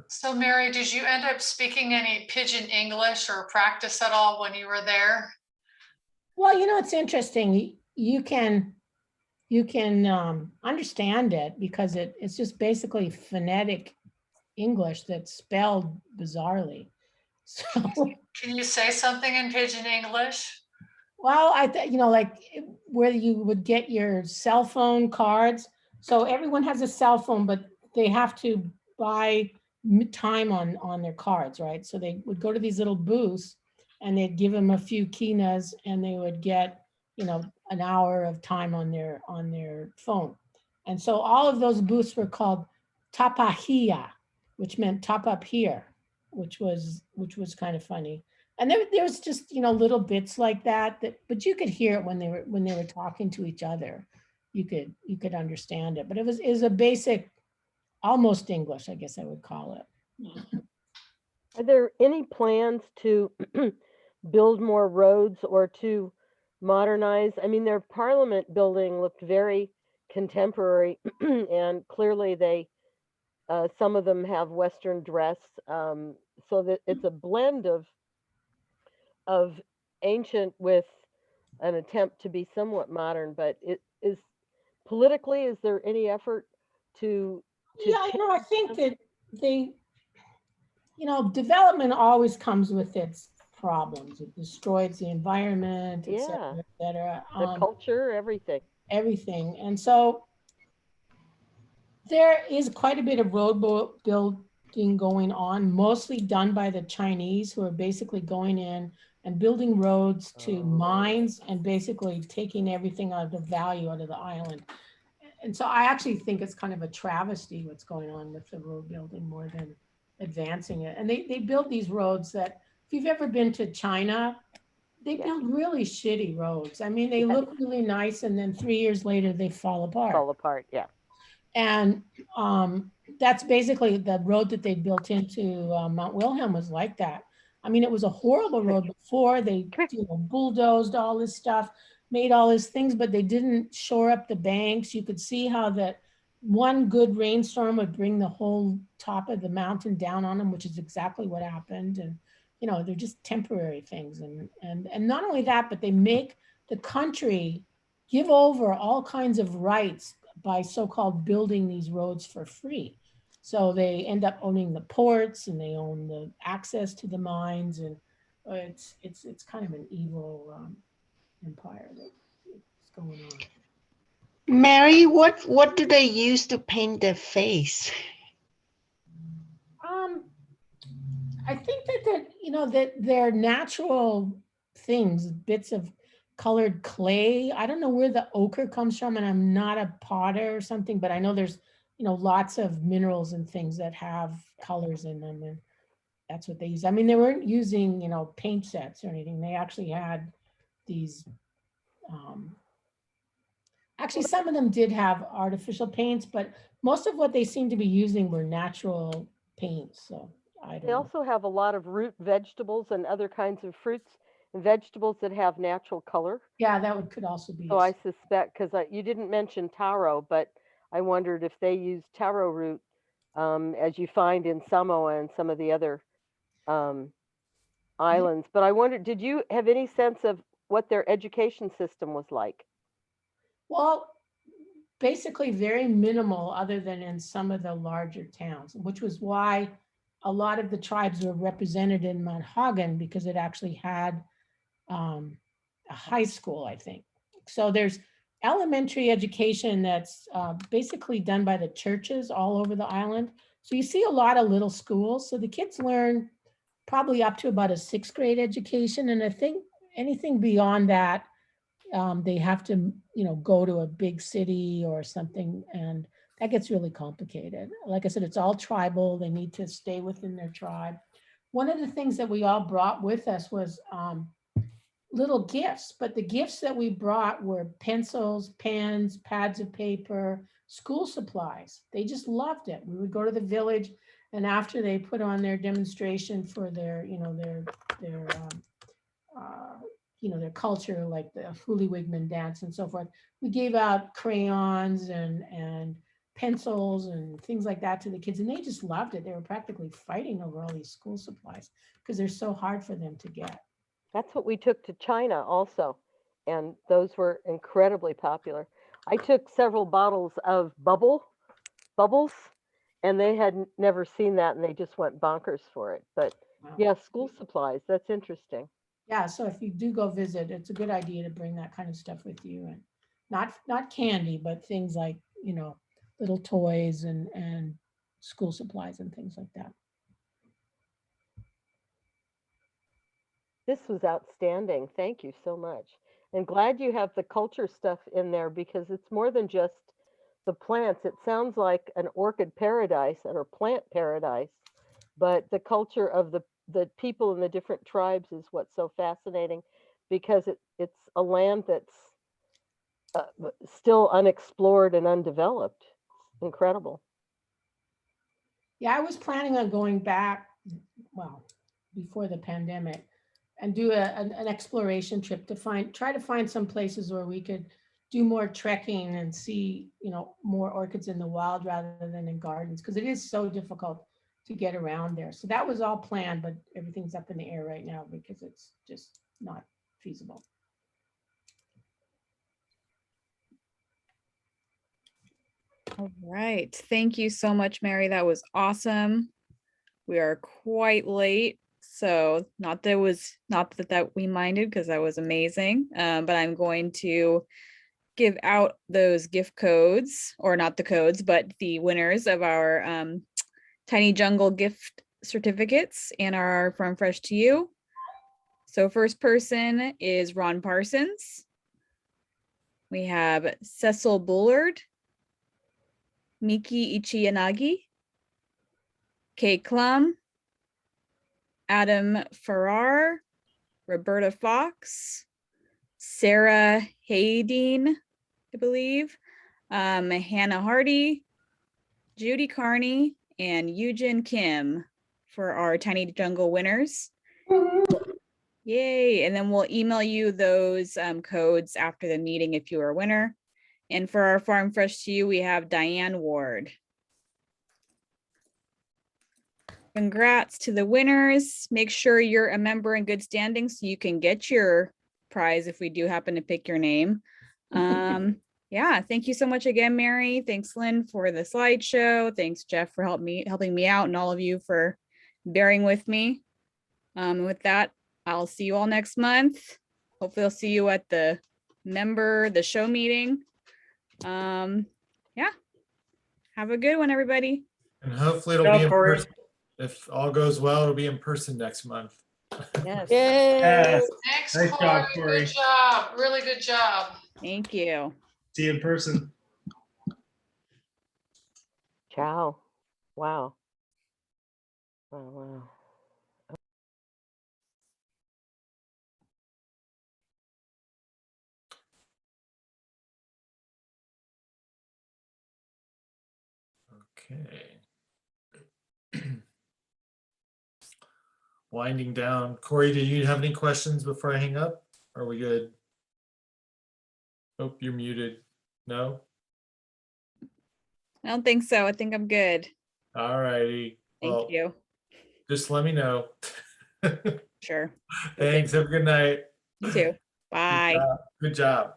So Mary, did you end up speaking any Pidgin English or practice at all when you were there? Well, it's interesting. You can understand it because it's just basically phonetic English that's spelled bizarrely. So, can you say something in Pidgin English? Well, like where you would get your cell phone cards. So everyone has a cell phone, but they have to buy time on their cards, right? So they would go to these little booths and they'd give them a few kinas and they would get, an hour of time on their phone. And so all of those booths were called tapahia, which meant top up here, which was kind of funny. And there was just, little bits like that, but you could hear it when they were talking to each other. You could understand it, but it was a basic, almost English, I guess I would call it. Are there any plans to build more roads or to modernize? I mean, their parliament building looked very contemporary and clearly they, some of them have Western dress, so that it's a blend of ancient with an attempt to be somewhat modern, but it is politically, is there any effort to Yeah, I think that they, development always comes with its problems. It destroys the environment, et cetera, et cetera. The culture, everything. Everything. And so there is quite a bit of road building going on, mostly done by the Chinese, who are basically going in and building roads to mines and basically taking everything out of the value out of the island. And so I actually think it's kind of a travesty what's going on with the road building more than advancing it. And they build these roads that, if you've ever been to China, they build really shitty roads. I mean, they look really nice, and then 3 years later they fall apart. Fall apart, yeah. And that's basically the road that they built into Mount Wilhelm was like that. I mean, it was a horrible road before. They bulldozed all this stuff, made all these things, but they didn't shore up the banks. You could see how that one good rainstorm would bring the whole top of the mountain down on them, which is exactly what happened. And, they're just temporary things. And not only that, but they make the country give over all kinds of rights by so-called building these roads for free. So they end up owning the ports and they own the access to the mines, and it's kind of an evil empire that's going on. Mary, what do they use to paint their face? I think that they're natural things, bits of colored clay. I don't know where the ochre comes from, and I'm not a potter or something, but I know there's lots of minerals and things that have colors in them, and that's what they use. I mean, they weren't using paint sets or anything. They actually had these. Actually, some of them did have artificial paints, but most of what they seemed to be using were natural paints. So I don't They know. also have a lot of root vegetables and other kinds of fruits and vegetables that have natural color. Yeah, that could also be. So I suspect, because you didn't mention taro, but I wondered if they use taro root, as you find in Samoa and some of the other islands. But I wondered, did you have any sense of what their education system was like? Well, basically very minimal, other than in some of the larger towns, which was why a lot of the tribes were represented in Mount Hagen, because it actually had a high school, I think. So there's elementary education that's basically done by the churches all over the island. So you see a lot of little schools. So the kids learn probably up to about a 6th grade education. And I think anything beyond that, they have to, go to a big city or something, and that gets really complicated. Like I said, it's all tribal. They need to stay within their tribe. One of the things that we all brought with us was little gifts, but the gifts that we brought were pencils, pens, pads of paper, school supplies. They just loved it. We would go to the village, and after they put on their demonstration for their, their culture, like the Hoolywigman dance and so forth, we gave out crayons and pencils and things like that to the kids, and they just loved it. They were practically fighting over all these school supplies because they're so hard for them to get. That's what we took to China also, and those were incredibly popular. I took several bottles of bubbles, and they had never seen that, and they just went bonkers for it. But yeah, school supplies, that's interesting. Yeah, so if you do go visit, it's a good idea to bring that kind of stuff with you, and not candy, but things like, little toys and school supplies and things like that. This was outstanding. Thank you so much. And glad you have the culture stuff in there because it's more than just the plants. It sounds like an orchid paradise or plant paradise, but the culture of the people in the different tribes is what's so fascinating because it's a land that's still unexplored and undeveloped. Incredible. Yeah, I was planning on going back, well, before the pandemic, and do an exploration trip to try to find some places where we could do more trekking and see, more orchids in the wild rather than in gardens, because it is so difficult to get around there. So that was all planned, but everything's up in the air right now because it's just not feasible. All right. Thank you so much, Mary. That was awesome. We are quite late. So not that we minded because that was amazing. But I'm going to give out those gift codes, or not the codes, but the winners of our Tiny Jungle gift certificates and our Farm Fresh to You. So first person is Ron Parsons. We have Cecil Bullard, Miki Ichiyanagi, Kay Klum, Adam Farrar, Roberta Fox, Sarah Haydeen, I believe, Hannah Hardy, Judy Carney, and Eugen Kim for our Tiny Jungle winners. Yay. And then we'll email you those codes after the meeting if you are a winner. And for our Farm Fresh to You, we have Diane Ward. Congrats to the winners. Make sure you're a member in good standing so you can get your prize if we do happen to pick your name. Yeah, thank you so much again, Mary. Thanks, Lynn, for the slideshow. Thanks, Jeff, for helping me out, and all of you for bearing with me. With that, I'll see you all next month. Hopefully I'll see you at the show meeting. Yeah, have a good one, everybody. And hopefully it'll be in person. If all goes well, it'll be in person next month. Yes. Yes. Thanks, Nice job, Corey. Corey. Good job. Really good job. Thank you. See you in person. Ciao. Wow. Wow. Okay. Winding down. Corey, do you have any questions before I hang up? Are we good? Oh, you're muted. No? I don't think so. I think I'm good. All righty. Thank you. Just let me know. Sure. Thanks. Have a good night. You too. Bye. Good job.